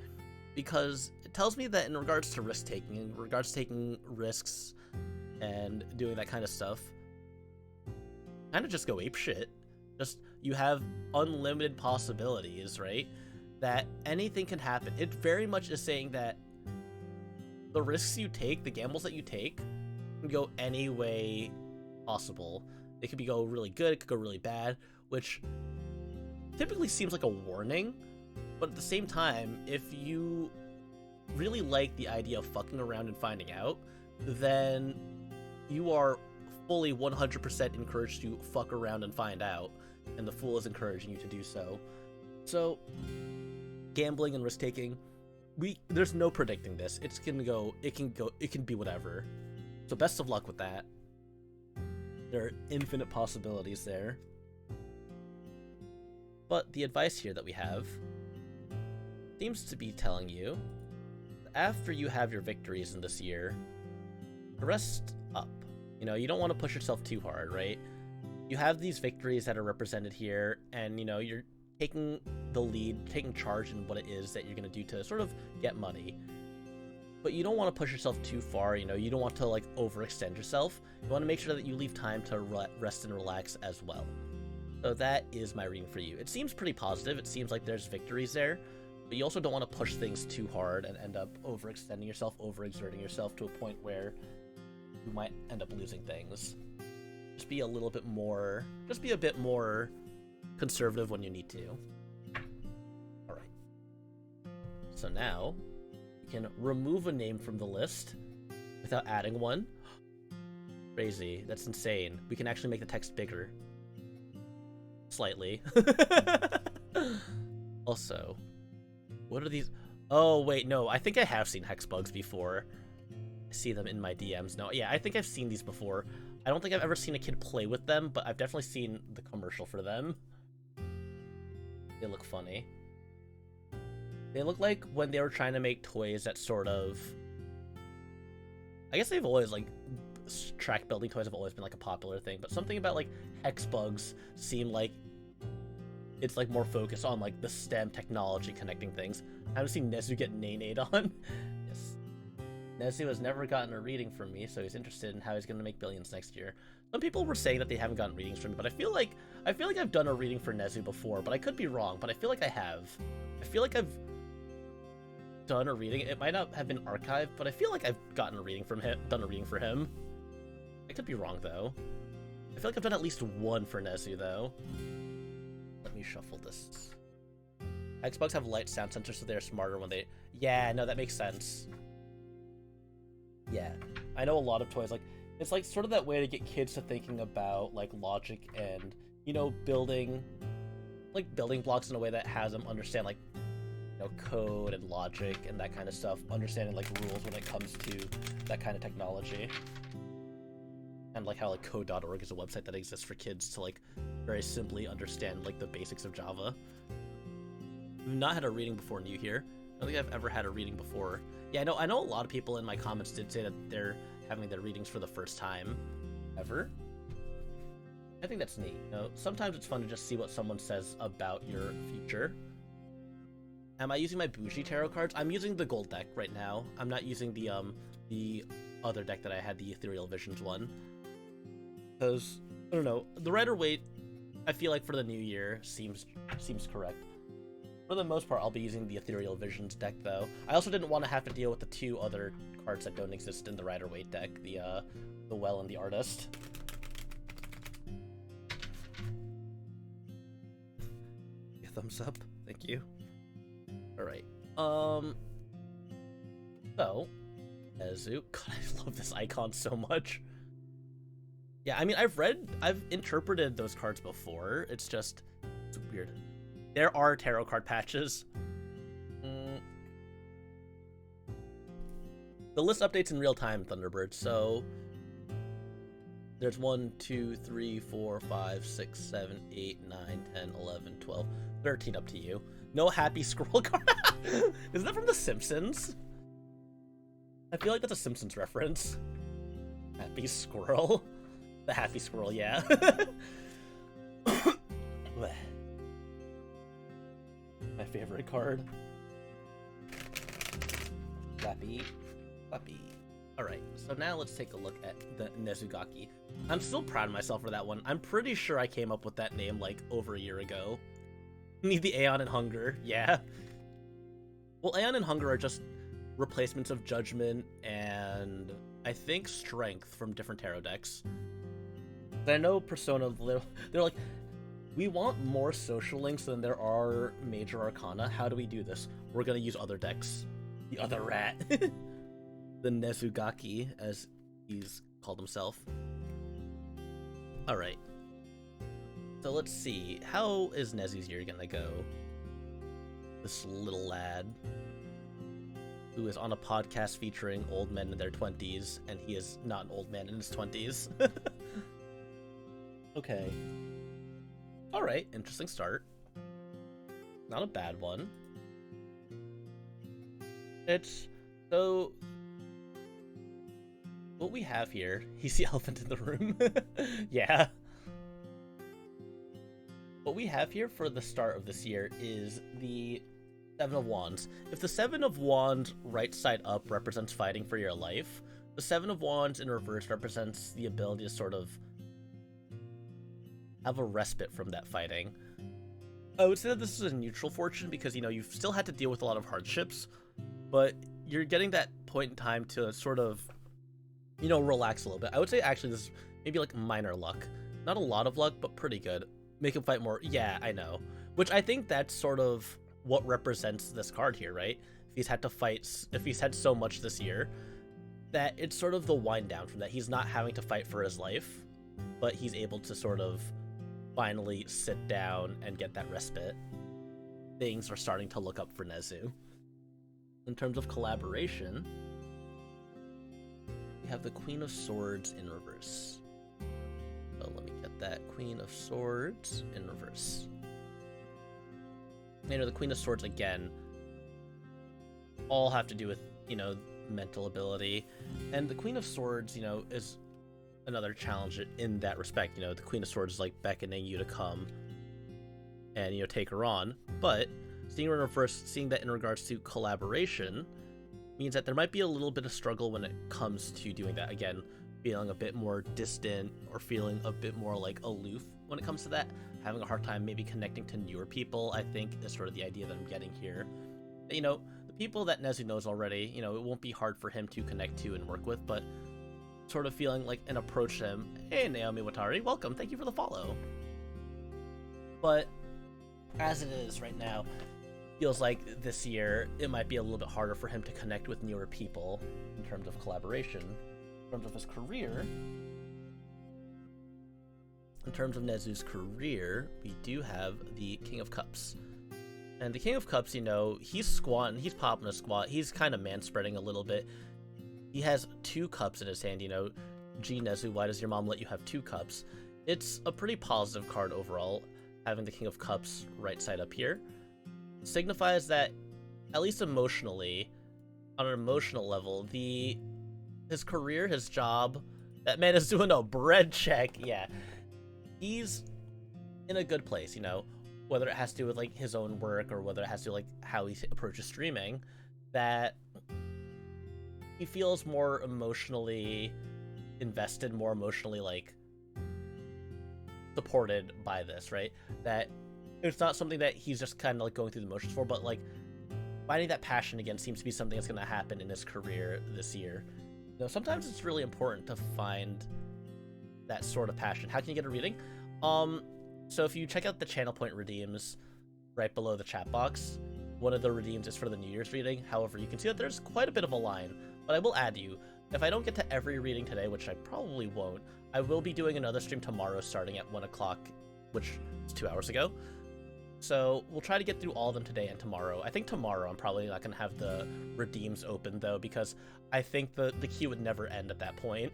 because it tells me that in regards to risk-taking, in regards to taking risks and doing that kind of stuff, kind of just go apeshit. Just, you have unlimited possibilities, right? That anything can happen. It very much is saying that the risks you take, the gambles that you take, can go any way possible. It could go really good, it could go really bad, which typically seems like a warning, but at the same time, if you really like the idea of fucking around and finding out, then you are fully 100% encouraged to fuck around and find out, and the Fool is encouraging you to do so. So, gambling and risk-taking, there's no predicting this. It can be whatever. So best of luck with that. There are infinite possibilities there. But the advice here that we have seems to be telling you, after you have your victories in this year, rest up. You know, you don't want to push yourself too hard, right? You have these victories that are represented here, and, you know, you're taking the lead, taking charge in what it is that you're going to do to sort of get money. But you don't want to push yourself too far, you know, you don't want to, like, overextend yourself. You want to make sure that you leave time to rest and relax as well. So that is my reading for you. It seems pretty positive. It seems like there's victories there, but you also don't want to push things too hard and end up overextending yourself, overexerting yourself to a point where you might end up losing things. Just be a bit more conservative when you need to. All right. So now you can remove a name from the list without adding one. Crazy. That's insane. We can actually make the text bigger. Slightly. Also, what are these? Oh, wait, no. I think I have seen Hexbugs before. I see them in my DMs. No, yeah, I think I've seen these before. I don't think I've ever seen a kid play with them, but I've definitely seen the commercial for them. They look funny. They look like when they were trying to make toys that sort of... I guess they've always, like, track building toys have always been, like, a popular thing, but something about, like, Hexbugs seem like it's, like, more focused on, like, the STEM technology connecting things. I haven't seen Nezu get nay-nayed on. Yes. Nezu has never gotten a reading from me, so he's interested in how he's going to make billions next year. Some people were saying that they haven't gotten readings from me, but I feel like I've done a reading for Nezu before, but I could be wrong, but I feel like I have. I feel like I've done a reading. It might not have been archived, but I feel like I've gotten a reading from him, done a reading for him. I could be wrong, though. I feel like I've done at least one for Nezu, though. Let me shuffle this. Xbox have light sound sensors, so they're smarter when they... Yeah, no, that makes sense. Yeah. I know a lot of toys, like, it's like sort of that way to get kids to thinking about, like, logic and, you know, building blocks in a way that has them understand, like, you know, code and logic and that kind of stuff, understanding, like, rules when it comes to that kind of technology. And like how like code.org is a website that exists for kids to like very simply understand like the basics of Java. We've not had a reading before new here. I don't think I've ever had a reading before. Yeah, I know a lot of people in my comments did say that they're having their readings for the first time ever. I think that's neat. You know, sometimes it's fun to just see what someone says about your future. Am I using my bougie tarot cards? I'm using the gold deck right now. I'm not using the other deck that I had, the Ethereal Visions one. Because, I don't know, the Rider-Waite, I feel like for the new year, seems correct. For the most part, I'll be using the Ethereal Visions deck, though. I also didn't want to have to deal with the two other cards that don't exist in the Rider-Waite deck, the Well and the Artist. A thumbs up, thank you. Alright, so, Nezu, God, I love this icon so much. Yeah, I mean, I've interpreted those cards before. It's weird. There are tarot card patches. The list updates in real time, Thunderbird, so there's 1, 2, 3, 4, 5, 6, 7, 8, 9, 10, 11, 12, 13 up to you. No happy squirrel card. Isn't that from The Simpsons? I feel like that's a Simpsons reference. Happy squirrel. The happy squirrel, yeah. My favorite card. Flappy. Alright, so now let's take a look at the Nezugaki. I'm still proud of myself for that one. I'm pretty sure I came up with that name like over a year ago. Need the Aeon and Hunger, yeah. Well, Aeon and Hunger are just replacements of Judgment and I think Strength from different tarot decks. I know Persona, they're like, we want more social links than there are major arcana. How do we do this? We're gonna use other decks. The other rat. The Nezugaki, as he's called himself. Alright. So let's see. How is Nezu's year gonna go? This little lad. who is on a podcast featuring old men in their 20s, and he is not an old man in his 20s. Okay. Alright, interesting start. Not a bad one. It's... So... What we have here... He's the elephant in the room. Yeah. What we have here for the start of this year is the Seven of Wands. If the Seven of Wands right side up represents fighting for your life, the Seven of Wands in reverse represents the ability to sort of have a respite from that fighting. I would say that this is a neutral fortune because, you know, you've still had to deal with a lot of hardships, but you're getting that point in time to sort of, you know, relax a little bit. I would say actually this is maybe like minor luck. Not a lot of luck, but pretty good. Make him fight more. Yeah, I know. Which I think that's sort of what represents this card here, right? If he's had to fight, if he's had so much this year, that it's sort of the wind down from that. He's not having to fight for his life, but he's able to sort of finally sit down and get that respite. Things are starting to look up for Nezu. In terms of collaboration, we have the Queen of Swords in reverse. So let me get that Queen of Swords in reverse. You know, the Queen of Swords, again, all have to do with, you know, mental ability. And the Queen of Swords, you know, is another challenge in that respect. You know, the Queen of Swords is like beckoning you to come and, you know, take her on. But seeing her in reverse, seeing that in regards to collaboration, means that there might be a little bit of struggle when it comes to doing that. Again, feeling a bit more distant or feeling a bit more like aloof when it comes to that. Having a hard time maybe connecting to newer people, I think, is sort of the idea that I'm getting here. You know, the people that Nezu knows already, you know, it won't be hard for him to connect to and work with, but sort of feeling like and approach him. Hey, Naomi Watari, welcome. Thank you for the follow. But as it is right now, feels like this year it might be a little bit harder for him to connect with newer people in terms of collaboration. In terms of his career, in terms of Nezu's career, we do have the King of Cups. And the King of Cups, you know, he's squatting, he's popping a squat, he's kind of man-spreading a little bit. He has 2 cups in his hand, you know. Gee, Nezu, why does your mom let you have 2 cups? It's a pretty positive card overall, having the King of Cups right side up here. Signifies that, at least emotionally, on an emotional level, his career, his job, that man is doing a bread check, yeah. He's in a good place, you know, whether it has to do with, like, his own work or whether it has to do with, like, how he approaches streaming, that he feels more emotionally invested, more emotionally, like, supported by this, right? That it's not something that he's just kind of, like, going through the motions for, but, like, finding that passion again seems to be something that's going to happen in his career this year. You know, sometimes it's really important to find that sort of passion. How can you get a reading? So if you check out the channel point redeems right below the chat box, one of the redeems is for the New Year's reading. However, you can see that there's quite a bit of a line, but I will add you. If I don't get to every reading today, which I probably won't, I will be doing another stream tomorrow starting at 1 o'clock, which is 2 hours ago. So we'll try to get through all of them today and tomorrow. I think tomorrow I'm probably not going to have the redeems open, though, because I think the queue would never end at that point.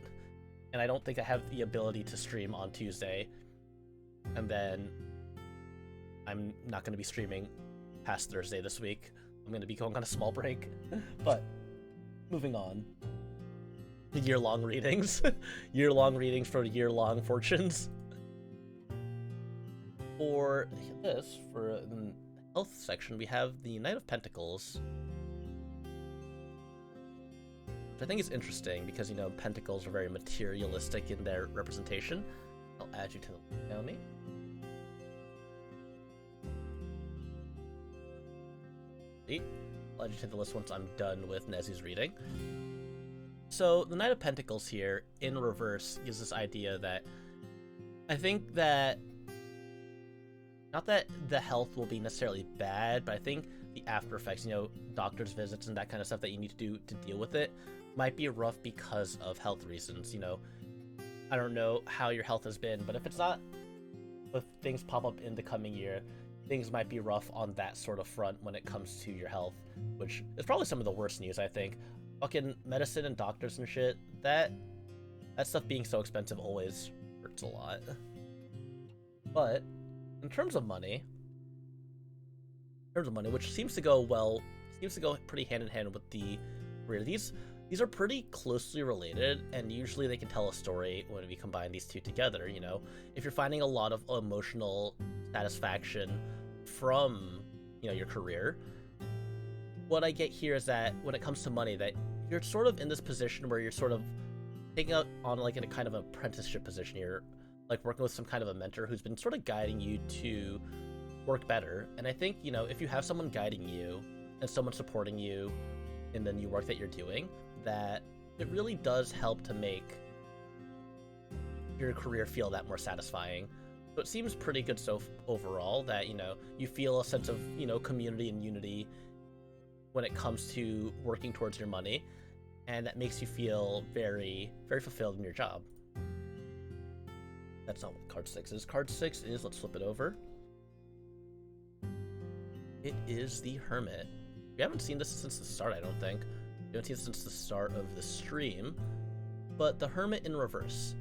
And I don't think I have the ability to stream on Tuesday. And then I'm not going to be streaming past Thursday this week. I'm going to be going on a small break. But moving on. Year-long readings. Year-long readings for year-long fortunes. For this, for the health section, we have the Knight of Pentacles. Which I think is interesting because, you know, pentacles are very materialistic in their representation. I'll add you to the Naomi. I'll add you to the list once I'm done with Nezu's reading. So, the Knight of Pentacles here, in reverse, gives this idea that I think that not that the health will be necessarily bad, but I think the after effects, you know, doctor's visits and that kind of stuff that you need to do to deal with it might be rough because of health reasons, you know. I don't know how your health has been, but if it's not, if things pop up in the coming year, things might be rough on that sort of front when it comes to your health, which is probably some of the worst news, I think. Fucking medicine and doctors and shit, that stuff being so expensive always hurts a lot. But in terms of money, which seems to go pretty hand in hand with the career. These are pretty closely related, and usually they can tell a story when we combine these two together. You know, if you're finding a lot of emotional satisfaction from, you know, your career, what I get here is that when it comes to money, that you're sort of in this position where you're sort of taking out on like in a kind of apprenticeship position. You're like working with some kind of a mentor who's been sort of guiding you to work better. And I think, you know, if you have someone guiding you and someone supporting you in the new work that you're doing, that it really does help to make your career feel that more satisfying. So it seems pretty good so overall that, you know, you feel a sense of, you know, community and unity when it comes to working towards your money, and that makes you feel very, very fulfilled in your job. That's not what card 6 is. Card 6 is, let's flip it over. It is the Hermit. We haven't seen this since the start, I don't think. We haven't seen it since the start of the stream. But the Hermit in reverse.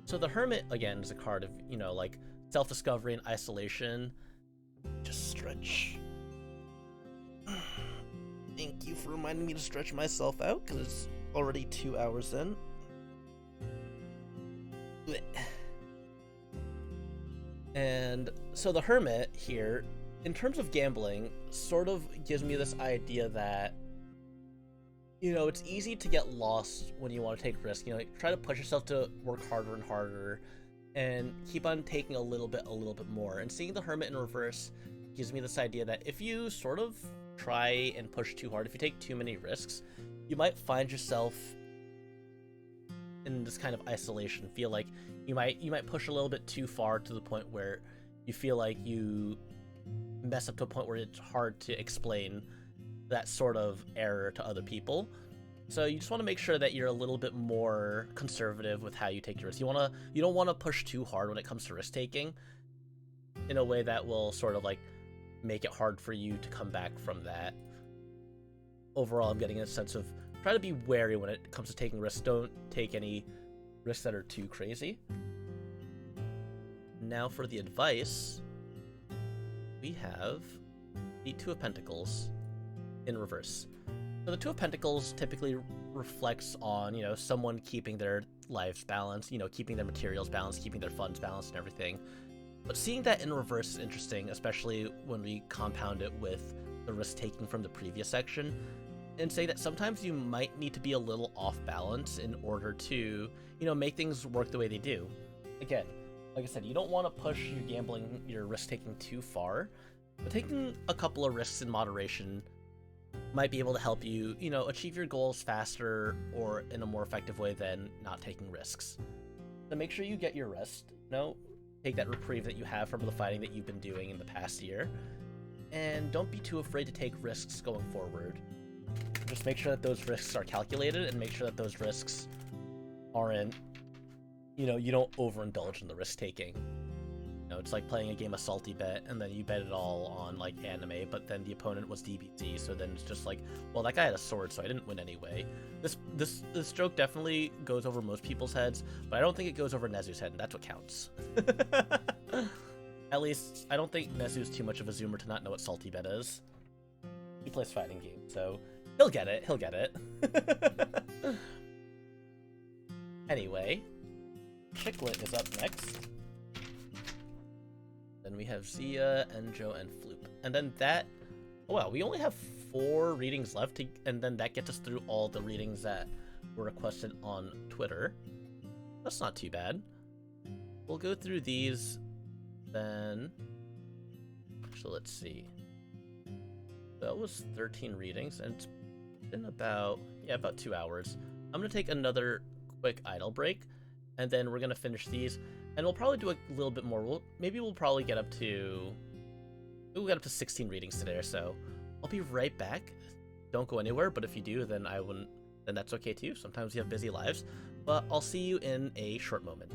So the Hermit, again, is a card of, you know, like, self-discovery and isolation. Just stretch. Thank you for reminding me to stretch myself out, because it's already 2 hours in. And so the Hermit here, in terms of gambling, sort of gives me this idea that, you know, it's easy to get lost when you want to take risks. You know, try to push yourself to work harder and harder and keep on taking a little bit more. And seeing the Hermit in reverse gives me this idea that if you sort of try and push too hard, if you take too many risks, you might find yourself in this kind of isolation. Feel like you might push a little bit too far to the point where you feel like you mess up to a point where it's hard to explain that sort of error to other people. So you just want to make sure that you're a little bit more conservative with how you take your risks. You don't want to push too hard when it comes to risk taking in a way that will sort of like make it hard for you to come back from that. Overall, I'm getting a sense of try to be wary when it comes to taking risks. Don't take any risks that are too crazy. Now for the advice, we have the Two of Pentacles in reverse. So the Two of Pentacles typically reflects on, you know, someone keeping their lives balanced, you know, keeping their materials balanced, keeping their funds balanced and everything. But seeing that in reverse is interesting, especially when we compound it with the risk taking from the previous section, and say that sometimes you might need to be a little off balance in order to, you know, make things work the way they do. Again, like I said, you don't want to push your gambling, your risk taking too far, but taking a couple of risks in moderation might be able to help you, you know, achieve your goals faster or in a more effective way than not taking risks. So make sure you get your rest, you know, take that reprieve that you have from the fighting that you've been doing in the past year, and don't be too afraid to take risks going forward. Just make sure that those risks are calculated and make sure that those risks aren't, you know, you don't overindulge in the risk taking. You know, it's like playing a game of Salty Bet and then you bet it all on like anime, but then the opponent was DBZ, so then it's just like, well, that guy had a sword, so I didn't win anyway. This joke definitely goes over most people's heads, but I don't think it goes over Nezu's head, and that's what counts. At least, I don't think Nezu's too much of a zoomer to not know what Salty Bet is. He plays fighting games, so he'll get it. Anyway, Chiclet is up next. Then we have Zia, Enjo, and Floop. And then that... Oh, wow, we only have 4 readings left, and then that gets us through all the readings that were requested on Twitter. That's not too bad. We'll go through these, then... Actually, let's see. That was 13 readings, and it's been about 2 hours. I'm going to take another quick idle break, and then we're going to finish these. And we'll probably do a little bit more. Maybe we'll probably get up to... We'll get up to 16 readings today or so. I'll be right back. Don't go anywhere, but if you do, then then that's okay too. Sometimes you have busy lives. But I'll see you in a short moment.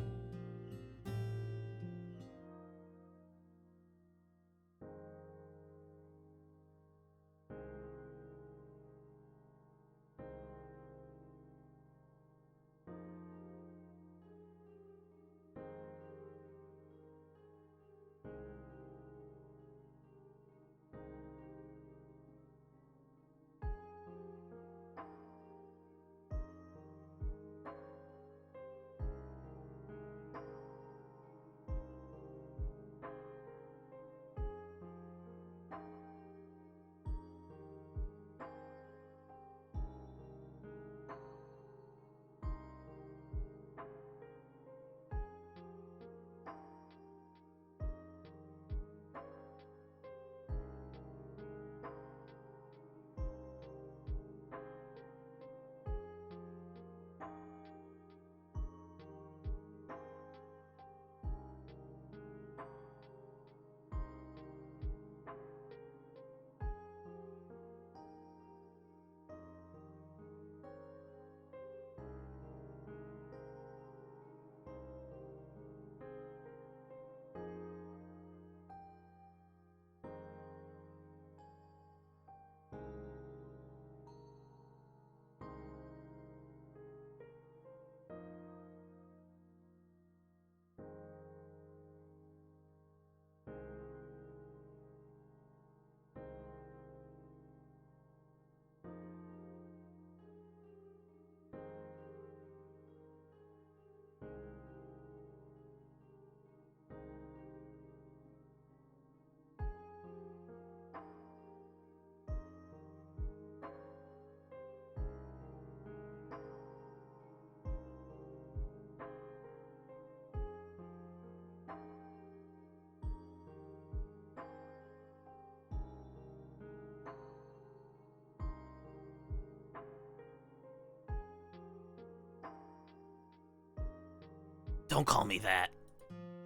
Don't call me that.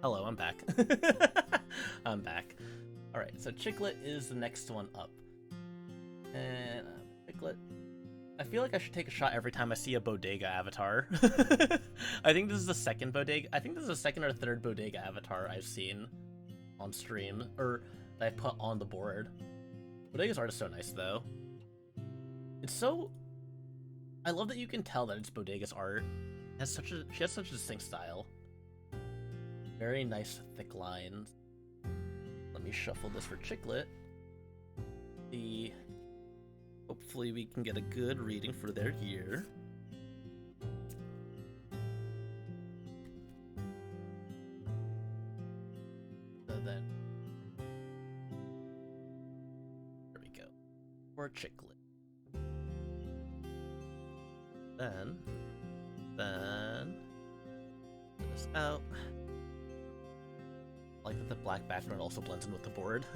Hello, I'm back. I'm back. Alright, so Chicklet is the next one up. And Chicklet. I feel like I should take a shot every time I see a Bodega avatar. I think this is the second Bodega. I think this is the second or third Bodega avatar I've seen on stream, or that I put on the board. Bodega's art is so nice, though. It's so... I love that you can tell that it's Bodega's art. She has such a distinct style. Very nice, thick lines. Let me shuffle this for Chicklet. Hopefully we can get a good reading for their year. So then... There we go. For Chicklet. Then put this out. I like that the black background also blends in with the board.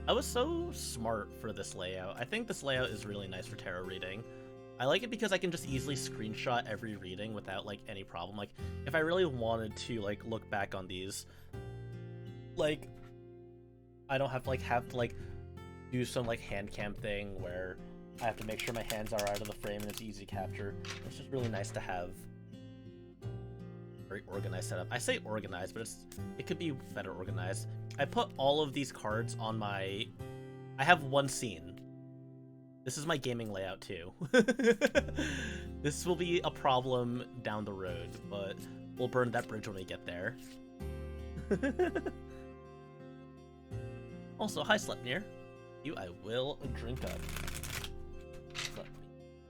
I was so smart for this layout. I think this layout is really nice for tarot reading. I like it because I can just easily screenshot every reading without like any problem. Like if I really wanted to like look back on these, like I don't have to do some like hand cam thing where I have to make sure my hands are out of the frame and it's easy to capture. It's just really nice to have a very organized setup. I say organized, but it could be better organized. I put all of these cards on I have one scene. This is my gaming layout too. This will be a problem down the road, but we'll burn that bridge when we get there. Also, hi Sleipnir. You I will drink up.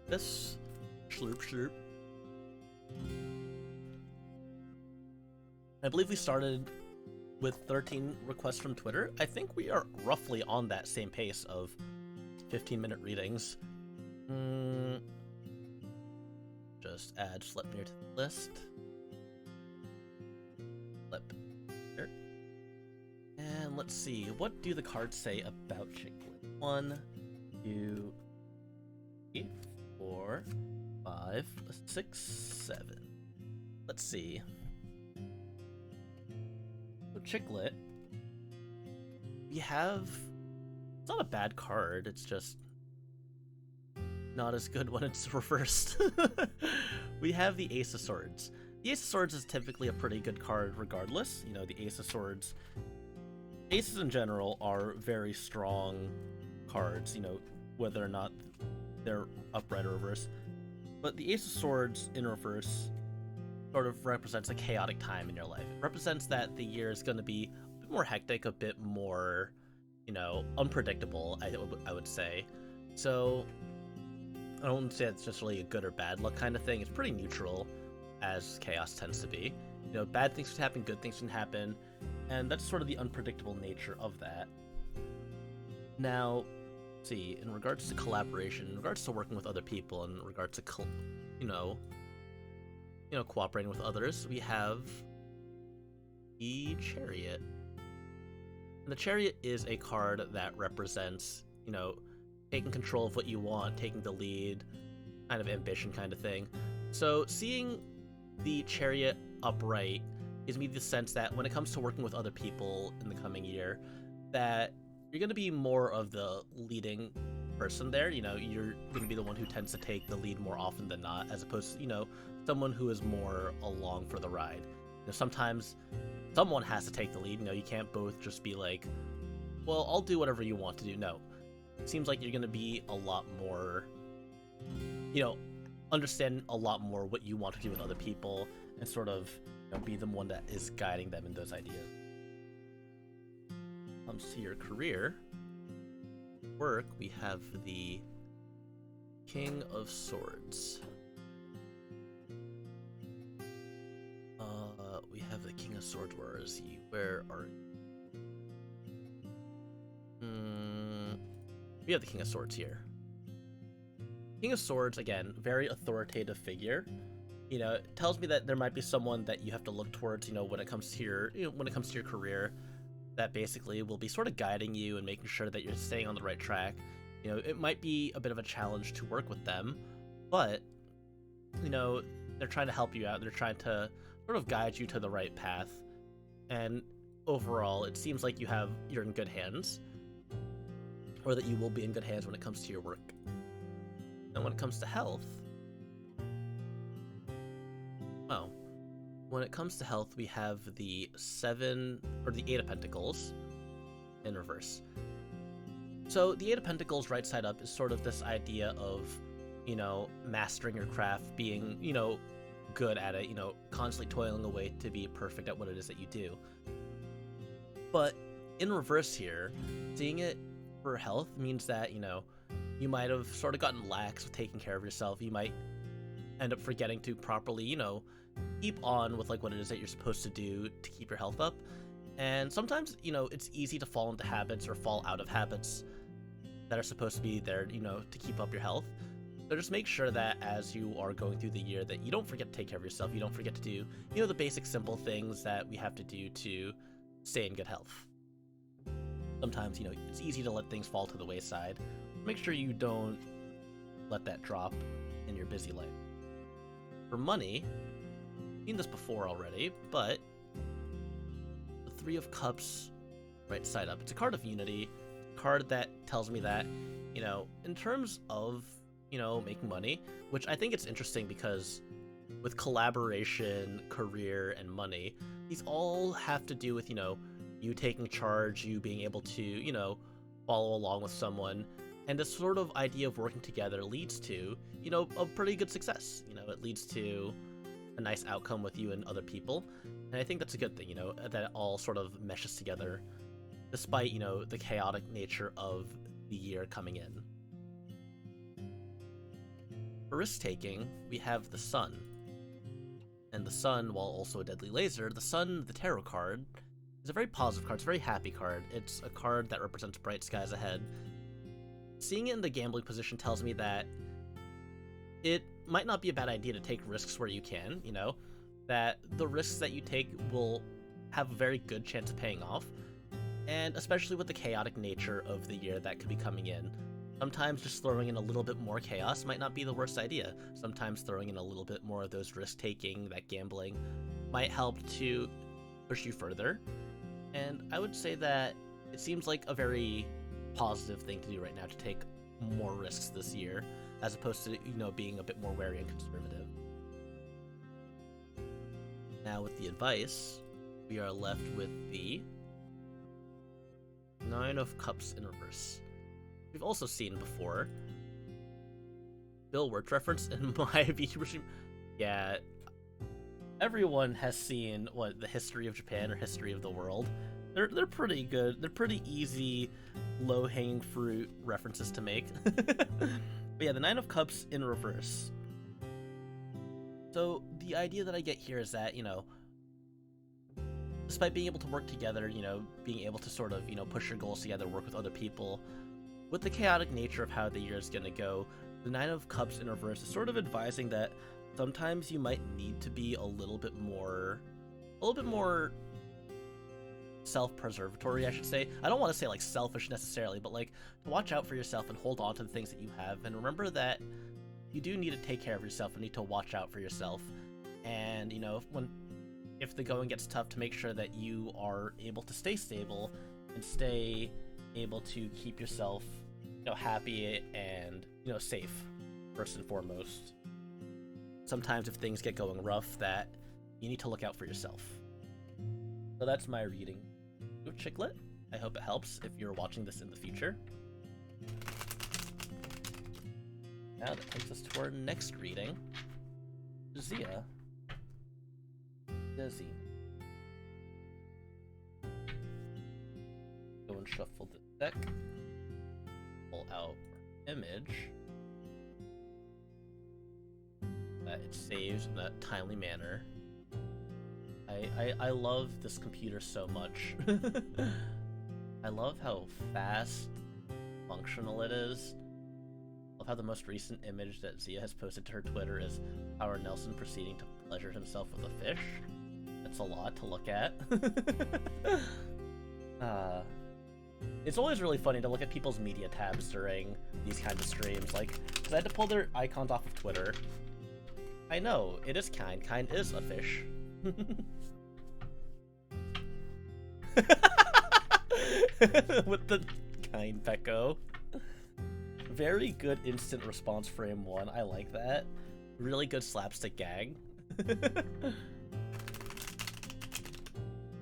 This slurp slurp. I believe we started with 13 requests from Twitter. I think we are roughly on that same pace of 15-minute readings. Just add Sleipnir to the list. Flip. Here. And let's see, what do the cards say about Chicklet? 1, 2, 3, 4, 5, 6, 7. Let's see. So Chicklet, we have... It's not a bad card, it's just not as good when it's reversed. We have the Ace of Swords. The Ace of Swords is typically a pretty good card regardless. You know, the Ace of Swords... Aces in general are very strong cards, you know, whether or not they're upright or reversed. But the Ace of Swords in reverse sort of represents a chaotic time in your life. It represents that the year is going to be a bit more hectic, a bit more, you know, unpredictable, I would say. So I don't say it's just really a good or bad luck kind of thing. It's pretty neutral, as chaos tends to be. You know, bad things can happen, good things can happen, and that's sort of the unpredictable nature of that. Now, see, in regards to collaboration, in regards to working with other people, in regards to, you know, cooperating with others, we have the Chariot. And the Chariot is a card that represents, you know, taking control of what you want, taking the lead, kind of ambition kind of thing. So seeing the Chariot upright gives me the sense that when it comes to working with other people in the coming year, that you're going to be more of the leading person there. You know, you're going to be the one who tends to take the lead more often than not, as opposed to, you know, someone who is more along for the ride. You know, sometimes someone has to take the lead. You know, you can't both just be like, well, I'll do whatever you want to do. No. It seems like you're going to be a lot more, you know, understand a lot more what you want to do with other people and sort of, you know, be the one that is guiding them in those ideas. Comes to your career, work, we have the King of Swords. We have the King of Swords. Where is he? Where are you? We have the King of Swords here. King of Swords, again, very authoritative figure. You know, it tells me that there might be someone that you have to look towards, you know, when it comes to your career, that basically will be sort of guiding you and making sure that you're staying on the right track. You know, it might be a bit of a challenge to work with them, but, you know, they're trying to help you out. They're trying to sort of guide you to the right path. And overall, it seems like you're in good hands, or that you will be in good hands when it comes to your work. And when it comes to health, well, when it comes to health, we have the 8 of Pentacles in reverse. So the 8 of Pentacles right side up is sort of this idea of, mastering your craft, being, good at it, constantly toiling away to be perfect at what it is that you do. But in reverse here, seeing it for health means that, you might have sort of gotten lax with taking care of yourself. You might end up forgetting to properly, keep on with like what it is that you're supposed to do to keep your health up. And sometimes, it's easy to fall into habits or fall out of habits that are supposed to be there, to keep up your health. So just make sure that as you are going through the year that you don't forget to take care of yourself. You don't forget to do, the basic simple things that we have to do to stay in good health. Sometimes, it's easy to let things fall to the wayside. Make sure you don't let that drop in your busy life. For money, I've seen this before already, but the 3 of Cups right side up. It's a card of unity, a card that tells me that, in terms of, making money, which I think it's interesting because with collaboration, career, and money, these all have to do with, you taking charge, you being able to, follow along with someone, and this sort of idea of working together leads to, a pretty good success. It leads to a nice outcome with you and other people, and I think that's a good thing, that it all sort of meshes together, despite, the chaotic nature of the year coming in. For risk-taking, we have the Sun. And the Sun, while also a deadly laser, the Sun, the tarot card, is a very positive card. It's a very happy card. It's a card that represents bright skies ahead. Seeing it in the gambling position tells me that it might not be a bad idea to take risks where you can, that the risks that you take will have a very good chance of paying off, and especially with the chaotic nature of the year that could be coming in. Sometimes just throwing in a little bit more chaos might not be the worst idea. Sometimes throwing in a little bit more of those risk-taking, that gambling, might help to push you further. And I would say that it seems like a very positive thing to do right now, to take more risks this year, as opposed to, being a bit more wary and conservative. Now with the advice, we are left with the 9 of Cups in reverse. We've also seen before Bill Wirtz reference in my VTuber stream. Yeah, everyone has seen the history of Japan or history of the world. They're pretty good. They're pretty easy, low-hanging fruit references to make. But yeah, the 9 of Cups in reverse. So the idea that I get here is that, despite being able to work together, being able to sort of, push your goals together, work with other people, with the chaotic nature of how the year is going to go, the 9 of Cups in reverse is sort of advising that sometimes you might need to be a little bit more self-preservatory, I should say. I don't want to say like selfish necessarily, but like to watch out for yourself and hold on to the things that you have, and remember that you do need to take care of yourself and need to watch out for yourself. And if the going gets tough, to make sure that you are able to stay stable and stay able to keep yourself happy and safe first and foremost. Sometimes if things get going rough, that you need to look out for yourself. So that's my reading of Chicklet. I hope it helps if you're watching this in the future. Now that takes us to our next reading. Zia. Desi. Go and shuffle the deck. Pull out our image. That it saves in that timely manner. I love this computer so much. I love how fast, functional it is. I love how the most recent image that Zia has posted to her Twitter is Howard Nelson proceeding to pleasure himself with a fish. That's a lot to look at. It's always really funny to look at people's media tabs during these kinds of streams, like, because I had to pull their icons off of Twitter. I know, it is kind. Kind is a fish. With the kind Pecco. Very good instant response frame 1. I like that. Really good slapstick gag.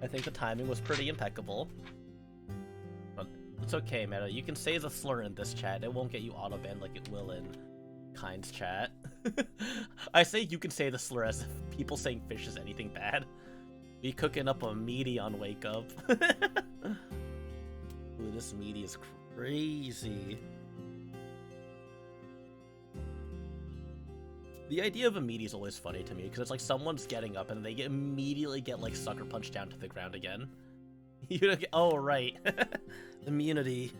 I think the timing was pretty impeccable. But it's okay, Meta. You can say the slur in this chat. It won't get you auto-banned like it will in Kind's chat. I say you can say the slur as if people saying fish is anything bad. Be cooking up a meaty on Wake Up. Ooh, this meaty is crazy. The idea of a meaty is always funny to me, because it's like someone's getting up and they immediately get like sucker punched down to the ground again. You don't get, oh right. Immunity.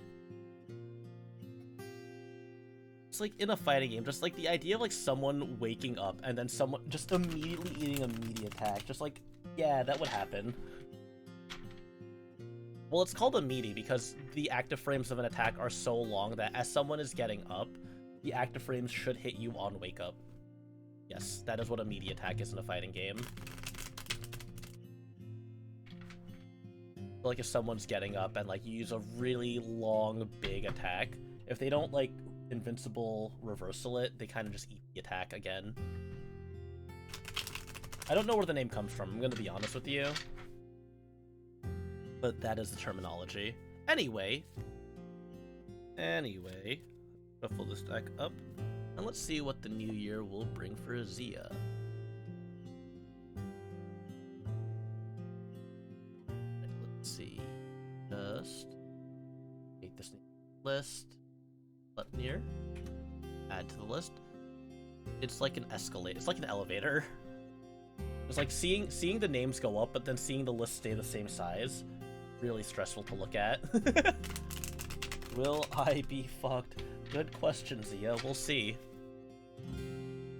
It's like in a fighting game, just like the idea of like someone waking up and then someone just immediately eating a meaty attack, just like, yeah, that would happen. Well, it's called a meaty because the active frames of an attack are so long that as someone is getting up, the active frames should hit you on wake up. Yes, that is what a meaty attack is in a fighting game. Like if someone's getting up and like you use a really long, big attack, if they don't like invincible reversal it, they kind of just eat the attack again. I don't know where the name comes from, I'm gonna be honest with you. But that is the terminology. Anyway, shuffle this deck up, and let's see what the new year will bring for Zia. Let's see. Just take this list. Button here. Add to the list. It's like an escalator. It's like an elevator. It's like seeing the names go up, but then seeing the list stay the same size. Really stressful to look at. Will I be fucked? Good question, Zia. We'll see.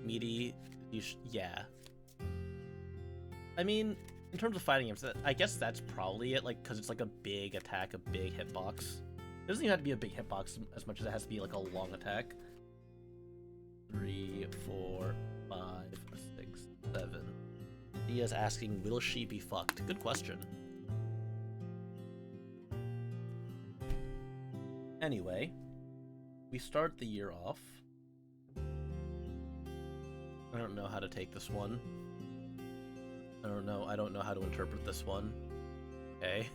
Meaty, yeah. I mean, in terms of fighting games, I guess that's probably it. Like, because it's like a big attack, a big hitbox. It doesn't even have to be a big hitbox as much as it has to be like a long attack. 3, 4, 5, 6, 7. Zia's asking, will she be fucked? Good question. Anyway, we start the year off. I don't know how to take this one. I don't know how to interpret this one. Okay.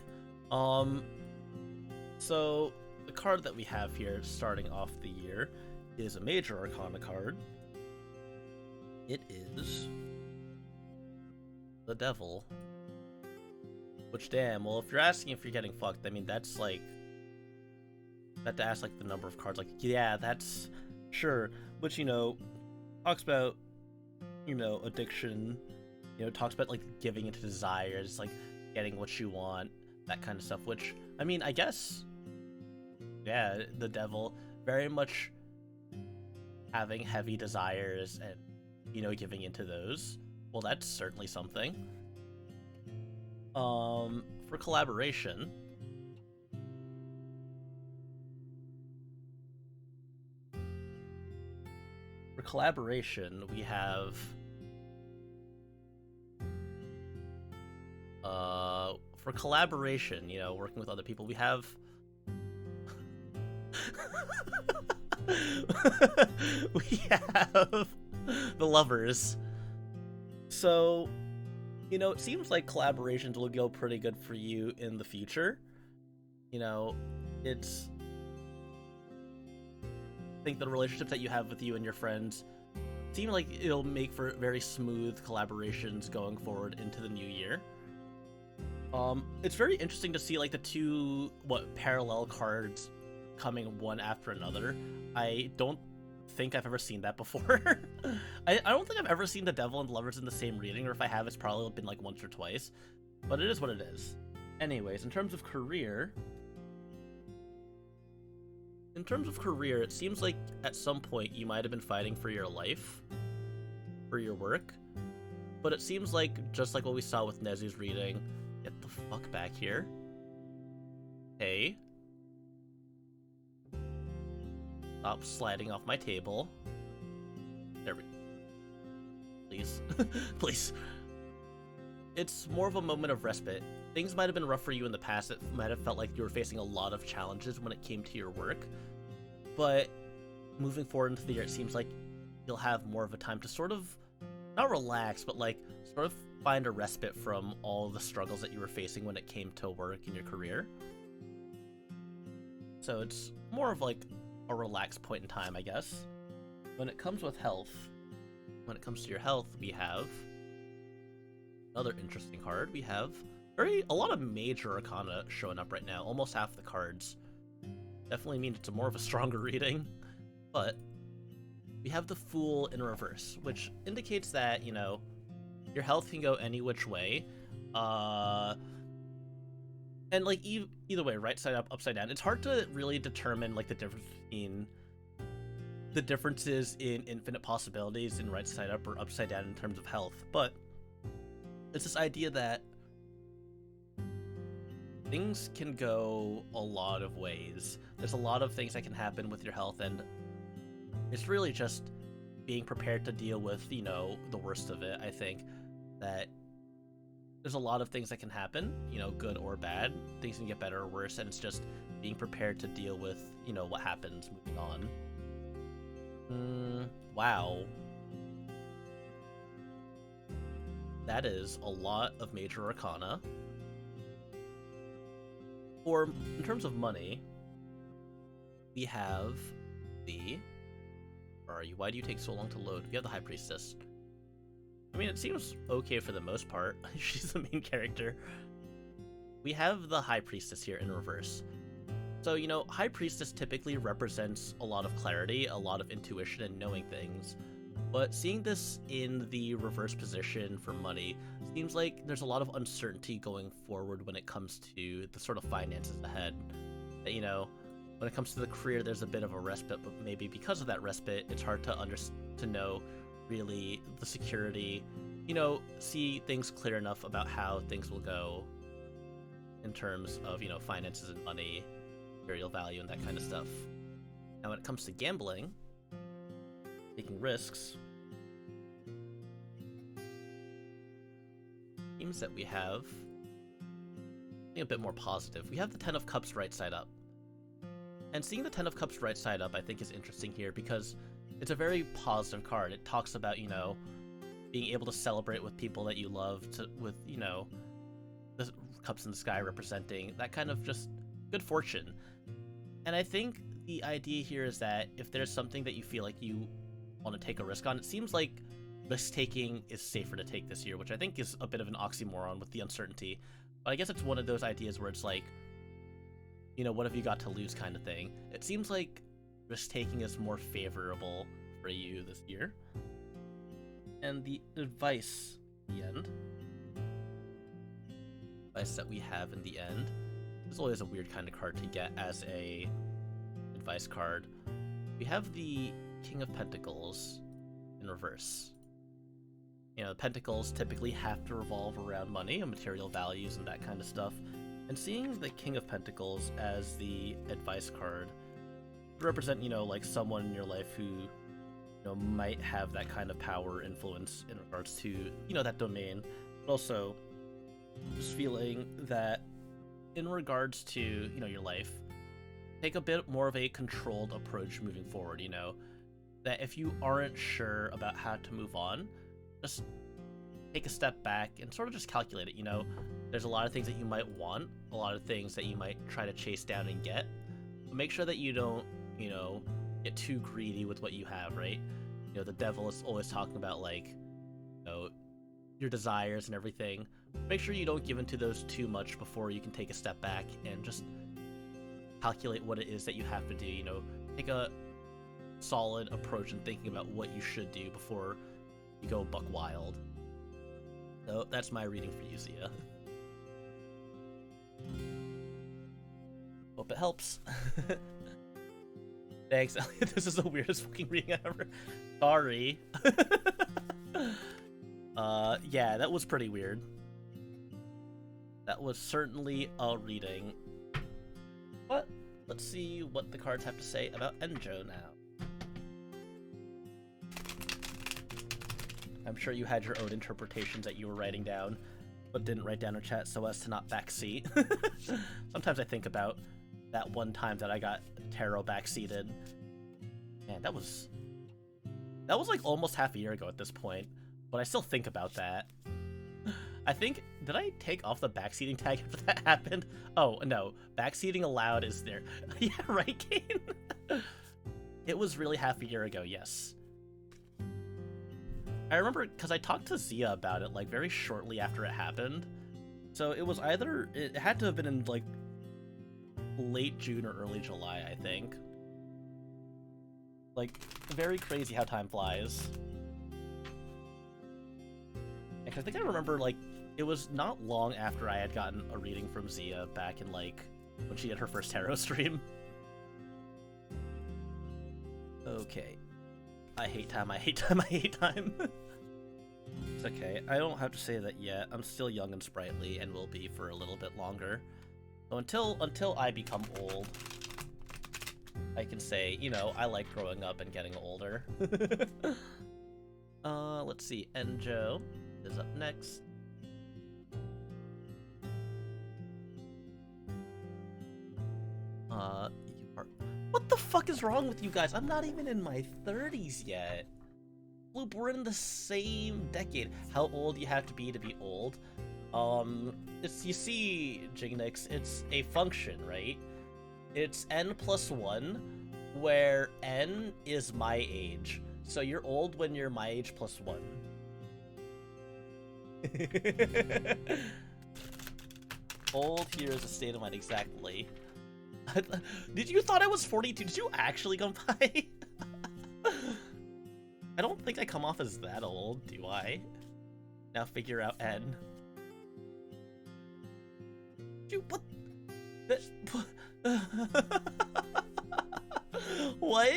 So the card that we have here starting off the year is a Major Arcana card. It is the Devil. Which, damn, well, if you're asking if you're getting fucked, I mean, that's like... I have to ask, like, the number of cards. Like, yeah, that's... Sure. But, you know, talks about, you know, addiction. You know, talks about, like, giving into desires, like, getting what you want, that kind of stuff. Which, I mean, I guess... Yeah, the Devil, very much having heavy desires and, you know, giving into those. Well, that's certainly something. For collaboration... For collaboration, we have... For collaboration, you know, working with other people, we have... we have the Lovers. So, you know, it seems like collaborations will go pretty good for you in the future. You know, it's... I think the relationships that you have with you and your friends seem like it'll make for very smooth collaborations going forward into the new year. It's very interesting to see like the two parallel cards coming one after another. I don't think I've ever seen that before. I don't think I've ever seen the Devil and the Lovers in the same reading, or if I have, it's probably been like once or twice. But it is what it is. Anyways, in terms of career, it seems like at some point you might have been fighting for your life, for your work, but it seems like, just like what we saw with Nezu's reading, get the fuck back here. Hey. Stop sliding off my table. There we go. Please. Please. it's more of a moment of respite. Things might have been rough for you in the past. It might have felt like you were facing a lot of challenges when it came to your work. But moving forward into the year, it seems like you'll have more of a time to sort of, not relax, but like sort of find a respite from all the struggles that you were facing when it came to work in your career. So it's more of like a relaxed point in time, I guess. When it comes with health, when it comes to your health, we have another interesting card. We have a lot of major arcana showing up right now. Almost half the cards. Definitely means it's more of a stronger reading. But we have the Fool in reverse, which indicates that, you know, your health can go any which way. And like either way, right side up, upside down. It's hard to really determine like the differences in infinite possibilities in right side up or upside down in terms of health. But it's this idea that things can go a lot of ways. There's a lot of things that can happen with your health, and it's really just being prepared to deal with, you know, the worst of it. I think that there's a lot of things that can happen, you know, good or bad. Things can get better or worse, and it's just being prepared to deal with, you know, what happens moving on. Wow. That is a lot of major arcana. Or in terms of money, we have the... Where are you? Why do you take so long to load? We have the High Priestess. I mean, it seems okay for the most part. She's the main character. We have the High Priestess here in reverse. So, you know, High Priestess typically represents a lot of clarity, a lot of intuition, and knowing things. But seeing this in the reverse position for money seems like there's a lot of uncertainty going forward when it comes to the sort of finances ahead. That, you know, when it comes to the career, there's a bit of a respite, but maybe because of that respite, it's hard to know really the security, you know, see things clear enough about how things will go in terms of, you know, finances and money, material value, and that kind of stuff. Now, when it comes to gambling, taking risks, seems that we have something a bit more positive. We have the Ten of Cups right side up. And seeing the Ten of Cups right side up, I think, is interesting here because it's a very positive card. It talks about, you know, being able to celebrate with people that you love, with, you know, the cups in the sky representing that kind of just good fortune. And I think the idea here is that if there's something that you feel like you want to take a risk on, it seems like risk-taking is safer to take this year, which I think is a bit of an oxymoron with the uncertainty. But I guess it's one of those ideas where it's like, you know, what have you got to lose kind of thing. It seems like risk-taking is more favorable for you this year. And the advice at the end, advice that we have in the end, is always a weird kind of card to get as a advice card. We have the King of Pentacles in reverse. You know, Pentacles typically have to revolve around money and material values and that kind of stuff. And seeing the King of Pentacles as the advice card represent, you know, like someone in your life who, you know, might have that kind of power or influence in regards to, you know, that domain. But also just feeling that in regards to, you know, your life, take a bit more of a controlled approach moving forward, you know, that if you aren't sure about how to move on, just take a step back and sort of just calculate it, you know. There's a lot of things that you might want, a lot of things that you might try to chase down and get, but make sure that you don't, you know, get too greedy with what you have, right? You know, the devil is always talking about, like, you know, your desires and everything. Make sure you don't give into those too much before you can take a step back and just calculate what it is that you have to do, you know, take a solid approach in thinking about what you should do before you go buck wild. So that's my reading for you, Zia. Hope it helps. Thanks, Elliot. This is the weirdest fucking reading ever. Sorry. Yeah, that was pretty weird. That was certainly a reading. But let's see what the cards have to say about Enjo now. I'm sure you had your own interpretations that you were writing down. but didn't write down in chat so as to not backseat. Sometimes I think about that one time that I got Taro backseated. Man, that was like almost half a year ago at this point, but I still think about that. I think, did I take off the backseating tag after that happened? Oh, no, backseating allowed is there. Yeah, right, Kane? It was really half a year ago, yes. I remember, because I talked to Zia about it, like, very shortly after it happened. So it was either, it had to have been in, like, late June or early July, I think. Like, very crazy how time flies. And I think I remember, like, it was not long after I had gotten a reading from Zia back in, like, when she had her first tarot stream. Okay. I hate time, I hate time, I hate time. It's okay, I don't have to say that yet. I'm still young and sprightly and will be for a little bit longer. So until I become old, I can say, you know, I like growing up and getting older. Let's see, Enjo is up next. What the fuck is wrong with you guys? I'm not even in my 30s yet. Floop, we're in the same decade. How old you have to be old? It's, you see, Jignix, it's a function, right? It's n+1, where n is my age. So you're old when you're my age plus 1. Old here is a state of mind, exactly. Did you thought I was 42? Did you actually come by? I don't think I come off as that old, do I? Now figure out N. Dude, what? What?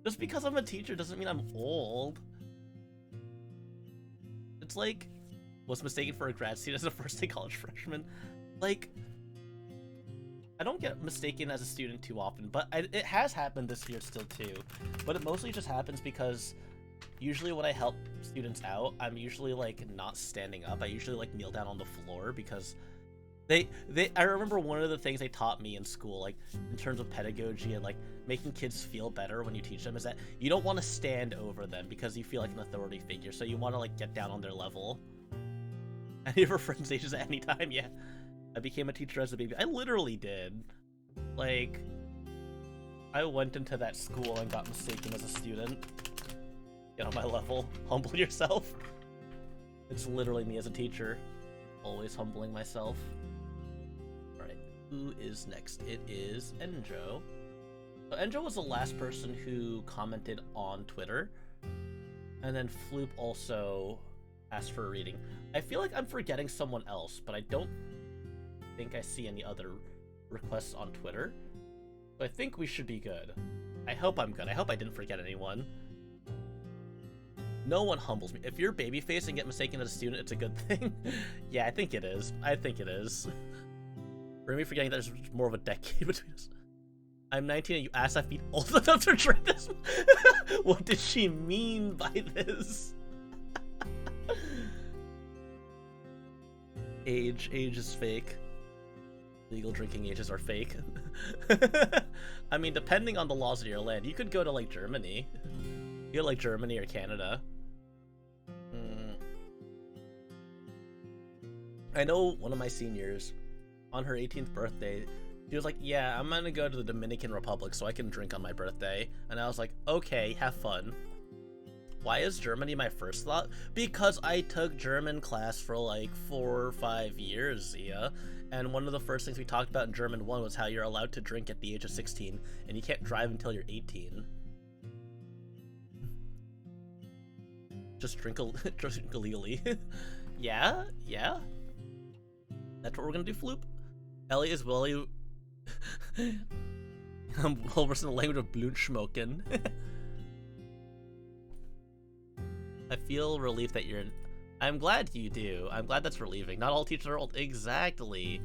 Just because I'm a teacher doesn't mean I'm old. It's like, was mistaken for a grad student as a first-day college freshman. Like, I don't get mistaken as a student too often, but it has happened this year still too. But it mostly just happens because usually when I help students out, I'm usually like not standing up. I usually like kneel down on the floor because I remember one of the things they taught me in school, like in terms of pedagogy and like making kids feel better when you teach them, is that you don't want to stand over them because you feel like an authority figure. So you want to like get down on their level. Any of her friends' ages at any time, yeah. I became a teacher as a baby. I literally did. Like, I went into that school and got mistaken as a student. Get on my level. Humble yourself. It's literally me as a teacher. Always humbling myself. Alright, who is next? It is Enjo. So Enjo was the last person who commented on Twitter. And then Floop also asked for a reading. I feel like I'm forgetting someone else, but I don't think I see any other requests on Twitter. So I think we should be good. I hope I'm good. I hope I didn't forget anyone. No one humbles me. If you're babyface and get mistaken as a student, it's a good thing. Yeah, I think it is. I think it is. For me forgetting there's more of a decade between us. I'm 19 and you asked if I feed old enough to drink this? What did she mean by this? Age is fake. Legal drinking ages are fake. I mean, depending on the laws of your land, you could go to like Germany. You go to like Germany or Canada. I know one of my seniors, on her 18th birthday, she was like, yeah, I'm gonna go to the Dominican Republic so I can drink on my birthday. And I was like, okay, have fun. Why is Germany my first thought? Because I took German class for like 4 or 5 years, Zia. And one of the first things we talked about in German 1 was how you're allowed to drink at the age of 16, and you can't drive until you're 18. Just drink illegally. Yeah? That's what we're gonna do, Floop? Ellie is Willie. I'm well versed in the language of Blutschmoken. I feel relief that you're in. I'm glad you do. I'm glad that's relieving. Not all teachers are old. Exactly.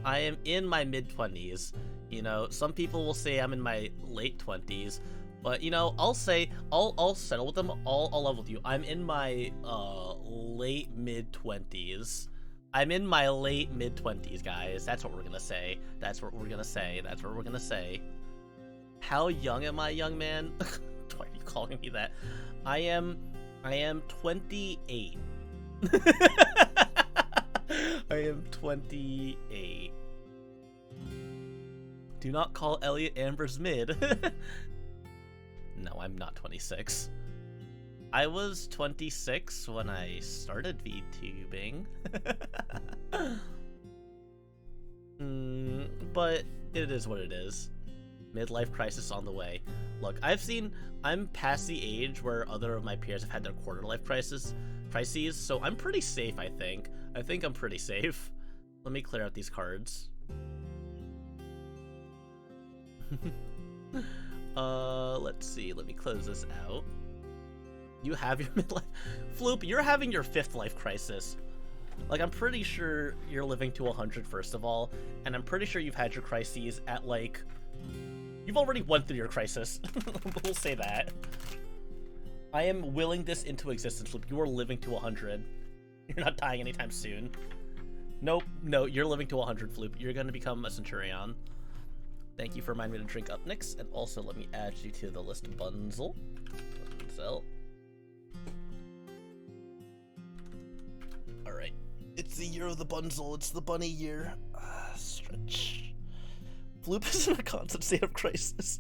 I am in my mid-20s. You know, some people will say I'm in my late 20s, But, you know, I'll say, I'll settle with them, I'll level with you. I'm in my, late mid-20s. I'm in my late mid-20s, guys. That's what we're gonna say. That's what we're gonna say. That's what we're gonna say. How young am I, young man? Why are you calling me that? I am 28. I am 28. Do not call Elliot Ambers mid. No, I'm not 26. I was 26 when I started VTubing. But it is what it is. Midlife crisis on the way. Look, I'm past the age where other of my peers have had their quarter life crises, so I'm pretty safe, I think. I think I'm pretty safe. Let me clear out these cards. Let's see. Let me close this out. You have your midlife... Floop, you're having your 5th life crisis. Like, I'm pretty sure you're living to 100, first of all, and I'm pretty sure you've had your crises at, like... You've already went through your crisis. We'll say that. I am willing this into existence, Floop. You are living to 100. You're not dying anytime soon. Nope, no, you're living to 100, Floop. You're gonna become a Centurion. Thank you for reminding me to drink up next, and also let me add you to the list of Bunzel. Bunzel. Alright. It's the year of the Bunzel. It's the bunny year. Stretch. Floop is in a constant state of crisis.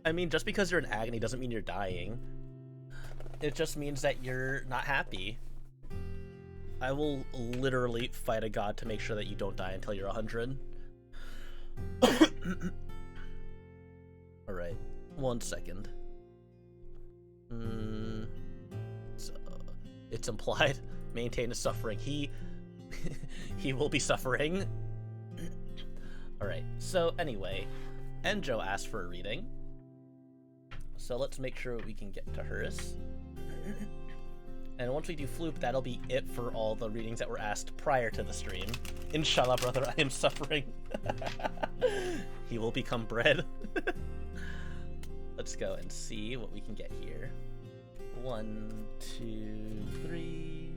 I mean, just because you're in agony doesn't mean you're dying. It just means that you're not happy. I will literally fight a god to make sure that you don't die until you're 100. Alright, 1 second. It's implied. Maintain his suffering. He will be suffering. Alright, so anyway, Enjo asked for a reading. So let's make sure we can get to hers. And once we do Floop, that'll be it for all the readings that were asked prior to the stream. Inshallah, brother, I am suffering. He will become bread. Let's go and see what we can get here. 1, 2, 3,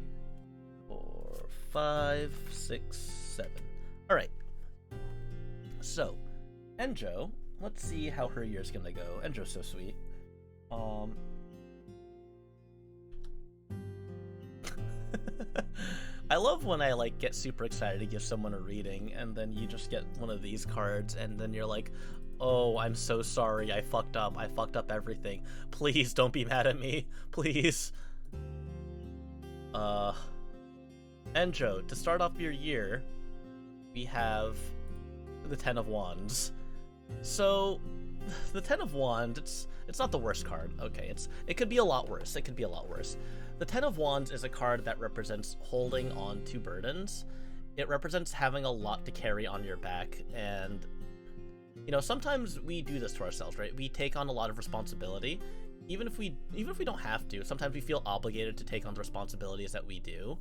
4, 5, 6, 7. Alright. So, Enjo, let's see how her year's gonna go. Enjo's so sweet. I love when I like get super excited to give someone a reading and then you just get one of these cards and then you're like, oh, I'm so sorry, I fucked up everything. Please don't be mad at me, please. Enjo, to start off your year, we have the Ten of Wands. So, the Ten of Wands, it's not the worst card. Okay, it could be a lot worse. It could be a lot worse. The Ten of Wands is a card that represents holding on to burdens. It represents having a lot to carry on your back, and you know, sometimes we do this to ourselves, right? We take on a lot of responsibility, even if we don't have to. Sometimes we feel obligated to take on the responsibilities that we do.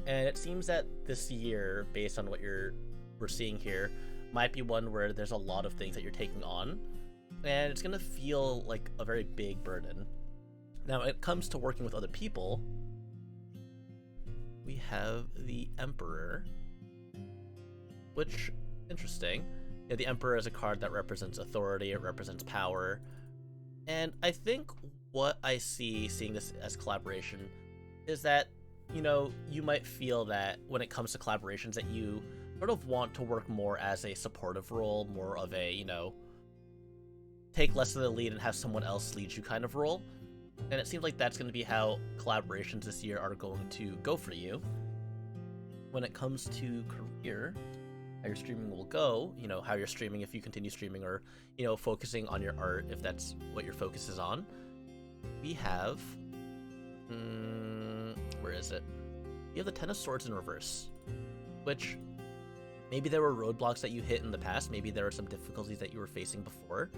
And it seems that this year, based on what we're seeing here, might be one where there's a lot of things that you're taking on, and it's gonna feel like a very big burden. Now, when it comes to working with other people, we have the Emperor, which, interesting. Yeah, the Emperor is a card that represents authority, it represents power, and I think what I seeing this as collaboration is that, you know, you might feel that when it comes to collaborations that you sort of want to work more as a supportive role, more of a, you know, take less of the lead and have someone else lead you kind of role. And it seems like that's going to be how collaborations this year are going to go for you. When it comes to career, how your streaming will go, you know, how you're streaming if you continue streaming, or, you know, focusing on your art if that's what your focus is on. We have, where is it? You have the Ten of Swords in reverse, which maybe there were roadblocks that you hit in the past, maybe there were some difficulties that you were facing before,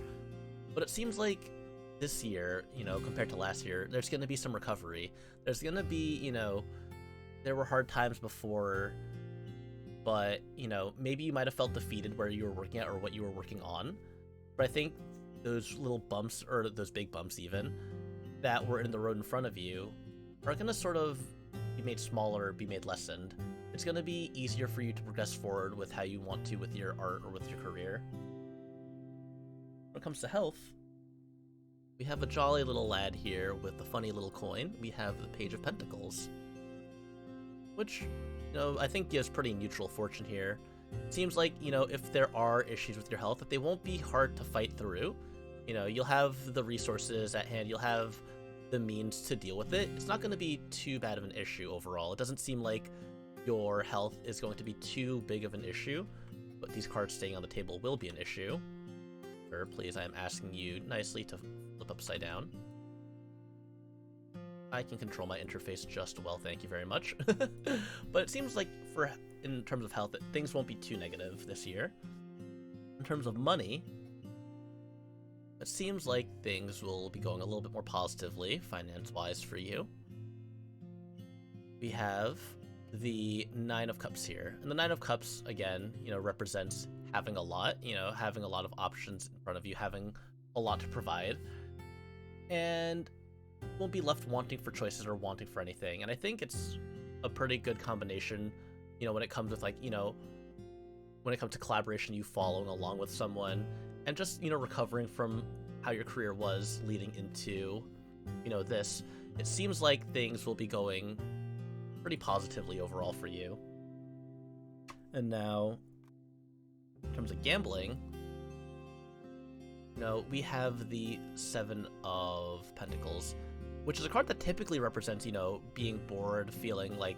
but it seems like this year, you know, compared to last year, there's going to be some recovery. There's going to be, you know, there were hard times before, but, you know, maybe you might have felt defeated where you were working at or what you were working on. But I think those little bumps, or those big bumps even, that were in the road in front of you are going to sort of be made smaller, be made lessened. It's going to be easier for you to progress forward with how you want to with your art or with your career. When it comes to health, we have a jolly little lad here with the funny little coin. We have the Page of Pentacles, which, you know, I think gives pretty neutral fortune here. It seems like, you know, if there are issues with your health, that they won't be hard to fight through. You know, you'll have the resources at hand, you'll have the means to deal with it. It's not going to be too bad of an issue overall. It doesn't seem like your health is going to be too big of an issue, but these cards staying on the table will be an issue. Sir, please, I am asking you nicely to flip upside down. I can control my interface just well, thank you very much. But it seems like in terms of health, that things won't be too negative this year. In terms of money, it seems like things will be going a little bit more positively, finance-wise, for you. We have the Nine of Cups here. And the Nine of Cups, again, you know, represents having a lot, you know, having a lot of options in front of you, having a lot to provide. And won't be left wanting for choices or wanting for anything. And I think it's a pretty good combination, you know, when it comes with, like, you know, when it comes to collaboration, you following along with someone, and just, you know, recovering from how your career was leading into, you know, this. It seems like things will be going pretty positively overall for you. And now, in terms of gambling, you know, we have the Seven of Pentacles, which is a card that typically represents, you know, being bored, feeling like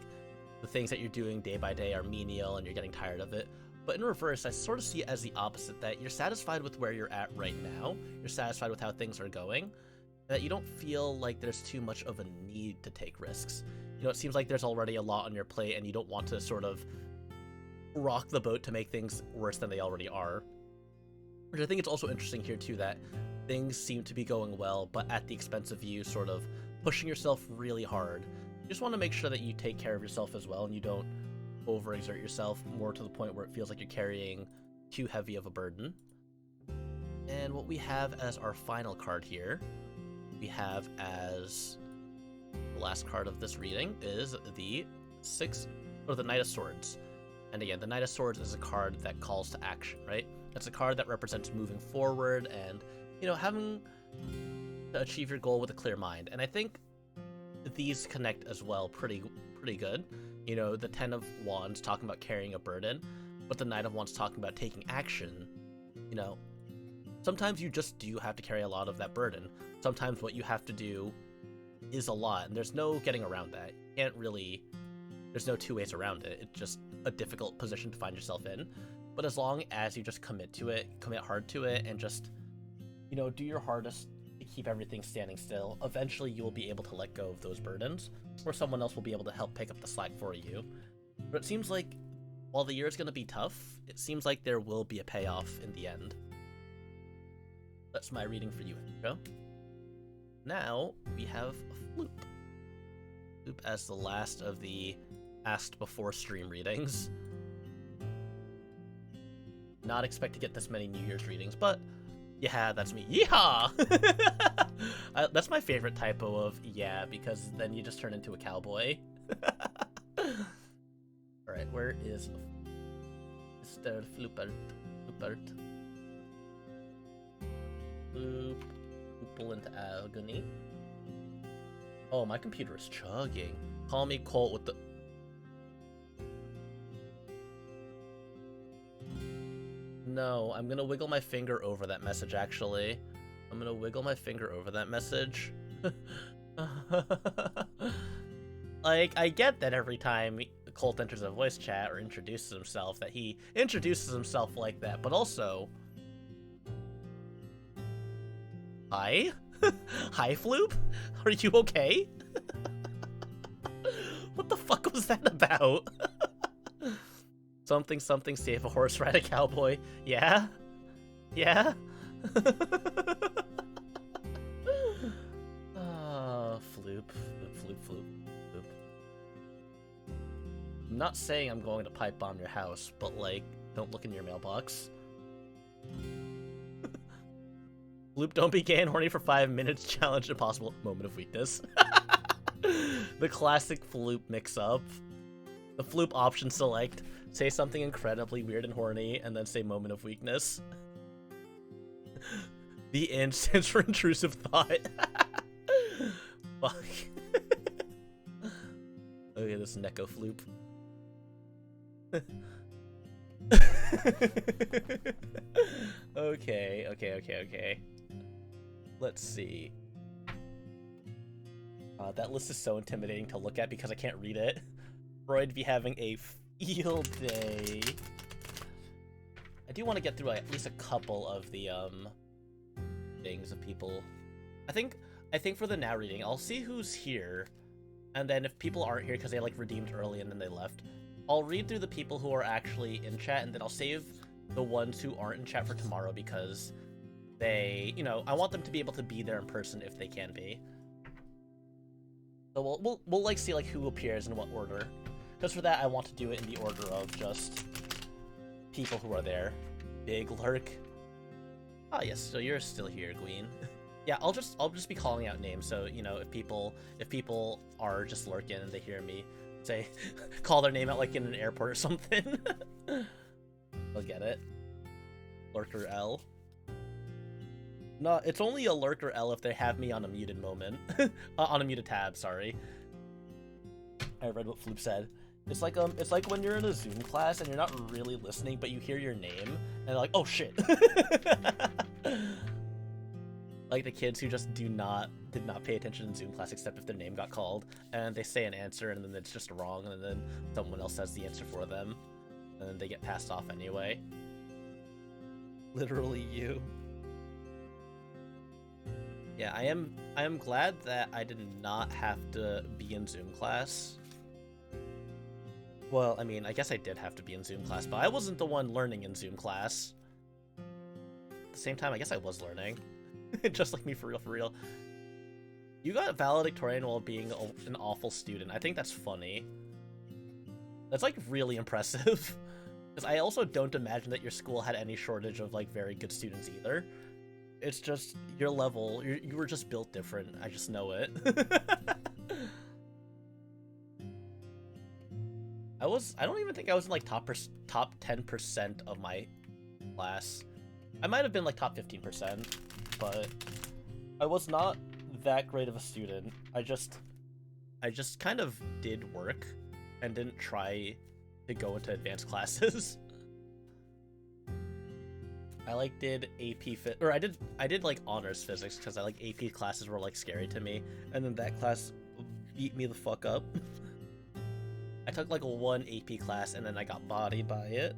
the things that you're doing day by day are menial and you're getting tired of it. But in reverse, I sort of see it as the opposite, that you're satisfied with where you're at right now, you're satisfied with how things are going, that you don't feel like there's too much of a need to take risks. You know, it seems like there's already a lot on your plate and you don't want to sort of rock the boat to make things worse than they already are. Which I think it's also interesting here too, that things seem to be going well, but at the expense of you sort of pushing yourself really hard. You just want to make sure that you take care of yourself as well and you don't overexert yourself more to the point where it feels like you're carrying too heavy of a burden. And what we have as our final card here, we have as the last card of this reading is the Knight of Swords. And again, the Knight of Swords is a card that calls to action, right? It's a card that represents moving forward and, you know, having to achieve your goal with a clear mind. And I think these connect as well pretty good. You know, the Ten of Wands talking about carrying a burden, but the Knight of Wands talking about taking action. You know, sometimes you just do have to carry a lot of that burden. Sometimes what you have to do is a lot, and there's no getting around that. You can't really, there's no two ways around it. It's just a difficult position to find yourself in. But as long as you just commit to it, commit hard to it, and just, you know, do your hardest to keep everything standing still, eventually you will be able to let go of those burdens, or someone else will be able to help pick up the slack for you. But it seems like, while the year is going to be tough, it seems like there will be a payoff in the end. That's my reading for you, Enrico. Now, we have Floop. Floop as the last of the Asked Before stream readings. Not expect to get this many New Year's readings, but yeah, that's me. Yeehaw! That's my favorite typo of yeah, because then you just turn into a cowboy. Alright, where is Mr. Floopert? Floop. Poople into agony. Oh, my computer is chugging. Call me Colt with the... No, I'm gonna wiggle my finger over that message, actually. I'm gonna wiggle my finger over that message. Like, I get that every time Colt enters a voice chat or introduces himself, that he introduces himself like that, but also... Hi? Hi, Floop? Are you okay? What the fuck was that about? Something, save a horse, ride a cowboy. Yeah? Yeah? Floop. I'm not saying I'm going to pipe bomb your house, but like, don't look in your mailbox. Floop, don't be gay and horny for 5 minutes. Challenge impossible. Moment of weakness. The classic Floop mix-up. The Floop option select. Say something incredibly weird and horny, and then say moment of weakness. The int stands for intrusive thought. Fuck. Okay, this Neko Floop. Okay. Let's see. That list is so intimidating to look at because I can't read it. Freud be having a field day. I do want to get through at least a couple of the things of people. I think for the now reading, I'll see who's here, and then if people aren't here because they like redeemed early and then they left, I'll read through the people who are actually in chat, and then I'll save the ones who aren't in chat for tomorrow because they, you know, I want them to be able to be there in person if they can be. So we'll like see like who appears in what order. Because for that I want to do it in the order of just people who are there. Big Lurk. Oh yes, so you're still here, Queen. Yeah, I'll just be calling out names, so you know if people are just lurking and they hear me say call their name out like in an airport or something. They'll get it. Lurker L. No, it's only a Lurker L if they have me on a muted moment. On a muted tab, sorry. I read what Floop said. It's like when you're in a Zoom class and you're not really listening, but you hear your name and they're like, oh shit. Like the kids who just did not pay attention in Zoom class except if their name got called, and they say an answer and then it's just wrong, and then someone else says the answer for them, and then they get passed off anyway. Literally you. Yeah, I am glad that I did not have to be in Zoom class. Well, I mean, I guess I did have to be in Zoom class, but I wasn't the one learning in Zoom class. At the same time, I guess I was learning. Just like me, for real. You got valedictorian while being an awful student. I think that's funny. That's, like, really impressive. Because I also don't imagine that your school had any shortage of, like, very good students either. It's just, your level, you were just built different. I just know it. I don't even think I was in, like, top 10% of my class. I might have been, like, top 15%, but I was not that great of a student. I just kind of did work and didn't try to go into advanced classes. I like did AP I did like honors physics because I like AP classes were like scary to me, and then that class beat me the fuck up. I took like one AP class and then I got bodied by it.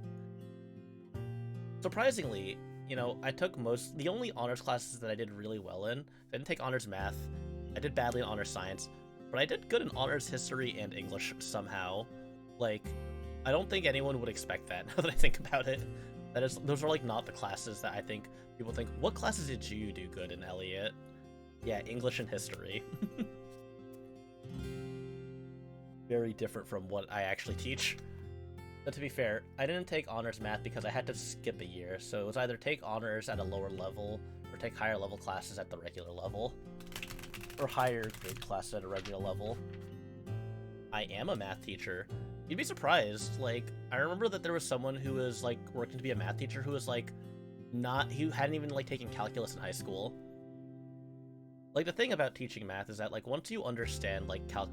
Surprisingly, you know, I took the only honors classes that I did really well in. I didn't take honors math. I did badly in honors science, but I did good in honors history and English somehow. Like, I don't think anyone would expect that now that I think about it. Those are like not the classes that I think people think, what classes did you do good in, Elliot? Yeah, English and history. Very different from what I actually teach. But to be fair, I didn't take honors math because I had to skip a year, so it was either take honors at a lower level or take higher level classes at the regular level. Or higher grade classes at a regular level. I am a math teacher. You'd be surprised. Like, I remember that there was someone who was like working to be a math teacher who was like he hadn't even like taken calculus in high school. Like, the thing about teaching math is that like once you understand like Calc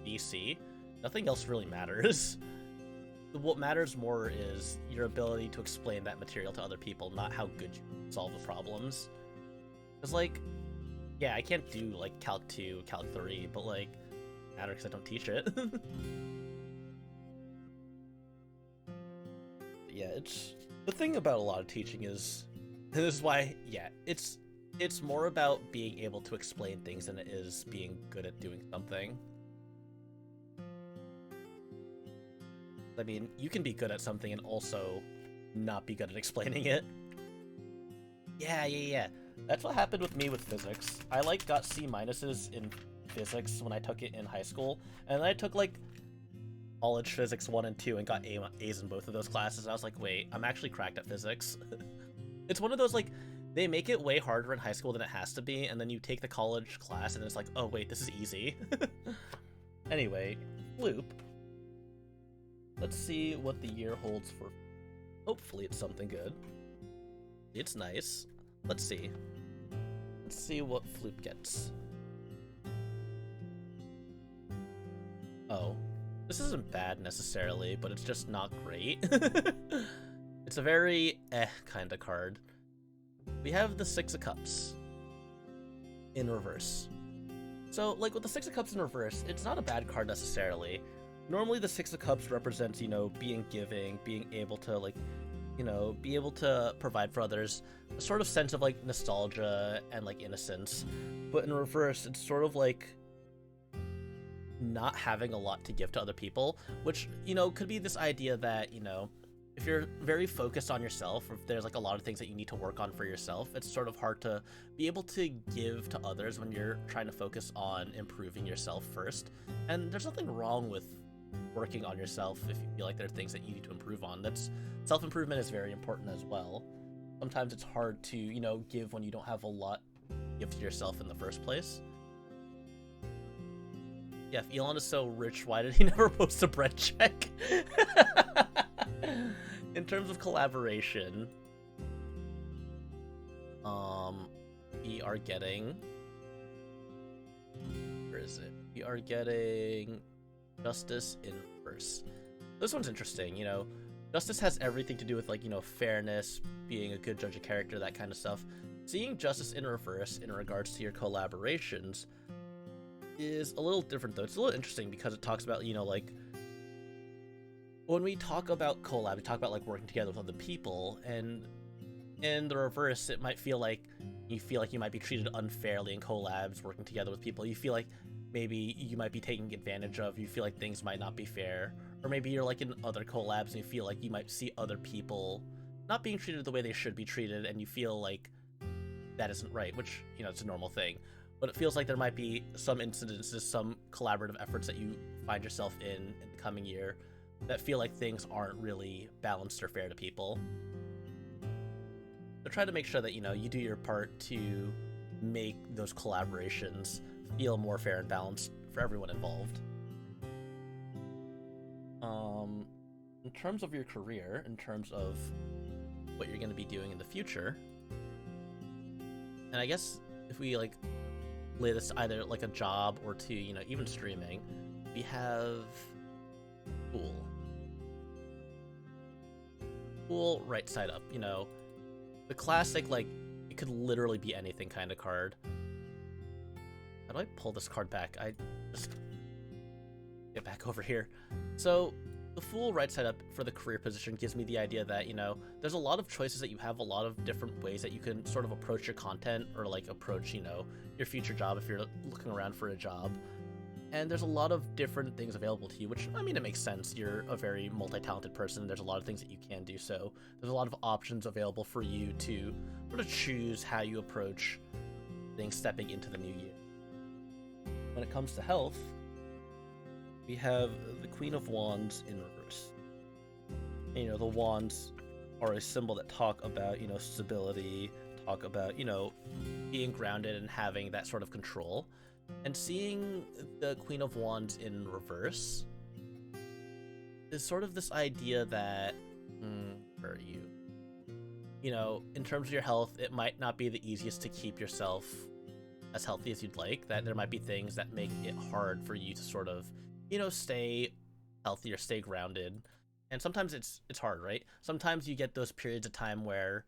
BC, nothing else really matters. What matters more is your ability to explain that material to other people, not how good you solve the problems. Because like, yeah, I can't do like Calc 2, Calc 3, but like, it matters because I don't teach it. Yeah, it's the thing about a lot of teaching is, and this is why, yeah, it's more about being able to explain things than it is being good at doing something. I mean, you can be good at something and also not be good at explaining it. Yeah. That's what happened with me with physics. I like got C minuses in physics when I took it in high school, and then I took like college physics 1 and 2 and got A's in both of those classes. I was like, wait, I'm actually cracked at physics. It's one of those, like, they make it way harder in high school than it has to be, and then you take the college class and it's like, oh wait, this is easy. Anyway, Floop. Let's see what the year holds for. Hopefully it's something good. It's nice. Let's see. Let's see what Floop gets. Oh. This isn't bad necessarily, but it's just not great. It's a very kind of card. We have the Six of Cups in reverse. So, like, with the Six of Cups in reverse, it's not a bad card necessarily. Normally the Six of Cups represents, you know, being giving, being able to, like, you know, be able to provide for others, a sort of sense of, like, nostalgia and, like, innocence. But in reverse, it's sort of like not having a lot to give to other people, which, you know, could be this idea that, you know, if you're very focused on yourself, or if there's like a lot of things that you need to work on for yourself, it's sort of hard to be able to give to others when you're trying to focus on improving yourself first. And there's nothing wrong with working on yourself if you feel like there are things that you need to improve on. That's self-improvement is very important as well. Sometimes it's hard to, you know, give when you don't have a lot to give to yourself in the first place. Yeah, if Elon is so rich, why did he never post a bread check? In terms of collaboration, we are getting, where is it? We are getting Justice in reverse. This one's interesting, you know. Justice has everything to do with, like, you know, fairness, being a good judge of character, that kind of stuff. Seeing Justice in reverse in regards to your collaborations is a little different, though. It's a little interesting because it talks about, you know, like, when we talk about collab, we talk about, like, working together with other people, and in the reverse, it might feel like you might be treated unfairly in collabs, working together with people. You feel like maybe you might be taken advantage of, you feel like things might not be fair, or maybe you're, like, in other collabs and you feel like you might see other people not being treated the way they should be treated, and you feel like that isn't right, which, you know, it's a normal thing. But it feels like there might be some incidences, some collaborative efforts that you find yourself in the coming year that feel like things aren't really balanced or fair to people. So try to make sure that, you know, you do your part to make those collaborations feel more fair and balanced for everyone involved. In terms of your career, in terms of what you're going to be doing in the future, and I guess if we, like, lay this either like a job or to, you know, even streaming, we have Pool right side up, you know, the classic, like, it could literally be anything kind of card. How do I pull this card back? I just get back over here. So the Fool right side up for the career position gives me the idea that, you know, there's a lot of choices that you have, a lot of different ways that you can sort of approach your content, or, like, approach, you know, your future job if you're looking around for a job. And there's a lot of different things available to you, which, I mean, it makes sense. You're a very multi-talented person. There's a lot of things that you can do, so there's a lot of options available for you to sort of choose how you approach things stepping into the new year. When it comes to health, we have the Queen of Wands in reverse. And, you know, the wands are a symbol that talk about, you know, stability, talk about, you know, being grounded and having that sort of control. And seeing the Queen of Wands in reverse is sort of this idea that, where are you? You know, in terms of your health, it might not be the easiest to keep yourself as healthy as you'd like, that there might be things that make it hard for you to sort of, you know, stay healthy or stay grounded. And sometimes it's hard, right? Sometimes you get those periods of time where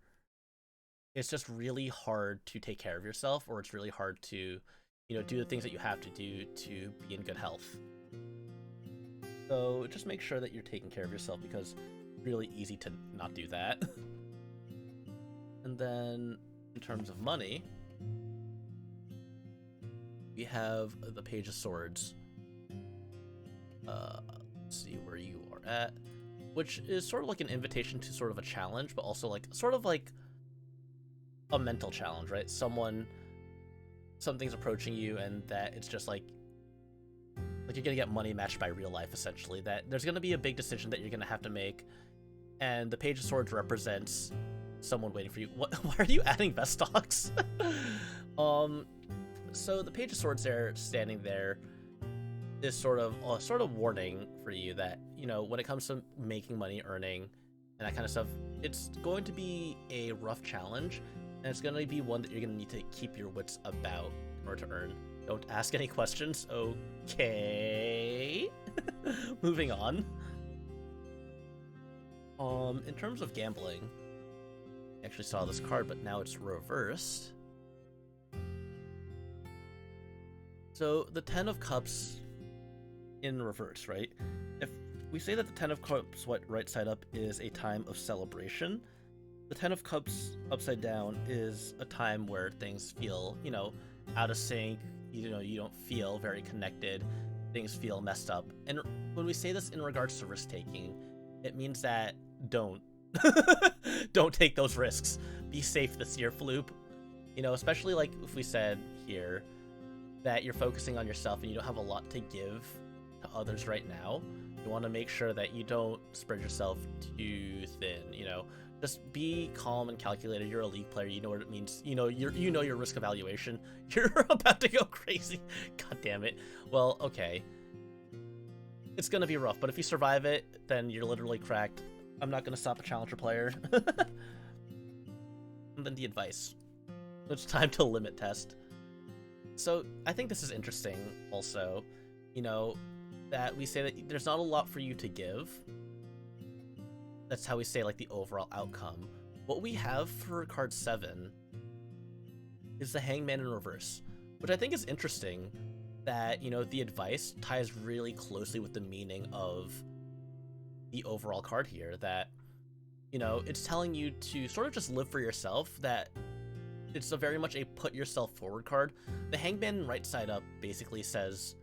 it's just really hard to take care of yourself, or it's really hard to, you know, do the things that you have to do to be in good health. So just make sure that you're taking care of yourself, because it's really easy to not do that. And then in terms of money, we have the Page of Swords. Let's see where you are at, which is sort of like an invitation to sort of a challenge, but also like sort of like a mental challenge, right? Something's approaching you, and that it's just like Like, you're gonna get money matched by real life, essentially. That there's gonna be a big decision that you're gonna have to make, and the Page of Swords represents someone waiting for you. What? Why are you adding Vestox? So the Page of Swords there, standing there, is sort of warning for you that, you know, when it comes to making money, earning, and that kind of stuff, it's going to be a rough challenge, and it's going to be one that you're going to need to keep your wits about in order to earn. Don't ask any questions. Okay. Moving on. In terms of gambling, I actually saw this card, but now it's reversed. So the Ten of Cups in reverse, right? If we say that the Ten of Cups right side up is a time of celebration, the Ten of Cups upside down is a time where things feel, you know, out of sync. You know, you don't feel very connected. Things feel messed up. And when we say this in regards to risk taking, it means that don't take those risks. Be safe this year, Floop. You know, especially like if we said here that you're focusing on yourself and you don't have a lot to give to others right now. You want to make sure that you don't spread yourself too thin, you know. Just be calm and calculated. You're a League player. You know what it means. You know your risk evaluation. You're about to go crazy. God damn it. Well, okay. It's going to be rough, but if you survive it, then you're literally cracked. I'm not going to stop a challenger player. And then the advice. It's time to limit test. So I think this is interesting also, you know, that we say that there's not a lot for you to give. That's how we say, like, the overall outcome. What we have for card 7 is the Hangman in reverse, which I think is interesting that, you know, the advice ties really closely with the meaning of the overall card here, that, you know, it's telling you to sort of just live for yourself, that it's a very much a put yourself forward card. The Hangman right side up basically says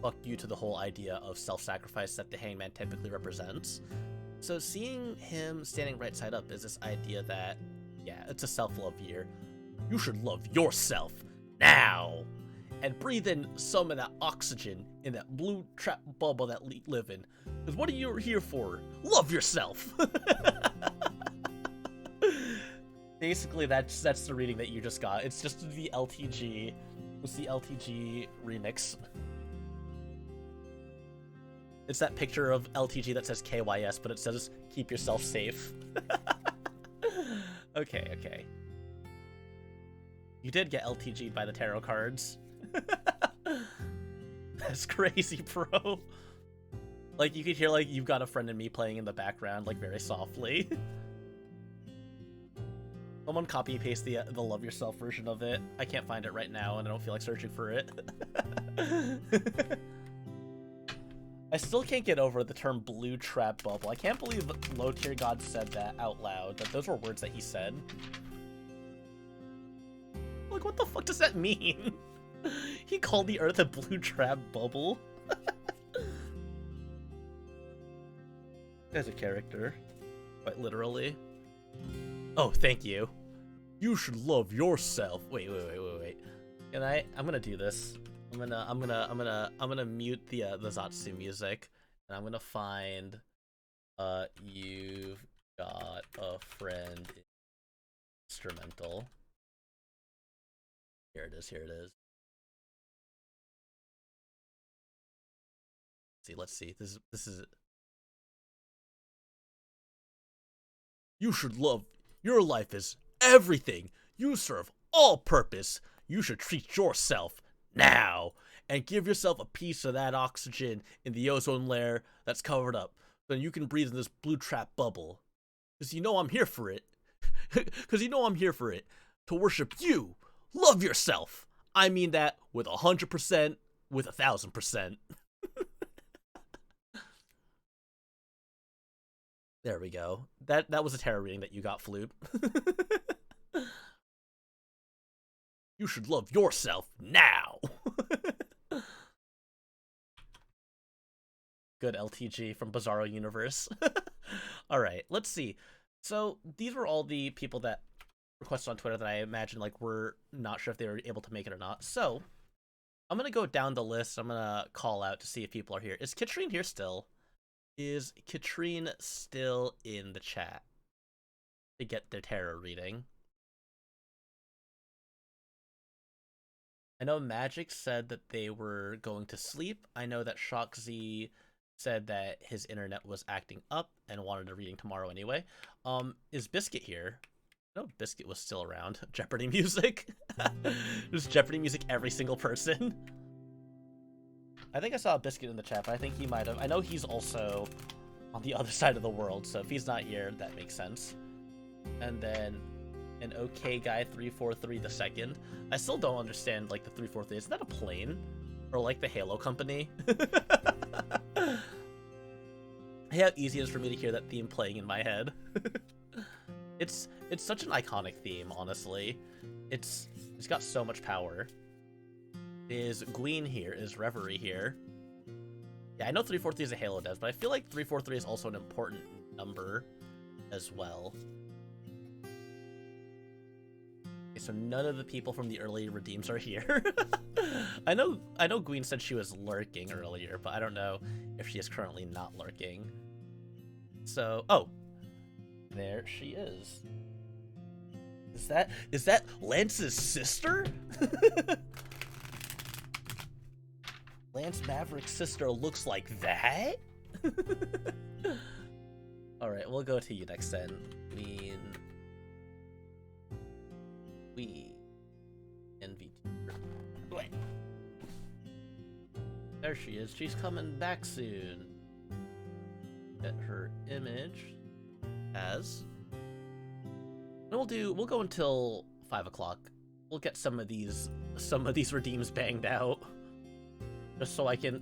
fuck you to the whole idea of self-sacrifice that the Hangman typically represents. So seeing him standing right side up is this idea that, yeah, it's a self-love year. You should love yourself now and breathe in some of that oxygen in that blue trap bubble that live in. Because what are you here for? Love yourself. Basically, that's the reading that you just got. It's just the LTG. It's the LTG remix. It's that picture of LTG that says KYS, but it says keep yourself safe. Okay. You did get LTG'd by the tarot cards. That's crazy, bro. Like, you could hear, like, You've Got a Friend in Me playing in the background, like, very softly. Someone copy-paste the Love Yourself version of it. I can't find it right now, and I don't feel like searching for it. I still can't get over the term blue trap bubble. I can't believe Low Tier God said that out loud, that those were words that he said. Like, what the fuck does that mean? He called the Earth a blue trap bubble? As a character. Quite literally. Oh, thank you. You should love yourself. Wait. Can I'm gonna do this. I'm gonna mute the Zatsu music, and I'm gonna find You've Got a Friend instrumental. Here it is. Let's see. This is You should love your life is everything. You serve all purpose. You should treat yourself now and give yourself a piece of that oxygen in the ozone layer that's covered up, so you can breathe in this blue trap bubble. Because you know I'm here for it. To worship you. Love yourself. I mean that with 100%, with 1,000%. There we go. That was a tarot reading that you got, Floop. You should love yourself now. Good LTG from Bizarro Universe. Alright, let's see. So these were all the people that requested on Twitter that I imagine, like, were not sure if they were able to make it or not. So I'm gonna go down the list. I'm gonna call out to see if people are here. Is Katrine here still? Is Katrine still in the chat to get their tarot reading? I know Magic said that they were going to sleep. I know that Shockzy said that his internet was acting up and wanted a reading tomorrow anyway. Is Biscuit here? No, Biscuit was still around. Jeopardy music. Just Jeopardy music every single person. I think I saw a Biscuit in the chat, but I think he might have. I know he's also on the other side of the world, so if he's not here, that makes sense. And then an okay guy 343 the second. I still don't understand like the 343. Is that a plane? Or like the Halo company? Hey, how easy it is for me to hear that theme playing in my head. It's such an iconic theme, honestly. It's got so much power. Is Gween here? Is Reverie here? Yeah, I know 343 is a Halo dev, but I feel like 343 is also an important number as well. Okay, so none of the people from the early redeems are here. I know Gween said she was lurking earlier, but I don't know if she is currently not lurking. So, oh, there she is. Is that Lance's sister? Lance Maverick's sister looks like that? Alright, we'll go to you next then. We NVT. Wait. There she is. She's coming back soon. Get her image as. And we'll go until 5 o'clock. We'll get some of these redeems banged out. Just so I can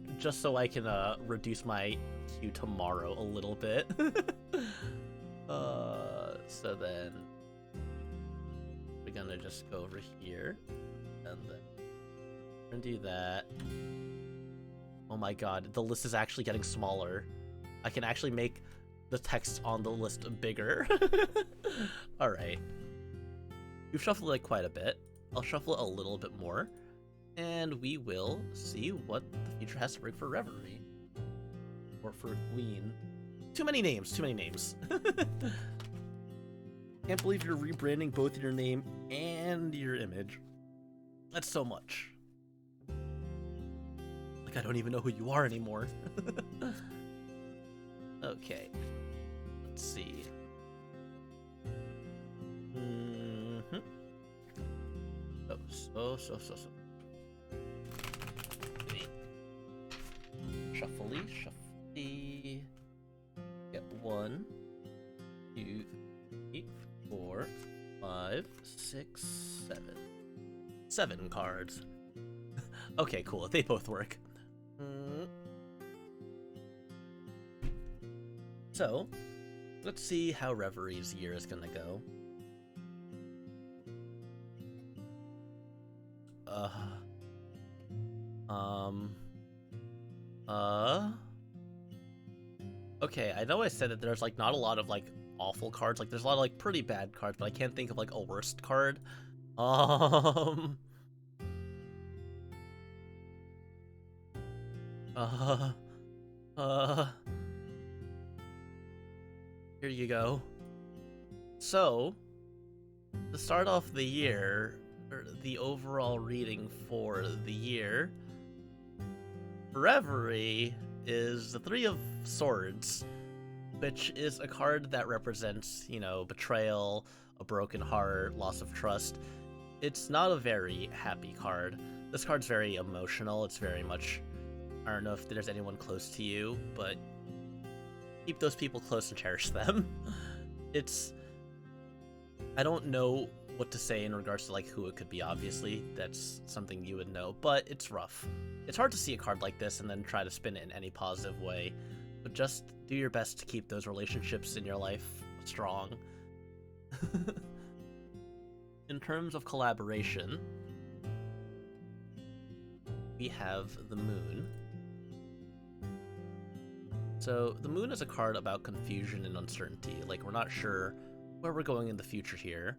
reduce my queue tomorrow a little bit. So then we're gonna just go over here and then we're gonna do that. Oh my god, the list is actually getting smaller. I can actually make the text on the list bigger. Alright. We've shuffled it quite a bit. I'll shuffle it a little bit more. And we will see what the future has to bring for Reverie. Or for Gween. Too many names. Can't believe you're rebranding both your name and your image. That's so much. Like, I don't even know who you are anymore. Okay. Let's see. Oh, so. Shuffly. Get 1, 2, 3, 4, 5, 6, 7. 7 cards. Okay, cool. They both work. So, let's see how Reverie's year is gonna go. Okay, I know I said that there's like not a lot of like awful cards. Like there's a lot of like pretty bad cards, but I can't think of like a worst card. Here you go. So, to start off the year, or the overall reading for the year, Reverie is the 3 of Swords, which is a card that represents, you know, betrayal, a broken heart, loss of trust. It's not a very happy card. This card's very emotional. It's very much, I don't know if there's anyone close to you, but keep those people close and cherish them. I don't know what to say in regards to like who it could be, obviously. That's something you would know, but it's rough. It's hard to see a card like this and then try to spin it in any positive way, but just do your best to keep those relationships in your life strong. In terms of collaboration, we have the Moon. So the Moon is a card about confusion and uncertainty. Like, we're not sure where we're going in the future here.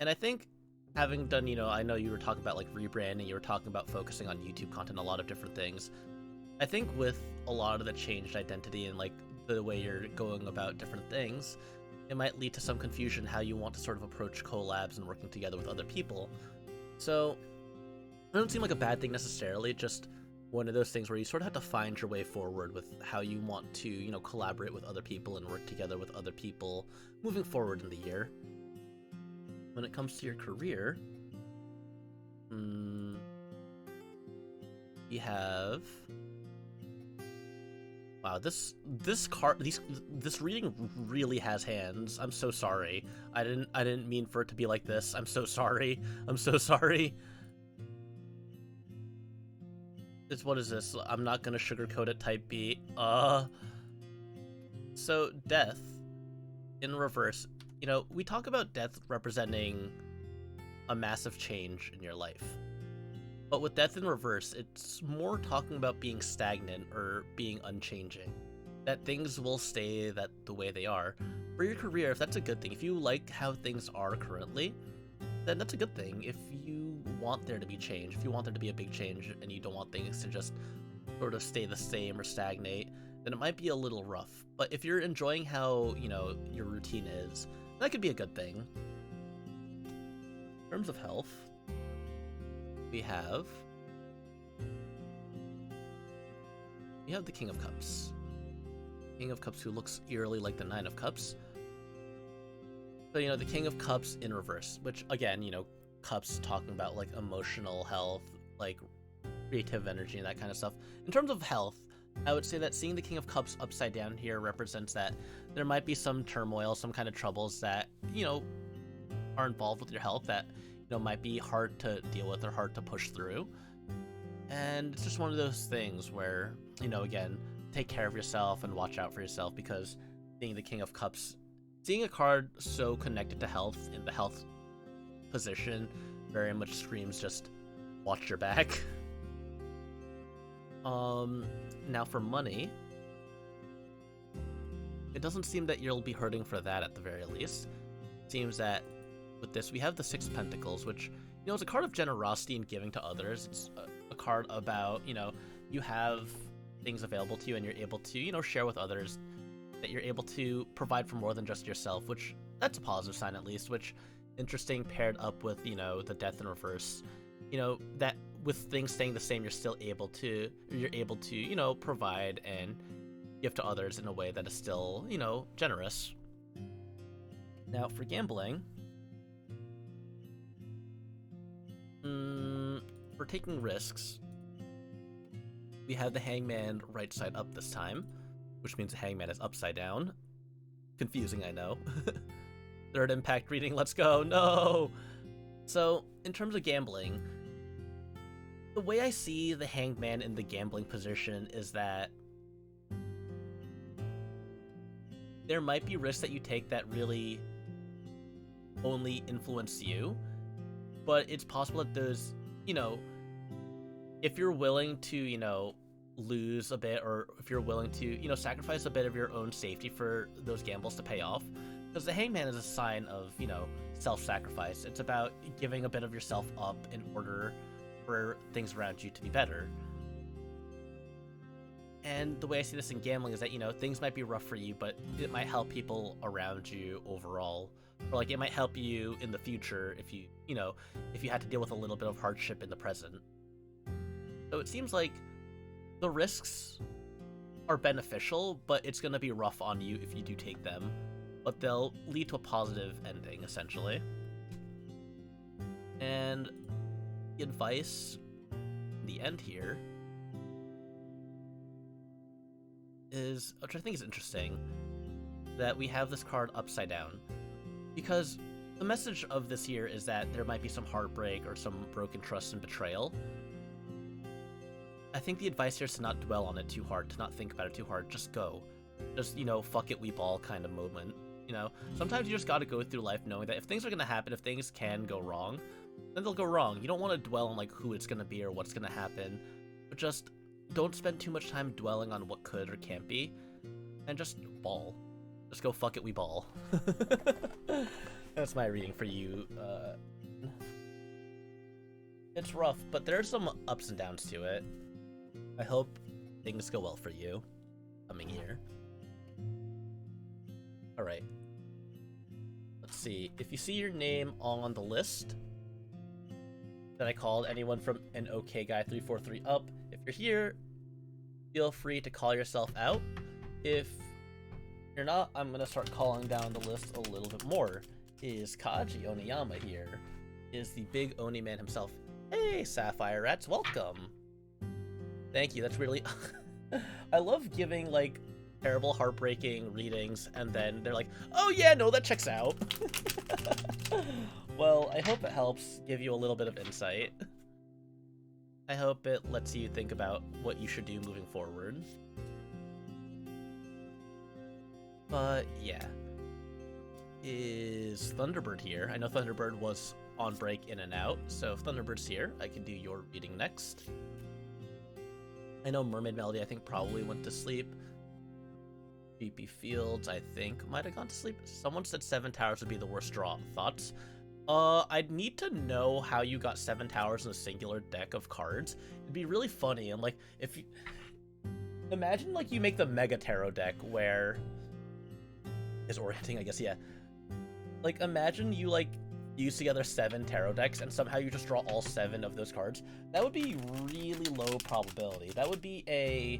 And I think having done, I know you were talking about like rebranding, you were talking about focusing on YouTube content, a lot of different things. I think with a lot of the changed identity and like the way you're going about different things, it might lead to some confusion how you want to sort of approach collabs and working together with other people. So it doesn't seem like a bad thing necessarily, just one of those things where you sort of have to find your way forward with how you want to, collaborate with other people and work together with other people moving forward in the year. When it comes to your career, we have... Wow, this reading really has hands. I'm so sorry. I didn't mean for it to be like this. I'm so sorry. I'm so sorry. What is this? I'm not gonna sugarcoat it, type B. So death in reverse. We talk about death representing a massive change in your life. But with death in reverse, it's more talking about being stagnant or being unchanging. That things will stay the way they are. For your career, if that's a good thing, if you like how things are currently, then that's a good thing. If you want there to be change, if you want there to be a big change and you don't want things to just sort of stay the same or stagnate, then it might be a little rough. But if you're enjoying how, your routine is, that could be a good thing. In terms of health, we have the King of Cups. King of Cups who looks eerily like the Nine of Cups. So, the King of Cups in reverse, which again, Cups talking about like emotional health, like creative energy and that kind of stuff. In terms of health, I would say that seeing the King of Cups upside down here represents that there might be some turmoil, some kind of troubles that, are involved with your health that, might be hard to deal with or hard to push through. And it's just one of those things where, again, take care of yourself and watch out for yourself, because being the King of Cups, seeing a card so connected to health in the health position very much screams just watch your back. Now for money, it doesn't seem that you'll be hurting for that at the very least. It seems that with this, we have the Six of Pentacles, which, is a card of generosity and giving to others. It's a card about, you have things available to you and you're able to, share with others, that you're able to provide for more than just yourself, which that's a positive sign at least, which interesting paired up with, the death in reverse, that with things staying the same, you're able to, provide and give to others in a way that is still, generous. Now for gambling, for taking risks, we have the Hangman right side up this time, which means the Hangman is upside down. Confusing, I know. Third impact reading, let's go, no! So, in terms of gambling, the way I see the Hangman in the gambling position is that there might be risks that you take that really only influence you, but it's possible that those, if you're willing to, lose a bit, or if you're willing to, sacrifice a bit of your own safety for those gambles to pay off, because the Hangman is a sign of, self-sacrifice. It's about giving a bit of yourself up in order for things around you to be better. And the way I see this in gambling is that, things might be rough for you, but it might help people around you overall. Or, like, it might help you in the future if you, if you had to deal with a little bit of hardship in the present. So it seems like the risks are beneficial, but it's going to be rough on you if you do take them. But they'll lead to a positive ending, essentially. And the advice, the end here, is, which I think is interesting, that we have this card upside down. Because the message of this year is that there might be some heartbreak or some broken trust and betrayal. I think the advice here is to not dwell on it too hard, to not think about it too hard, just go. Just, fuck it, we ball kind of moment. Sometimes you just gotta go through life knowing that if things are gonna happen, if things can go wrong, then they'll go wrong. You don't want to dwell on, like, who it's gonna be or what's gonna happen, but just don't spend too much time dwelling on what could or can't be, and just ball. Just go fuck it, we ball. That's my reading for you. It's rough, but there's some ups and downs to it. I hope things go well for you coming year. Alright. Let's see. If you see your name on the list that I called anyone from an OK Guy 343 up, if you're here, feel free to call yourself out. If you're not, I'm going to start calling down the list a little bit more. Is Kaji Oniyama here? Is the big Oni man himself? Hey, Sapphire Rats, welcome! Thank you, that's really... I love giving, like, terrible, heartbreaking readings, and then they're like, oh yeah, no, that checks out! Well, I hope it helps give you a little bit of insight. I hope it lets you think about what you should do moving forward. But, yeah. Is Thunderbird here? I know Thunderbird was on break in and out, so if Thunderbird's here, I can do your reading next. I know Mermaid Melody, I think, probably went to sleep. BP Fields, I think, might have gone to sleep. Someone said 7 towers would be the worst draw. Thoughts? I'd need to know how you got 7 towers in a singular deck of cards. It'd be really funny, and like, if you... Imagine, like, you make the Mega Tarot deck where... Is orienting, I guess, yeah. Like, imagine you, like, use together 7 tarot decks, and somehow you just draw all 7 of those cards. That would be really low probability. That would be a...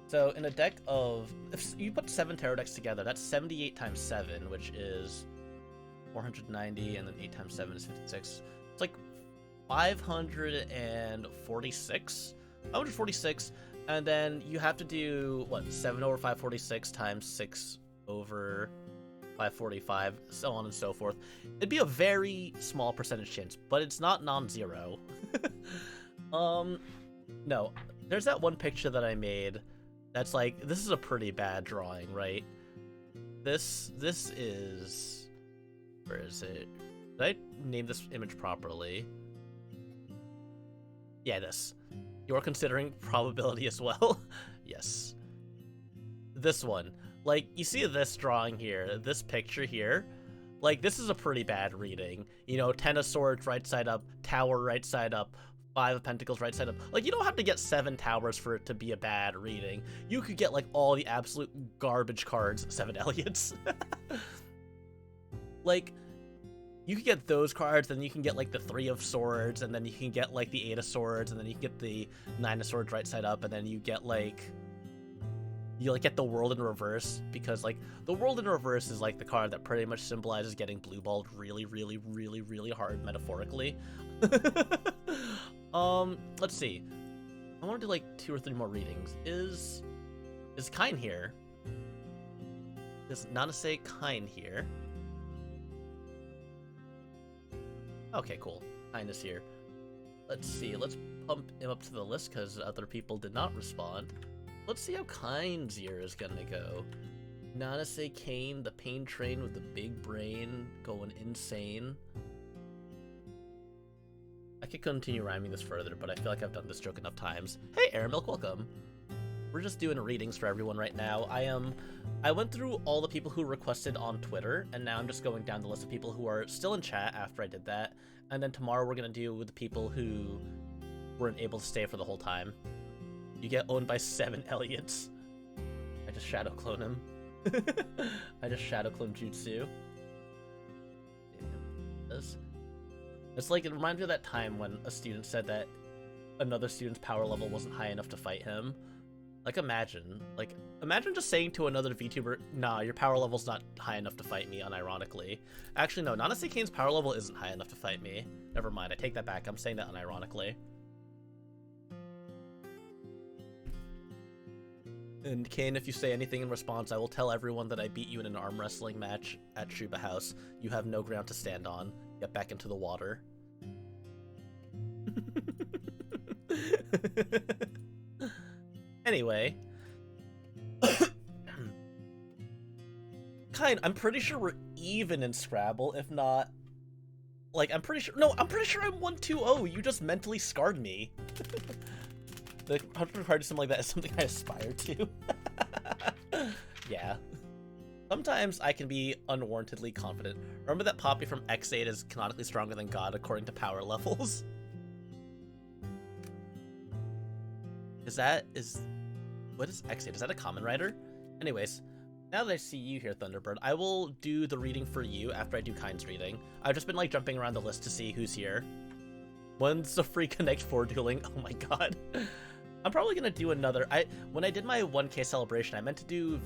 So, in a deck of... If you put 7 tarot decks together, that's 78 times 7, which is 490, and then 8 times 7 is 56. It's like 546? 546, and then you have to do, what, 7 over 546 times 6 over 545, so on and so forth. It'd be a very small percentage chance, but it's not non-zero. No, there's that one picture that I made that's like, this is a pretty bad drawing, right? This is... Where is it? Did I name this image properly? Yeah, this. You're considering probability as well? Yes. This one. Like, you see this drawing here, this picture here? Like, this is a pretty bad reading. You know, 10 of Swords right side up, Tower right side up, 5 of Pentacles right side up. Like, you don't have to get 7 Towers for it to be a bad reading. You could get, like, all the absolute garbage cards, 7 Elliots. Like, you can get those cards, then you can get, like, the 3 of Swords, and then you can get, like, the 8 of Swords, and then you can get the 9 of Swords right side up, and then you get, like... You, like, get the World in Reverse, because, like, the World in Reverse is, like, the card that pretty much symbolizes getting blue-balled really, really, really, really hard, metaphorically. Let's see. I want to do, like, 2 or 3 more readings. Is Kine here? Is Nanase Kine here? Okay, cool. Kine is here. Let's see. Let's pump him up to the list because other people did not respond. Let's see how Kine's year is gonna go. Nanase Kane, the pain train with the big brain, going insane. I could continue rhyming this further, but I feel like I've done this joke enough times. Hey, Airmilk, welcome. We're just doing readings for everyone right now. I went through all the people who requested on Twitter, and now I'm just going down the list of people who are still in chat after I did that. And then tomorrow we're gonna deal with the people who weren't able to stay for the whole time. You get owned by 7 Elliots. I just shadow clone him. I just shadow clone Jutsu. It's like, it reminds me of that time when a student said that another student's power level wasn't high enough to fight him. Like, imagine just saying to another VTuber, nah, your power level's not high enough to fight me, unironically. Actually, no, Nanase Kane's power level isn't high enough to fight me. Never mind, I take that back, I'm saying that unironically. And Kane, if you say anything in response, I will tell everyone that I beat you in an arm wrestling match at Shuba House. You have no ground to stand on. Get back into the water. Anyway. Kine, I'm pretty sure we're even in Scrabble, if not... Like, I'm pretty sure I'm 1-2-0. You just mentally scarred me. The 100 card or something like that is something I aspire to. Yeah. Sometimes I can be unwarrantedly confident. Remember that Poppy from X8 is canonically stronger than God according to power levels? What is X8? Is that a common writer? Anyways, now that I see you here, Thunderbird, I will do the reading for you after I do Kind's reading. I've just been like jumping around the list to see who's here. When's the free Connect 4 dueling? Oh my god. I'm probably gonna do another. When I did my 1K celebration, I meant to do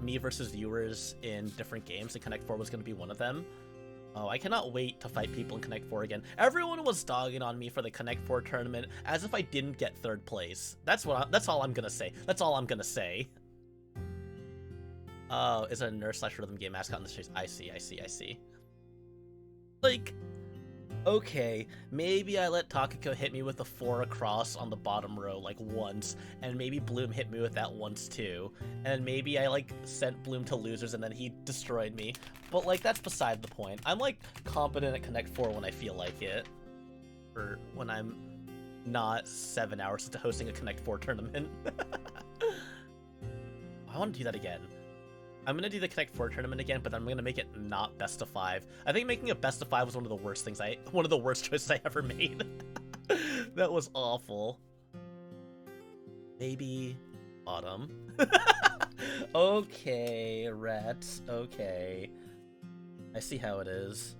me versus viewers in different games, and Connect 4 was gonna be one of them. Oh, I cannot wait to fight people in Connect 4 again. Everyone was dogging on me for the Connect 4 tournament as if I didn't get 3rd place. That's all I'm gonna say. That's all I'm gonna say. Oh, is it a nurse/rhythm game mascot in the chase? I see. Like, okay, maybe I let Takako hit me with a 4 across on the bottom row like once, and maybe Bloom hit me with that once too, and maybe I like sent Bloom to losers and then he destroyed me. But like, that's beside the point. I'm like competent at Connect 4 when I feel like it, or when I'm not 7 hours into hosting a Connect 4 tournament. I want to do that again. I'm gonna do the Connect 4 tournament again, but I'm gonna make it not best of 5. I think making a best of 5 was one of the worst choices I ever made. That was awful. Maybe bottom. Okay, rats. Okay, I see how it is.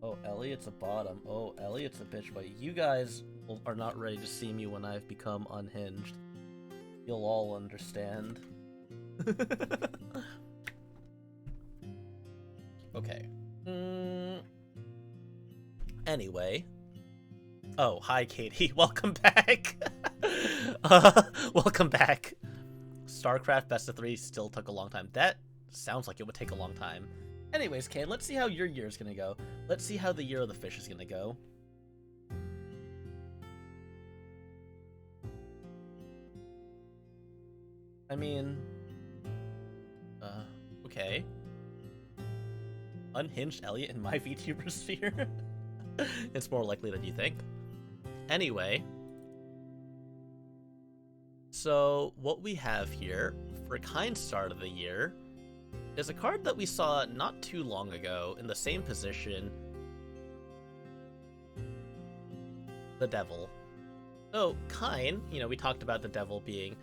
Oh, Elliot's a bottom. Oh, Elliot's a bitch, but you guys are not ready to see me when I've become unhinged. You'll all understand. Okay. Anyway. Oh, hi, Katie. Welcome back. Welcome back. StarCraft Best of 3 still took a long time. That sounds like it would take a long time. Anyways, Kane, let's see how your year is gonna go. Let's see how the year of the fish is gonna go. I mean... okay. Unhinged Elliot in my VTuber sphere? It's more likely than you think. Anyway. So, what we have here, for a kind start of the year, is a card that we saw not too long ago in the same position. The Devil. So, Kine, we talked about the Devil being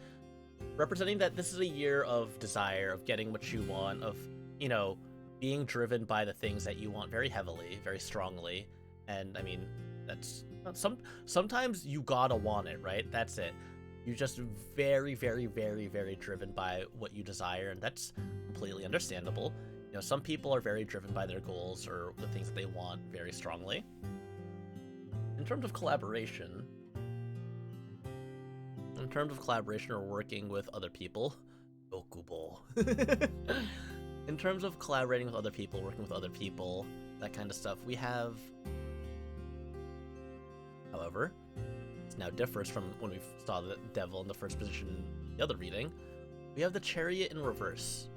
representing that this is a year of desire, of getting what you want, of, being driven by the things that you want very heavily, very strongly. And, I mean, that's... sometimes you gotta want it, right? That's it. You're just very, very, very, very driven by what you desire, and that's completely understandable. Some people are very driven by their goals or the things that they want very strongly. In terms of collaboration or working with other people, Okubo. In terms of collaborating with other people, working with other people, that kind of stuff, we have, however, this now differs from when we saw the Devil in the first position in the other reading. We have the Chariot in reverse.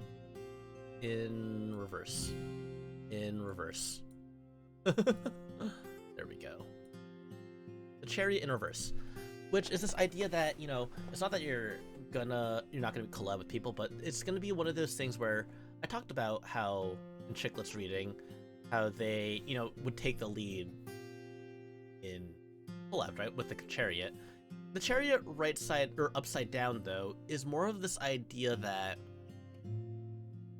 In reverse. There we go. The Chariot in reverse. Which is this idea that, it's not that you're not gonna collab with people, but it's gonna be one of those things where I talked about how in Chiclet's reading, how they, would take the lead in collab, right, with the Chariot. The Chariot right side, or upside down, though, is more of this idea that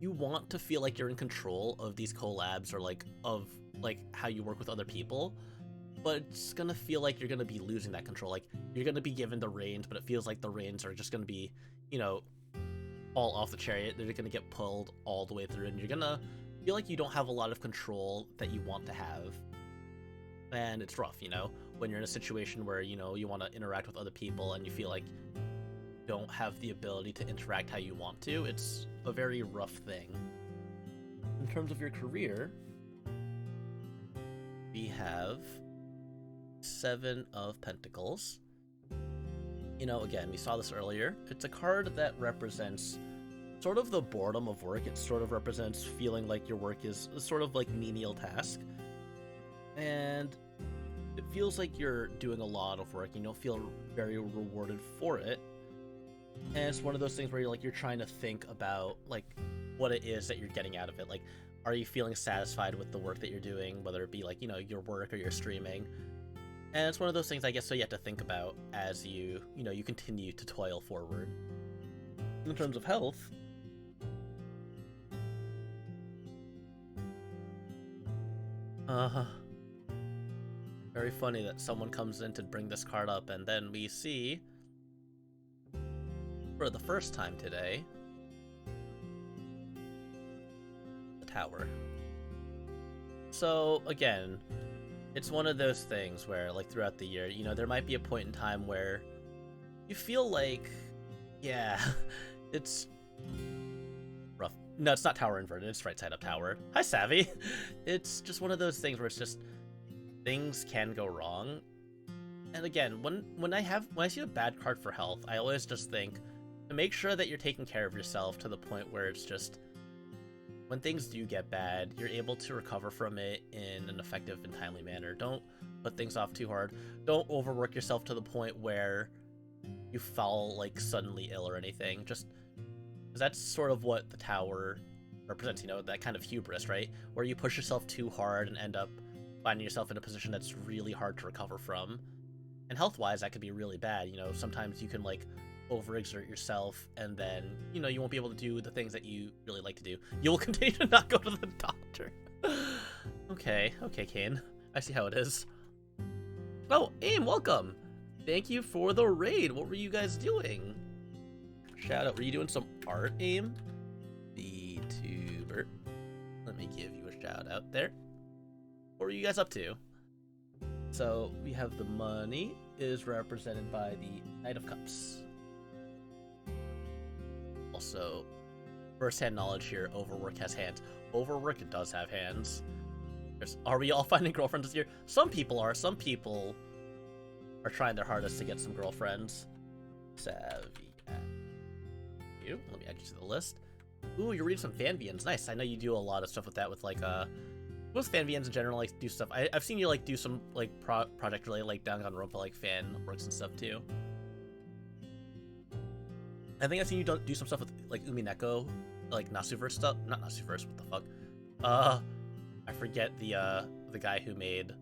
you want to feel like you're in control of these collabs, or of how you work with other people, but it's gonna feel like you're gonna be losing that control. Like, you're gonna be given the reins, but it feels like the reins are just gonna be, fall off the Chariot. They're gonna get pulled all the way through, and you're gonna feel like you don't have a lot of control that you want to have. And it's rough, when you're in a situation where, you want to interact with other people and you feel like you don't have the ability to interact how you want to. It's a very rough thing. In terms of your career, we have 7 of Pentacles. Again, we saw this earlier. It's a card that represents sort of the boredom of work. It sort of represents feeling like your work is sort of like menial task. And it feels like you're doing a lot of work. You don't feel very rewarded for it. And it's one of those things where you're trying to think about like what it is that you're getting out of it. Like, are you feeling satisfied with the work that you're doing, whether it be like, your work or your streaming? And it's one of those things, I guess, so you have to think about as you continue to toil forward. In terms of health, very funny that someone comes in to bring this card up, and then we see, for the first time today, the tower. So, again, it's one of those things where, like, throughout the year, there might be a point in time where you feel like, yeah, it's rough. No, it's not tower inverted, it's right side up tower. Hi, Savvy! It's just one of those things where it's just, things can go wrong. And again, when I see a bad card for health, I always just think to make sure that you're taking care of yourself to the point where it's just, when things do get bad, you're able to recover from it in an effective and timely manner. Don't put things off too hard. Don't overwork yourself to the point where you fall like suddenly ill or anything. Just because that's sort of what the tower represents, that kind of hubris, right? Where you push yourself too hard and end up finding yourself in a position that's really hard to recover from. And health-wise, that could be really bad. Sometimes you can like overexert yourself, and then you won't be able to do the things that you really like to do. You will continue to not go to the doctor. Okay, Kane, I see how it is. Oh, Aim, welcome. Thank you for the raid. What were you guys doing? Shout out. Were you doing some art, Aim? VTuber. Let me give you a shout out there. What were you guys up to? So we have the money is represented by the Knight of Cups. Also, first-hand knowledge here, Overwork has hands. Overwork does have hands. Are we all finding girlfriends this year? Some people are. Some people are trying their hardest to get some girlfriends. Savvy. You. Let me add you to the list. Ooh, you're reading some fanvians. Nice. I know you do a lot of stuff with that, with like most fanvians in general like do stuff. I've seen you like do some like project related like Danganronpa like fan works and stuff too. I think I've seen you do some stuff with like Umineko, like Nasuverse stuff. Not Nasuverse, what the fuck? I forget the guy who made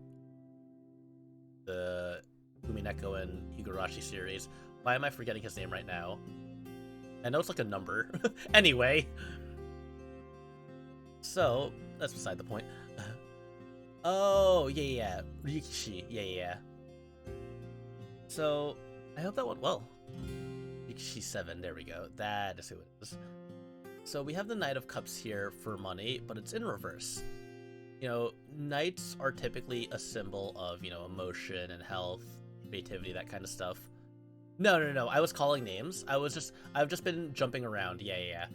the Umineko and Higurashi series. Why am I forgetting his name right now? I know it's like a number. Anyway. So, that's beside the point. Oh, yeah. Rikishi, yeah. So, I hope that went well. Rikishi 7, there we go. That is who it is. So we have the Knight of Cups here for money, but it's in reverse. Knights are typically a symbol of, emotion and health, creativity, that kind of stuff. No. I was calling names. I've just been jumping around. Yeah.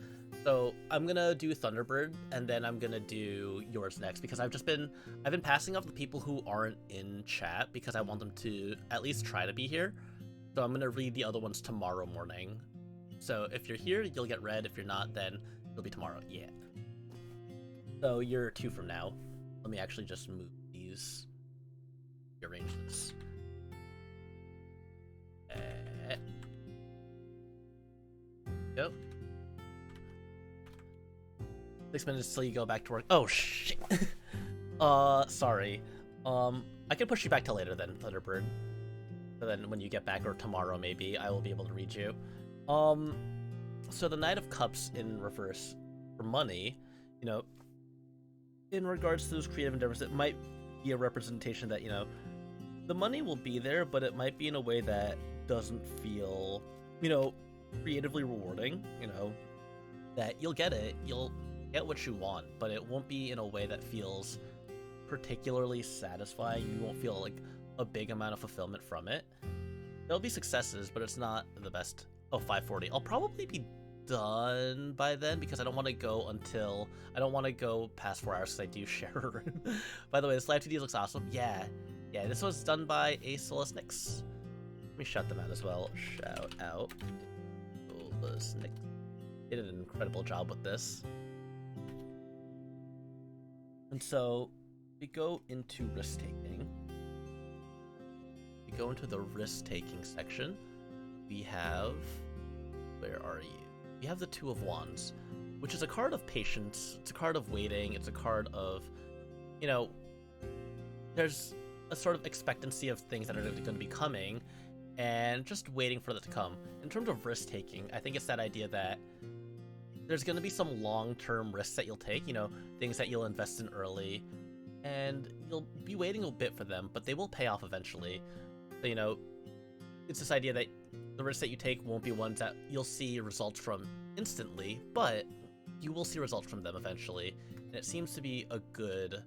So I'm gonna do Thunderbird, and then I'm gonna do yours next, because I've been passing off the people who aren't in chat because I want them to at least try to be here. So I'm gonna read the other ones tomorrow morning. So if you're here, you'll get read. If you're not, then it'll be tomorrow. Yeah. So you're 2 from now. Let me actually just move these. Rearrange this. Go. 6 minutes till you go back to work. Oh shit. Sorry. I can push you back till later then, Thunderbird. So then when you get back, or tomorrow maybe, I will be able to read you. So the Knight of Cups in reverse for money, in regards to those creative endeavors, it might be a representation that, the money will be there, but it might be in a way that doesn't feel, creatively rewarding, that you'll get it, you'll get what you want, but it won't be in a way that feels particularly satisfying. You won't feel like a big amount of fulfillment from it. There'll be successes, but it's not the best. Oh, 5:40. I'll probably be done by then, because I don't want to go past 4 hours because I do share a room. By the way, this live 2D looks awesome. Yeah, this was done by Asolus Nix. Let me shout them out as well. Shout out Asolus Nix. They did an incredible job with this. And so we go into risk-taking. We go into the risk-taking section. We have Where are you? You have the Two of Wands, which is a card of patience. It's a card of waiting. It's a card of, you know, there's a sort of expectancy of things that are going to be coming and just waiting for that to come. In terms of risk-taking, I think it's that idea that there's going to be some long-term risks that you'll take, you know, things that you'll invest in early, and you'll be waiting a bit for them, but they will pay off eventually. So, you know, it's this idea that the risks that you take won't be ones that you'll see results from instantly, but you will see results from them eventually, and it seems to be a good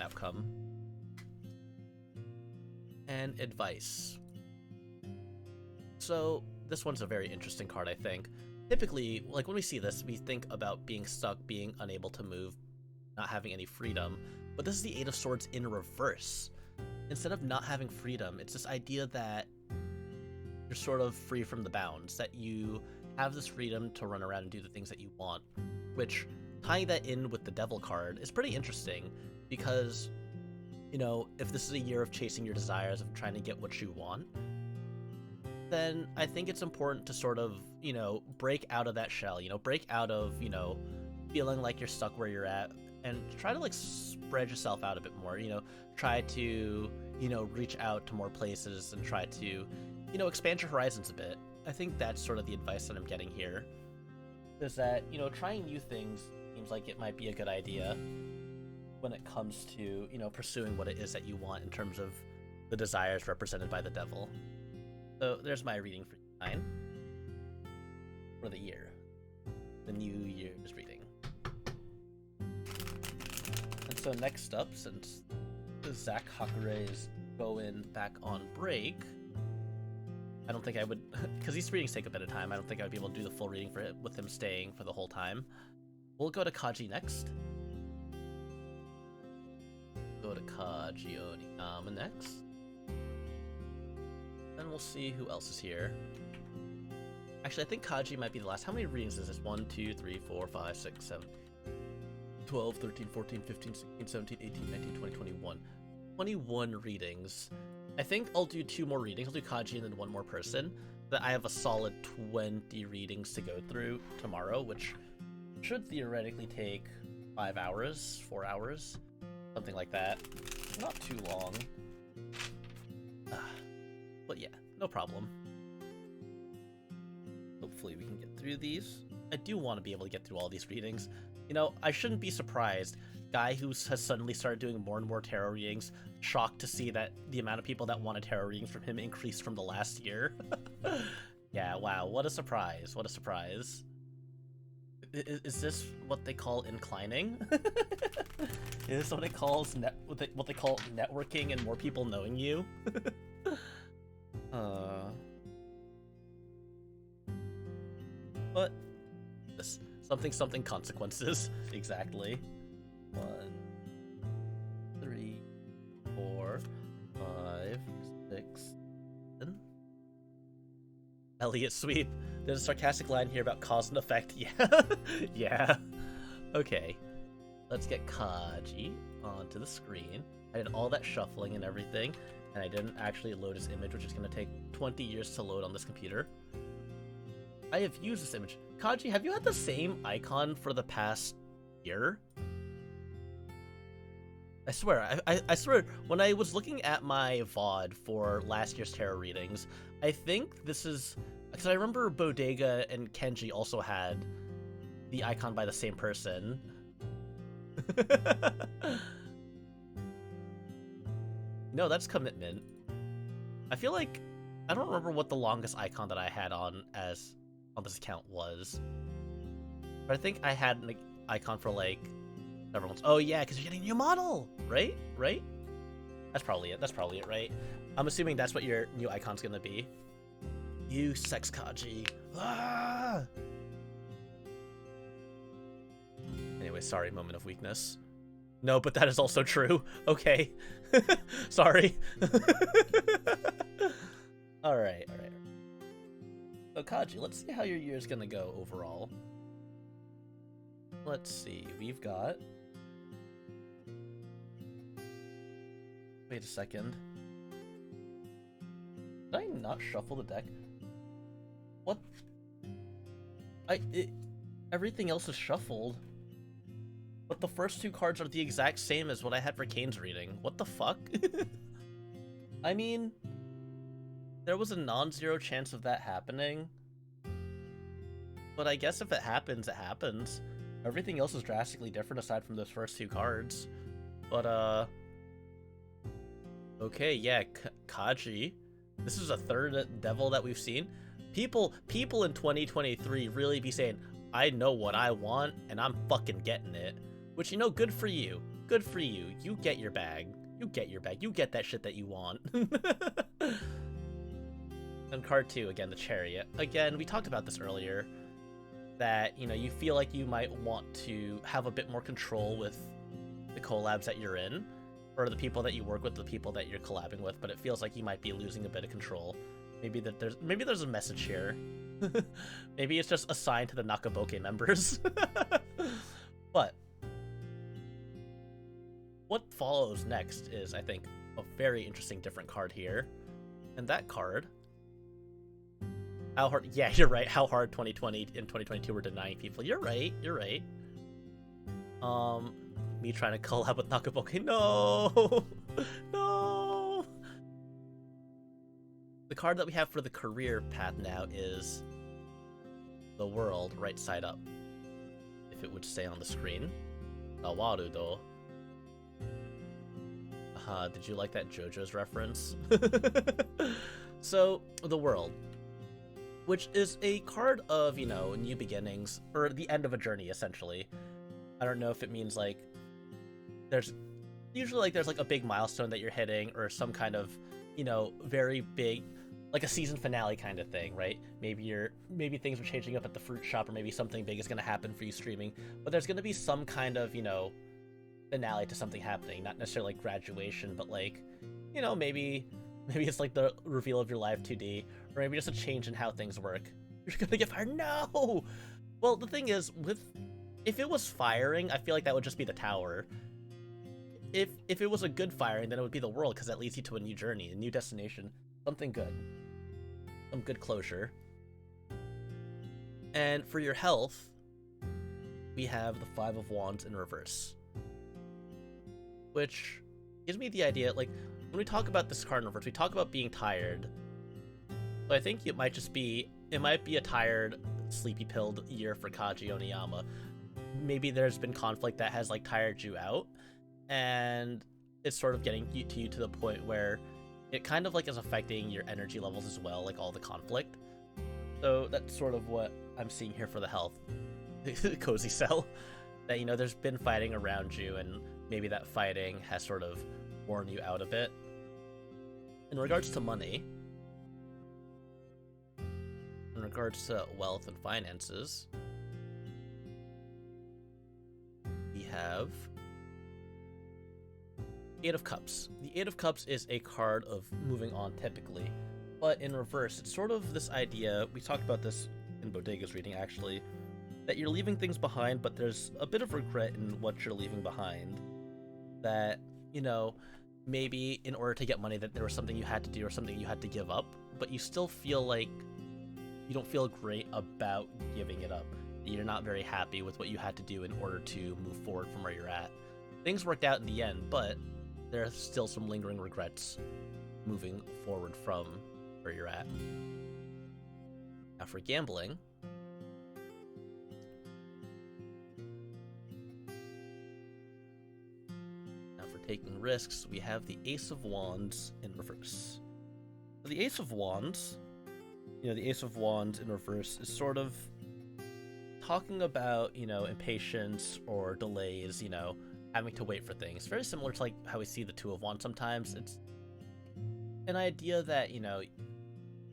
outcome. And advice. So this one's a very interesting card, I think. Typically, like when we see this, we think about being stuck, being unable to move, not having any freedom, but this is the Eight of Swords in reverse. Instead of not having freedom, it's this idea that you're sort of free from the bounds, that you have this freedom to run around and do the things that you want, which, tying that in with the Devil card, is pretty interesting, because, you know, if this is a year of chasing your desires, of trying to get what you want, then I think it's important to sort of, you know, break out of that shell, you know, break out of, you know, feeling like you're stuck where you're at, and try to, like, spread yourself out a bit more, you know, try to, you know, reach out to more places and try to, you know, expand your horizons a bit. I think that's sort of the advice that I'm getting here, is that, you know, trying new things seems like it might be a good idea when it comes to, you know, pursuing what it is that you want in terms of the desires represented by the Devil. So there's my reading for 9 for the year, the New Year's reading. And so next up, since Zach Hakure is going back on break, I don't think I would, because these readings take a bit of time, I don't think I would be able to do the full reading for it with him staying for the whole time. We'll go to Kaji next. Go to Kaji Onigama next. Then we'll see who else is here. Actually, I think Kaji might be the last. How many readings is this? 1, 2, 3, 4, 5, 6, 7, 12, 13, 14, 15, 16, 17, 18, 19, 20, 21. 21 readings. I think I'll do 2 more readings. I'll do Kaji and then 1 more person. That I have a solid 20 readings to go through tomorrow, which should theoretically take 5 hours, 4 hours, something like that. Not too long. But yeah, no problem. Hopefully we can get through these. I do want to be able to get through all these readings. You know, I shouldn't be surprised. Guy who has suddenly started doing more and more tarot readings, shocked to see that the amount of people that wanted tarot readings from him increased from the last year. Yeah, wow, what a surprise, what a surprise. Is this what they call inclining? Is this what it calls what they call networking and more people knowing you? But this something consequences. Exactly. 1, 3, 4, 5, 6, 7. Elliot sweep. There's a sarcastic line here about cause and effect. Yeah. Yeah. Okay. Let's get Kaji onto the screen. I did all that shuffling and everything, and I didn't actually load his image, which is going to take 20 years to load on this computer. I have used this image. Kaji, have you had the same icon for the past year? I swear, I swear, when I was looking at my VOD for last year's tarot readings, I think this is... Because I remember Bodega and Kenji also had the icon by the same person. No, that's commitment. I feel like... I don't remember what the longest icon that I had on this account was. But I think I had an icon for, like, several months. Oh, yeah, because you're getting a new model! Right? Right? That's probably it. That's probably it, right? I'm assuming that's what your new icon's gonna be. You sex Kaji. Ah! Anyway, sorry, moment of weakness. No, but that is also true. Okay. Sorry. Alright, alright. So Kaji, let's see how your year's gonna go overall. Let's see, we've got... Wait a second. Did I not shuffle the deck? What? Everything else is shuffled. But the first two cards are the exact same as what I had for Kane's reading. What the fuck? I mean, there was a non-zero chance of that happening. But I guess if it happens, it happens. Everything else is drastically different aside from those first two cards. But, okay, yeah, Kaji. This is a third devil that we've seen. People in 2023 really be saying, I know what I want, and I'm fucking getting it. Which, you know, good for you. Good for you. You get your bag. You get your bag. You get that shit that you want. And card 2, again, the Chariot. Again, we talked about this earlier. That, you know, you feel like you might want to have a bit more control with the collabs that you're in. Or the people that you work with, the people that you're collabing with. But it feels like you might be losing a bit of control. Maybe there's a message here. Maybe it's just assigned to the Nakaboke members. But what follows next is, I think, a very interesting different card here. And that card... How hard... Yeah, you're right. How hard 2020 and 2022 were denying people. You're right. You're right. Me trying to collab with Nakaboke. No! No! The card that we have for the career path now is the world right side up. If it would stay on the screen. Nawarudo. Did you like that JoJo's reference? So, the world. Which is a card of, you know, new beginnings, or the end of a journey, essentially. I don't know if it means, like, there's like a big milestone that you're hitting, or some kind of, you know, very big, like a season finale kind of thing, right? Maybe things are changing up at the fruit shop, or maybe something big is going to happen for you streaming, but there's going to be some kind of, you know, finale to something happening, not necessarily like graduation, but like, you know, maybe it's like the reveal of your live 2D, or maybe just a change in how things work. You're gonna get fired? No! Well, the thing is, if it was firing, I feel like that would just be the tower. If it was a good firing, then it would be the world, because that leads you to a new journey, a new destination, something good. Some good closure. And for your health, we have the Five of Wands in reverse. Which gives me the idea, like, when we talk about this card in reverse, we talk about being tired. So I think it might be a tired, sleepy-pilled year for Kaji Oniyama. Maybe there's been conflict that has, like, tired you out, and it's sort of getting you to the point where it kind of, like, is affecting your energy levels as well, like all the conflict. So that's sort of what I'm seeing here for the health. Cozy cell. That, you know, there's been fighting around you, and maybe that fighting has sort of worn you out a bit. In regards to money, in regards to wealth and finances, we have Eight of Cups. The Eight of Cups is a card of moving on typically, but in reverse, it's sort of this idea, we talked about this in Bodega's reading actually, that you're leaving things behind, but there's a bit of regret in what you're leaving behind. That, you know, maybe in order to get money that there was something you had to do or something you had to give up, but you still feel like you don't feel great about giving it up. You're not very happy with what you had to do in order to move forward from where you're at. Things worked out in the end, but there are still some lingering regrets moving forward from where you're at. Now for gambling, taking risks, we have the Ace of Wands in reverse. So the Ace of Wands, you know, the Ace of Wands in reverse is sort of talking about, you know, impatience or delays, you know, having to wait for things. Very similar to like how we see the Two of Wands sometimes. It's an idea that, you know,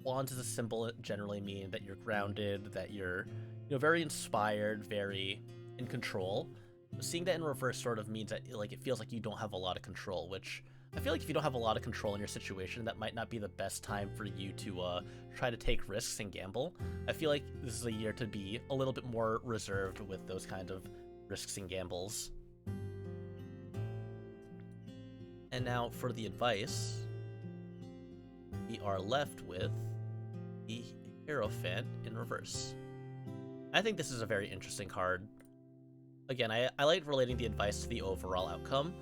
Wands as a symbol generally mean that you're grounded, that you're, you know, very inspired, very in control. Seeing that in reverse sort of means that, like, it feels like you don't have a lot of control, which I feel like if you don't have a lot of control in your situation, that might not be the best time for you to try to take risks and gamble. I feel like this is a year to be a little bit more reserved with those kind of risks and gambles. And now for the advice, we are left with the Hierophant in reverse. I think this is a very interesting card. Again, I like relating the advice to the overall outcome.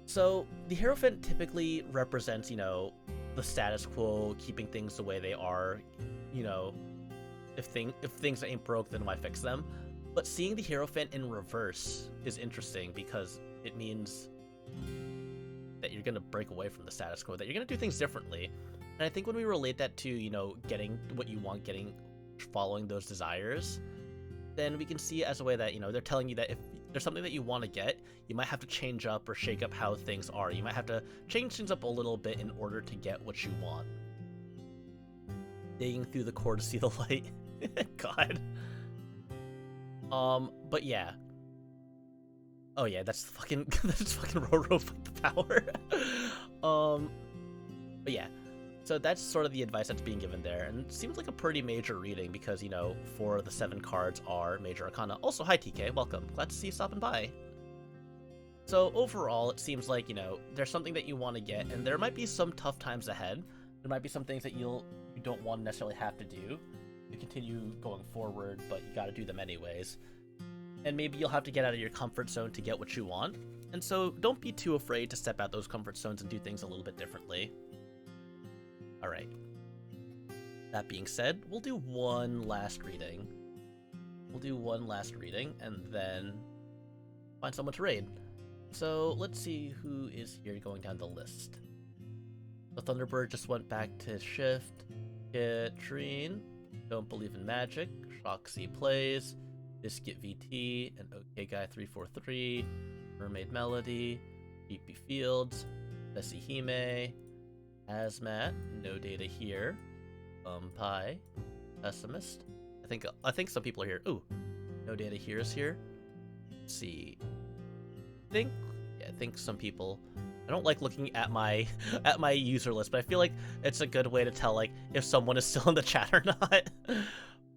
So, the Hierophant typically represents, you know, the status quo, keeping things the way they are, you know, if things ain't broke, then why fix them? But seeing the Hierophant in reverse is interesting because it means that you're going to break away from the status quo, that you're going to do things differently. And I think when we relate that to, you know, getting what you want, following those desires, then we can see it as a way that, you know, they're telling you that if there's something that you want to get, you might have to change up or shake up how things are. You might have to change things up a little bit in order to get what you want. Digging through the core to see the light. God. But yeah. Oh yeah, that's fucking Roro with the power. But yeah. So that's sort of the advice that's being given there, and it seems like a pretty major reading because, you know, 4 of the 7 cards are Major Arcana. Also, hi TK, welcome. Glad to see you stopping by. So overall, it seems like, you know, there's something that you want to get, and there might be some tough times ahead. There might be some things that you don't want to necessarily have to do to continue going forward, but you got to do them anyways. And maybe you'll have to get out of your comfort zone to get what you want. And so don't be too afraid to step out those comfort zones and do things a little bit differently. Alright. That being said, we'll do one last reading. And then find someone to raid. So let's see who is here going down the list. The Thunderbird just went back to shift. Katrine, Don't Believe in Magic, Shoxy Plays, Biscuit VT, and OK Guy 343, Mermaid Melody, BP Fields, Bessie Hime, Hazmat, no data here. Pie, Pessimist. I think some people are here. Ooh, no data here is here. Let's see. I think some people. I don't like looking at my user list, but I feel like it's a good way to tell like if someone is still in the chat or not.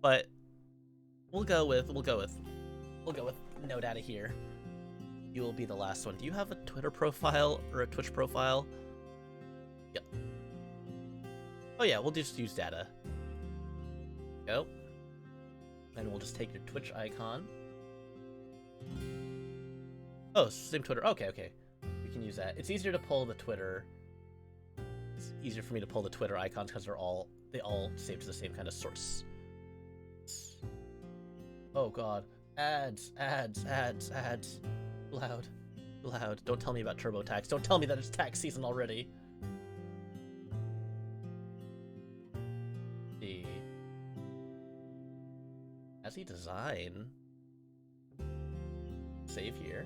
But we'll go with no data here. You will be the last one. Do you have a Twitter profile or a Twitch profile? Yep. Oh yeah, we'll just use data. Go. And we'll just take your Twitch icon. Oh, same Twitter. Okay. We can use that. It's easier to pull the Twitter. It's easier for me to pull the Twitter icons because they all save to the same kind of source. Oh god. Ads. Loud. Don't tell me about TurboTax. Don't tell me that it's tax season already. As he design. Save here.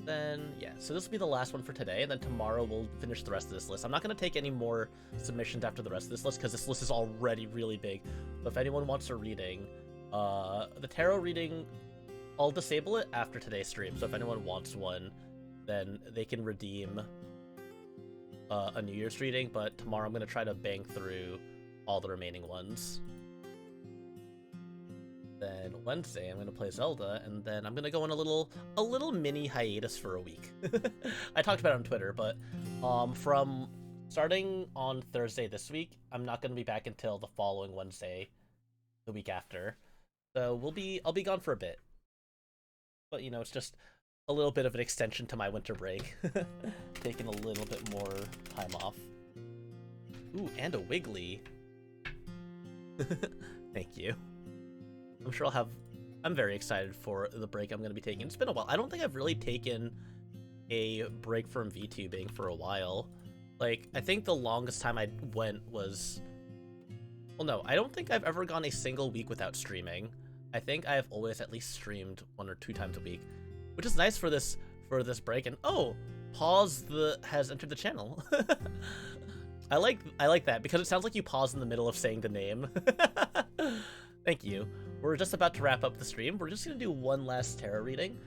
Then, yeah, so this will be the last one for today, and then tomorrow we'll finish the rest of this list. I'm not going to take any more submissions after the rest of this list, because this list is already really big. But if anyone wants a reading, the tarot reading, I'll disable it after today's stream, so if anyone wants one, then they can redeem a New Year's reading, but tomorrow I'm going to try to bang through all the remaining ones. Then Wednesday I'm going to play Zelda, and then I'm going to go on a little mini hiatus for a week. I talked about it on Twitter, but from starting on Thursday this week, I'm not going to be back until the following Wednesday, the week after. So I'll be gone for a bit. But you know, it's just a little bit of an extension to my winter break. Taking a little bit more time off. Ooh, and a Wiggly. Thank you. I'm sure I'm very excited for the break I'm going to be taking. It's been a while. I don't think I've really taken a break from VTubing for a while. Like, I think the longest time I went was... Well, no, I don't think I've ever gone a single week without streaming. I think I have always at least streamed 1 or 2 times a week, which is nice for this break. And oh, Pause has entered the channel. I like that because it sounds like you pause in the middle of saying the name. Thank you. We're just about to wrap up the stream. We're just gonna do one last tarot reading,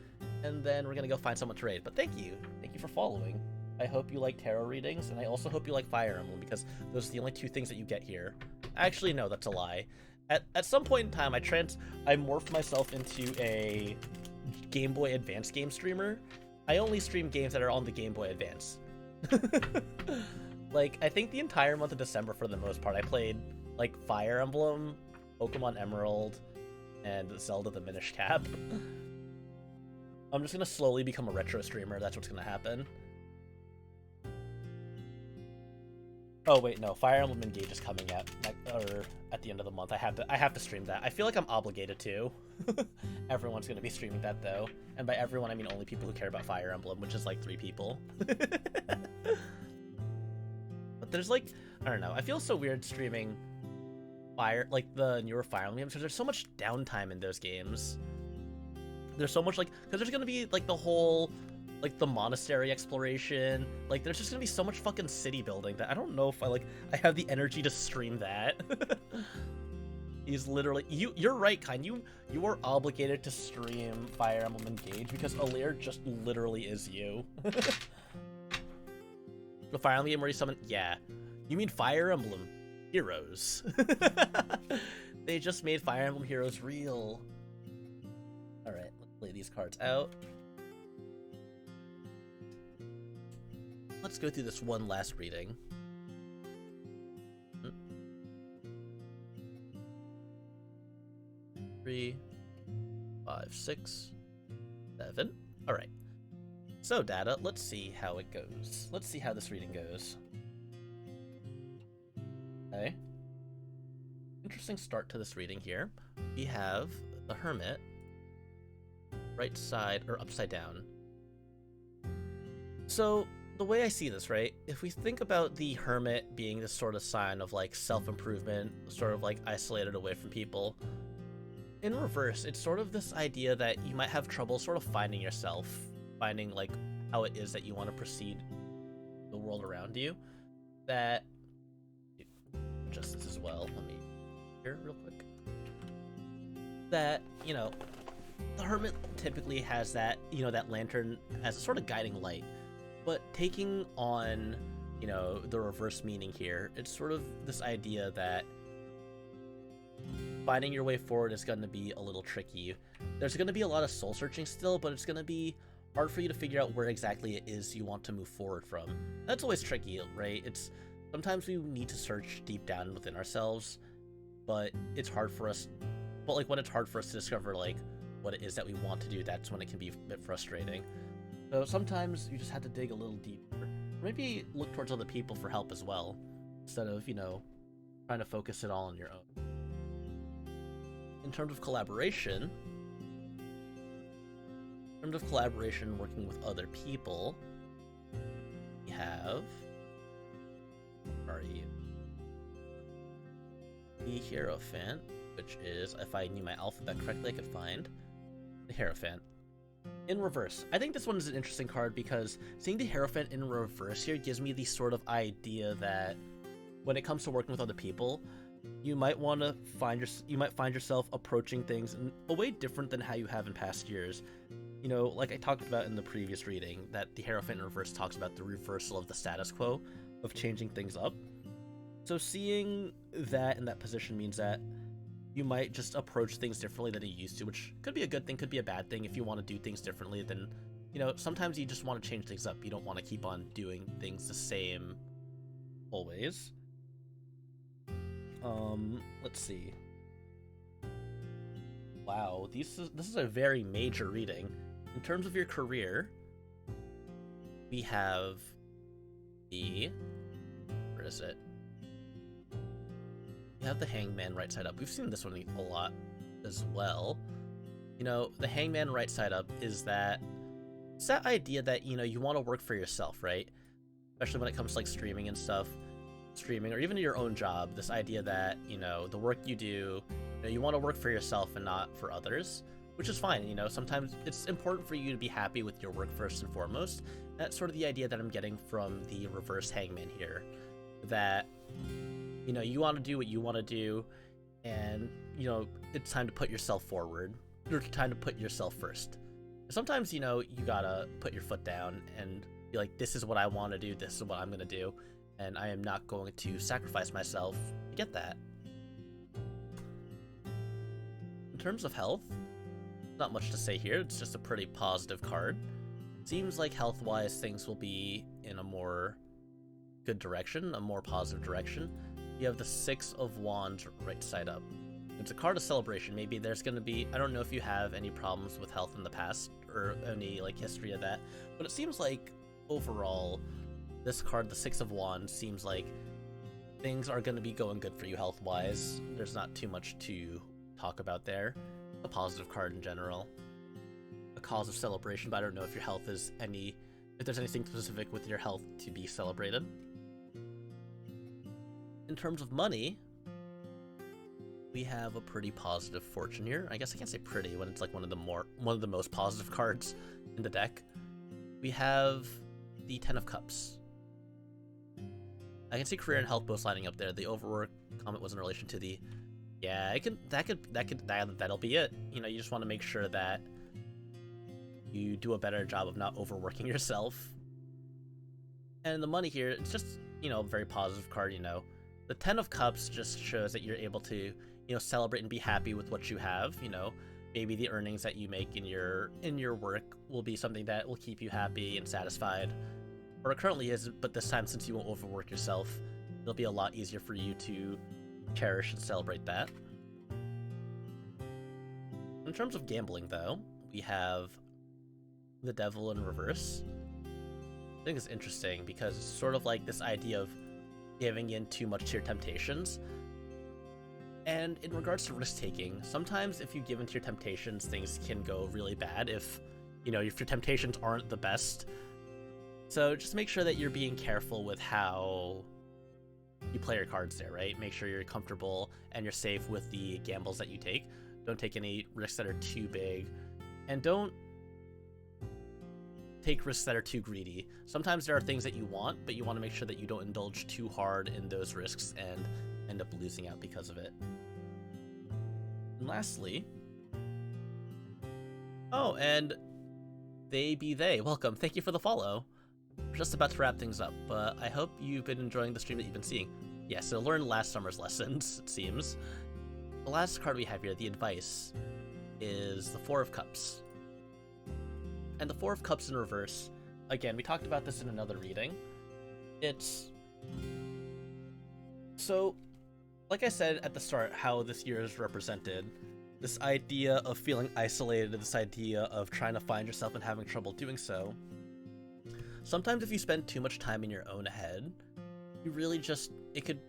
and then we're gonna go find someone to raid. But thank you for following. I hope you like tarot readings, and I also hope you like Fire Emblem because those are the only 2 things that you get here. Actually, no, that's a lie. At some point in time, I morphed myself into a Game Boy Advance game streamer. I only stream games that are on the Game Boy Advance. Like, I think the entire month of December, for the most part, I played like Fire Emblem, Pokemon Emerald, and Zelda the Minish Cap. I'm just gonna slowly become a retro streamer. That's what's gonna happen. Oh wait, no. Fire Emblem Engage is coming out at the end of the month. I have to stream that. I feel like I'm obligated to. Everyone's gonna be streaming that though, and by everyone I mean only people who care about Fire Emblem, which is like 3 people. But there's like, I don't know. I feel so weird streaming the newer Fire Emblem games because there's so much downtime in those games. There's so much because there's gonna be like the whole the monastery exploration. Like there's just gonna be so much fucking city building that I don't know if I have the energy to stream that. He's literally you're right, Kine. You are obligated to stream Fire Emblem Engage because Alear just literally is you. The Fire Emblem game where you summon, yeah. You mean Fire Emblem Heroes. They just made Fire Emblem Heroes real. Alright, let's lay these cards out. Let's go through this one last reading. 3, 5, 6, 7. Alright. So, Data, let's see how it goes. Let's see how this reading goes. Okay. Interesting start to this reading here. We have the Hermit, right side, or upside down. So, the way I see this, right, if we think about the Hermit being this sort of sign of, self-improvement, sort of, isolated away from people, in reverse, it's sort of this idea that you might have trouble sort of finding yourself, finding, how it is that you want to proceed the world around you, that... Adjust this as well, let me... here, real quick. That, the Hermit typically has that, that lantern as a sort of guiding light. But taking on, the reverse meaning here, it's sort of this idea that finding your way forward is going to be a little tricky. There's going to be a lot of soul searching still, but it's going to be hard for you to figure out where exactly it is you want to move forward from. That's always tricky, right? Sometimes we need to search deep down within ourselves, but it's hard for us, when it's hard for us to discover, what it is that we want to do, that's when it can be a bit frustrating. So sometimes you just have to dig a little deeper. Maybe look towards other people for help as well, instead of, trying to focus it all on your own. In terms of collaboration, working with other people, we have... Where are you? The Hierophant, which is, if I knew my alphabet correctly, I could find the Hierophant. In reverse. I think this one is an interesting card because seeing the Hierophant in reverse here gives me the sort of idea that when it comes to working with other people, you might find yourself approaching things in a way different than how you have in past years. Like I talked about in the previous reading, that the Hierophant in reverse talks about the reversal of the status quo, of changing things up. So seeing that in that position means that you might just approach things differently than you used to, which could be a good thing, could be a bad thing. If you want to do things differently, then, sometimes you just want to change things up. You don't want to keep on doing things the same always. Let's see. Wow, this is a very major reading. In terms of your career, we have the... Where is it? We have the Hangman right side up. We've seen this one a lot as well. The Hangman right side up is that... It's that idea that, you want to work for yourself, right? Especially when it comes to, streaming and stuff. Streaming, or even your own job. This idea that, the work you do, you want to work for yourself and not for others. Which is fine, sometimes it's important for you to be happy with your work first and foremost. That's sort of the idea that I'm getting from the reverse Hangman here. That, you want to do what you want to do, and, it's time to put yourself forward. Or time to put yourself first. Sometimes, you gotta put your foot down and be like, this is what I want to do, this is what I'm gonna do, and I am not going to sacrifice myself to get that. In terms of health, not much to say here, it's just a pretty positive card. Seems like health-wise things will be in a more good direction, a more positive direction. You have the Six of Wands right side up. it's a card of celebration. Maybe there's going to be, I don't know if you have any problems with health in the past or any like history of that, but it seems like overall this card, the Six of Wands, seems like things are going to be going good for you health-wise. There's not too much to talk about there. A positive card in general. A cause of celebration, but I don't know if your health is if there's anything specific with your health to be celebrated. In terms of money, we have a pretty positive fortune here. I guess I can't say pretty when it's like one of the most positive cards in the deck. We have the Ten of Cups. I can see career and health both lining up there. The overwork comment was in relation to the that'll be it. You know, you just want to make sure that you do a better job of not overworking yourself. And the money here, it's just, you know, a very positive card, you know. The Ten of Cups just shows that you're able to, you know, celebrate and be happy with what you have, you know. Maybe the earnings that you make in your work will be something that will keep you happy and satisfied. Or it currently is, but this time, since you won't overwork yourself, it'll be a lot easier for you to cherish and celebrate that. In terms of gambling, though, we have the Devil in reverse. I think it's interesting because it's sort of like this idea of giving in too much to your temptations. And in regards to risk-taking, sometimes if you give in to your temptations, things can go really bad if, you know, if your temptations aren't the best. So just make sure that you're being careful with how you play your cards there, right? Make sure you're comfortable and you're safe with the gambles that you take. Don't take any risks that are too big, and don't take risks that are too greedy. Sometimes there are things that you want, but you want to make sure that you don't indulge too hard in those risks and end up losing out because of it. And lastly, oh, and They Be They, welcome, thank you for the follow. We're just about to wrap things up, but I hope you've been enjoying the stream that you've been seeing. Yeah, so learn last summer's lessons, it seems. The last card we have here, the advice, is the Four of Cups. And the Four of Cups in reverse, again, we talked about this in another reading. It's... So, like I said at the start, how this year is represented, this idea of feeling isolated, this idea of trying to find yourself and having trouble doing so. Sometimes if you spend too much time in your own head, you really just, it could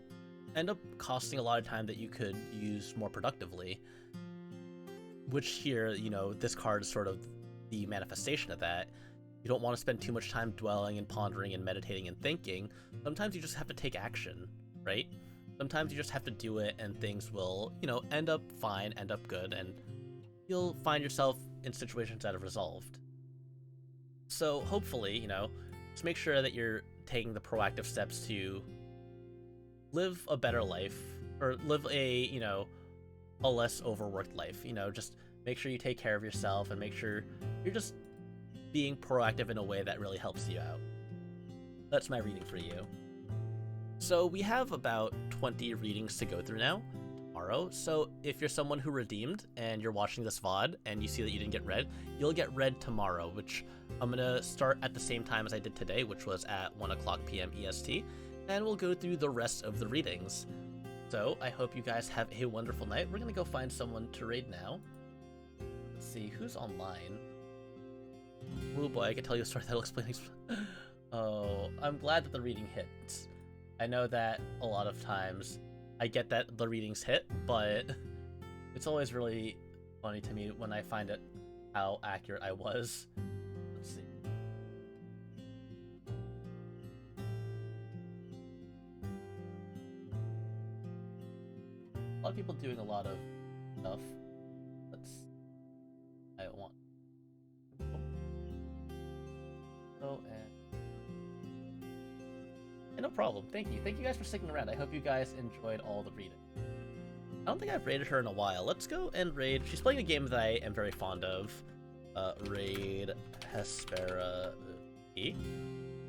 end up costing a lot of time that you could use more productively. Which here, you know, this card is sort of the manifestation of that. You don't want to spend too much time dwelling and pondering and meditating and thinking. Sometimes you just have to take action, right? Sometimes you just have to do it and things will, you know, end up fine, end up good, and you'll find yourself in situations that have resolved. So hopefully, you know, just make sure that you're taking the proactive steps to live a better life, or live a, you know, a less overworked life. You know, just make sure you take care of yourself and make sure you're just being proactive in a way that really helps you out. That's my reading for you. So we have about 20 readings to go through now, tomorrow. So if you're someone who redeemed and you're watching this VOD and you see that you didn't get read, you'll get read tomorrow, which I'm gonna start at the same time as I did today, which was at 1:00 p.m. EST, and we'll go through the rest of the readings. So I hope you guys have a wonderful night. We're gonna go find someone to raid now. Let's see, who's online? Oh boy, I can tell you a story that'll explain things. Oh, I'm glad that the reading hit. I know that a lot of times I get that the readings hit, but it's always really funny to me when I find it how accurate I was. Let's see. A lot of people doing a lot of stuff. I don't want. Oh, and no problem. Thank you. Thank you guys for sticking around. I hope you guys enjoyed all the reading. I don't think I've raided her in a while. Let's go and raid. She's playing a game that I am very fond of. Raid Hespera E.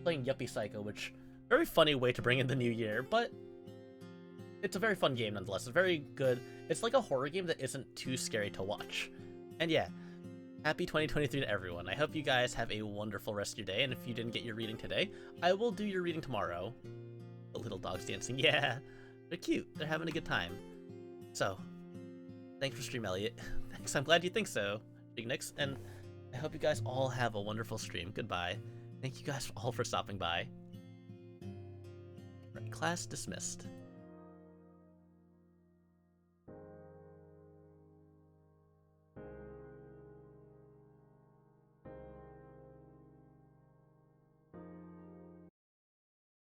Playing Yuppie Psycho, which very funny way to bring in the new year, but it's a very fun game nonetheless. It's very good. It's like a horror game that isn't too scary to watch. And yeah, happy 2023 to everyone. I hope you guys have a wonderful rest of your day, and if you didn't get your reading today, I will do your reading tomorrow. The little dogs dancing, yeah, they're cute. They're having a good time. So, Thanks for stream, Elliot. Thanks, I'm glad you think so, Big Nix, and I hope you guys all have a wonderful stream. Goodbye. Thank you guys all for stopping by. Right, class dismissed.